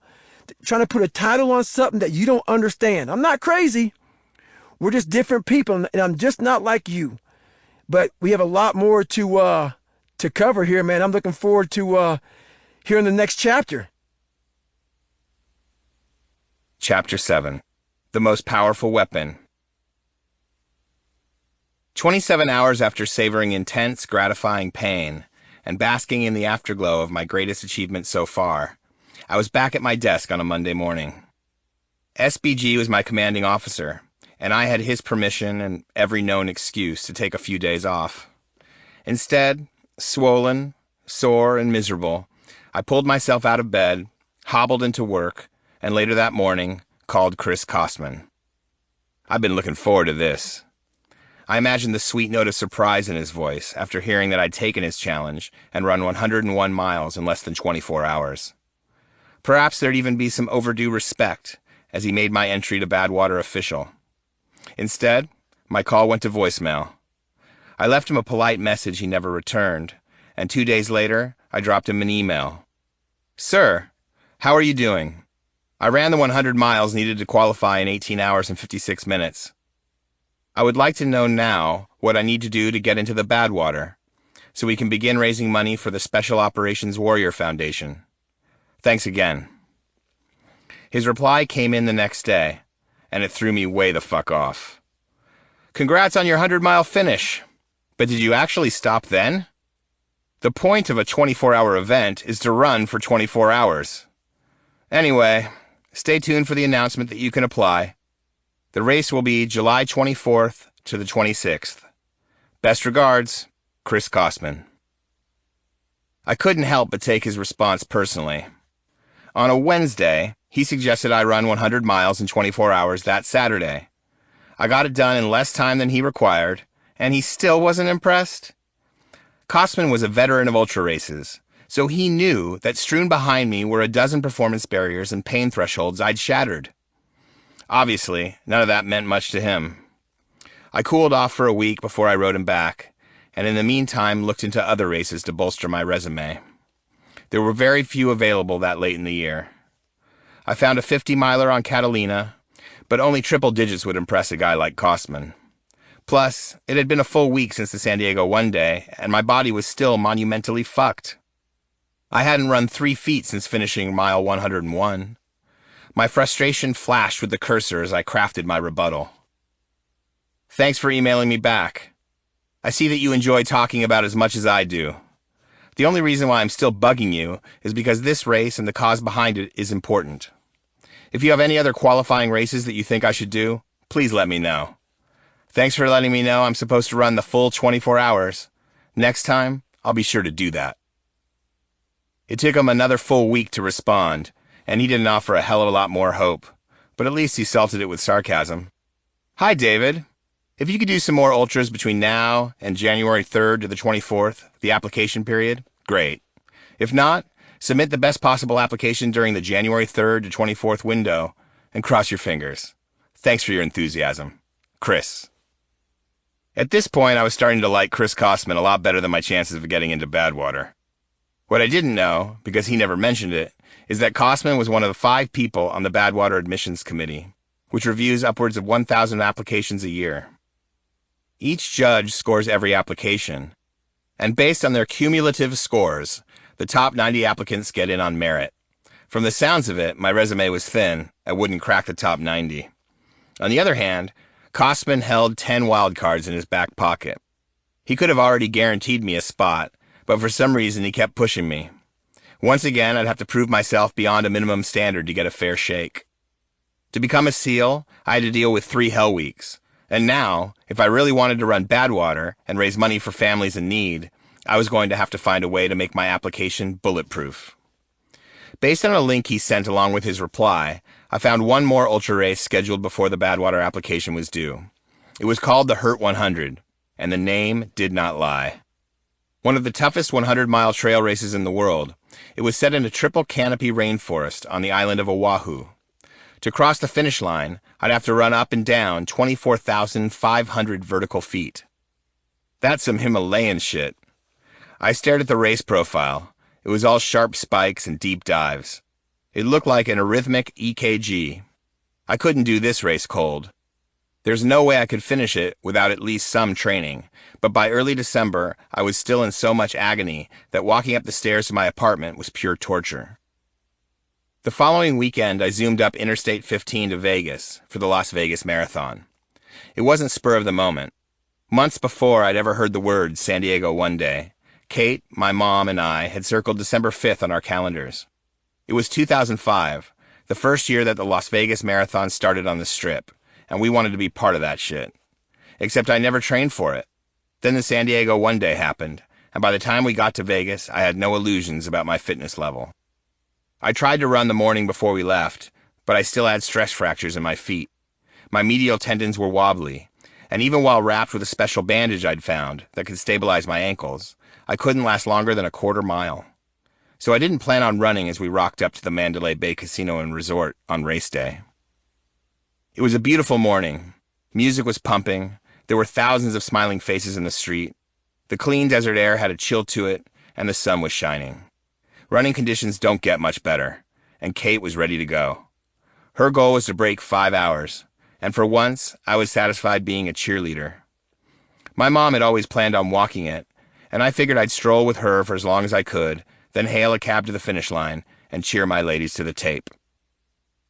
Trying to put a title on something that you don't understand. I'm not crazy. We're just different people, and I'm just not like you. But we have a lot more to cover here, man. I'm looking forward to hearing the next chapter. Chapter 7. The Most Powerful Weapon. 27 hours after savoring intense, gratifying pain and basking in the afterglow of my greatest achievement so far, I was back at my desk on a Monday morning. SBG was my commanding officer, and I had his permission and every known excuse to take a few days off. Instead, swollen, sore, and miserable, I pulled myself out of bed, hobbled into work, and later that morning, called Chris Kostman. I've been looking forward to this. I imagined the sweet note of surprise in his voice after hearing that I'd taken his challenge and run 101 miles in less than 24 hours. Perhaps there'd even be some overdue respect as he made my entry to Badwater official. Instead, my call went to voicemail. I left him a polite message he never returned, and 2 days later, I dropped him an email. Sir, how are you doing? I ran the 100 miles needed to qualify in 18 hours and 56 minutes. I would like to know now what I need to do to get into the Badwater, so we can begin raising money for the Special Operations Warrior Foundation. Thanks again. His reply came in the next day, and it threw me way the fuck off. Congrats on your 100-mile finish. But did you actually stop then? The point of a 24-hour event is to run for 24 hours. Anyway, stay tuned for the announcement that you can apply. The race will be July 24th to the 26th. Best regards, Chris Kostman. I couldn't help but take his response personally. On a Wednesday, he suggested I run 100 miles in 24 hours that Saturday. I got it done in less time than he required, and he still wasn't impressed? Kostman was a veteran of ultra races, so he knew that strewn behind me were a dozen performance barriers and pain thresholds I'd shattered. Obviously, none of that meant much to him. I cooled off for a week before I wrote him back, and in the meantime looked into other races to bolster my resume. There were very few available that late in the year. I found a 50-miler on Catalina, but only triple digits would impress a guy like Kostman. Plus, it had been a full week since the San Diego One Day, and my body was still monumentally fucked. I hadn't run 3 feet since finishing mile 101. My frustration flashed with the cursor as I crafted my rebuttal. Thanks for emailing me back. I see that you enjoy talking about as much as I do. The only reason why I'm still bugging you is because this race and the cause behind it is important. If you have any other qualifying races that you think I should do, please let me know. Thanks for letting me know I'm supposed to run the full 24 hours. Next time, I'll be sure to do that. It took him another full week to respond, and he didn't offer a hell of a lot more hope, but at least he salted it with sarcasm. Hi, David. If you could do some more ultras between now and January 3rd to the 24th, the application period, great. If not, submit the best possible application during the January 3rd to 24th window, and cross your fingers. Thanks for your enthusiasm. Chris. At this point, I was starting to like Chris Kostman a lot better than my chances of getting into Badwater. What I didn't know, because he never mentioned it, is that Kostman was one of the 5 people on the Badwater Admissions Committee, which reviews upwards of 1,000 applications a year. Each judge scores every application, and based on their cumulative scores, the top 90 applicants get in on merit. From the sounds of it, my resume was thin. I wouldn't crack the top 90. On the other hand, Kostman held 10 wildcards in his back pocket. He could have already guaranteed me a spot, but for some reason he kept pushing me. Once again, I'd have to prove myself beyond a minimum standard to get a fair shake. To become a SEAL, I had to deal with 3 hell weeks. And now, if I really wanted to run Badwater and raise money for families in need, I was going to have to find a way to make my application bulletproof. Based on a link he sent along with his reply, I found one more ultra race scheduled before the Badwater application was due. It was called the Hurt 100, and the name did not lie. One of the toughest 100-mile trail races in the world, it was set in a triple canopy rainforest on the island of Oahu. To cross the finish line, I'd have to run up and down 24,500 vertical feet. That's some Himalayan shit. I stared at the race profile. It was all sharp spikes and deep dives. It looked like an arrhythmic EKG. I couldn't do this race cold. There's no way I could finish it without at least some training, but by early December, I was still in so much agony that walking up the stairs to my apartment was pure torture. The following weekend, I zoomed up Interstate 15 to Vegas for the Las Vegas Marathon. It wasn't spur of the moment. Months before I'd ever heard the words San Diego one day, Kate, my mom, and I had circled December 5th on our calendars. It was 2005, the first year that the Las Vegas Marathon started on the Strip, and we wanted to be part of that shit. Except I never trained for it. Then the San Diego one day happened, and by the time we got to Vegas, I had no illusions about my fitness level. I tried to run the morning before we left, but I still had stress fractures in my feet. My medial tendons were wobbly, and even while wrapped with a special bandage I'd found that could stabilize my ankles, I couldn't last longer than a quarter mile. So I didn't plan on running as we rocked up to the Mandalay Bay Casino and Resort on race day. It was a beautiful morning. Music was pumping. There were thousands of smiling faces in the street. The clean desert air had a chill to it, and the sun was shining. Running conditions don't get much better, and Kate was ready to go. Her goal was to break 5 hours, and for once, I was satisfied being a cheerleader. My mom had always planned on walking it, and I figured I'd stroll with her for as long as I could, then hail a cab to the finish line and cheer my ladies to the tape.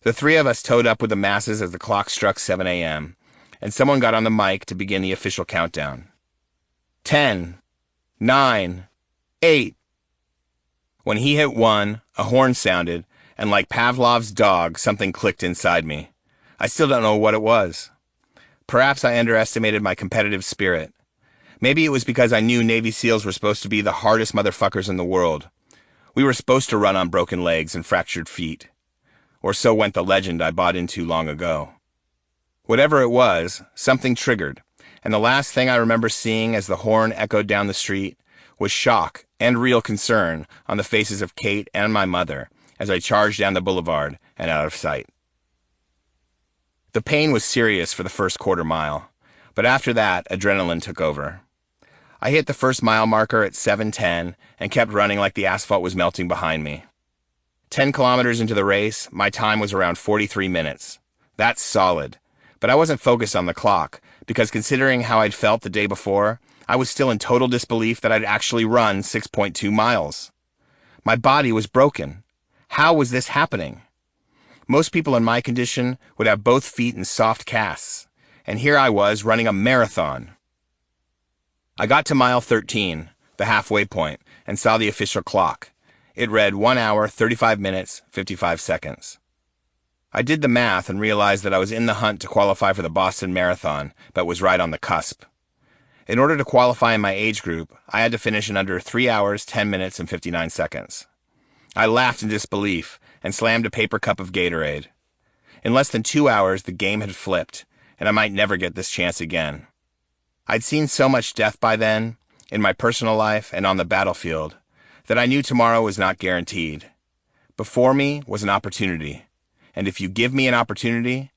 The three of us towed up with the masses as the clock struck 7 a.m., and someone got on the mic to begin the official countdown. 10, 9, 8. When he hit 1, a horn sounded, and like Pavlov's dog, something clicked inside me. I still don't know what it was. Perhaps I underestimated my competitive spirit. Maybe it was because I knew Navy SEALs were supposed to be the hardest motherfuckers in the world. We were supposed to run on broken legs and fractured feet. Or so went the legend I bought into long ago. Whatever it was, something triggered, and the last thing I remember seeing as the horn echoed down the street was shock and real concern on the faces of Kate and my mother as I charged down the boulevard and out of sight. The pain was serious for the first quarter mile, but after that, adrenaline took over. I hit the first mile marker at 7:10 and kept running like the asphalt was melting behind me. 10 kilometers into the race, my time was around 43 minutes. That's solid. But I wasn't focused on the clock, because considering how I'd felt the day before, I was still in total disbelief that I'd actually run 6.2 miles. My body was broken. How was this happening? Most people in my condition would have both feet in soft casts, and here I was running a marathon. I got to mile 13, the halfway point, and saw the official clock. It read 1 hour, 35 minutes, 55 seconds. I did the math and realized that I was in the hunt to qualify for the Boston Marathon, but was right on the cusp. In order to qualify in my age group, I had to finish in under 3 hours, 10 minutes, and 59 seconds. I laughed in disbelief and slammed a paper cup of Gatorade. In less than 2 hours, the game had flipped, and I might never get this chance again. I'd seen so much death by then, in my personal life and on the battlefield, that I knew tomorrow was not guaranteed. Before me was an opportunity, and if you give me an opportunity,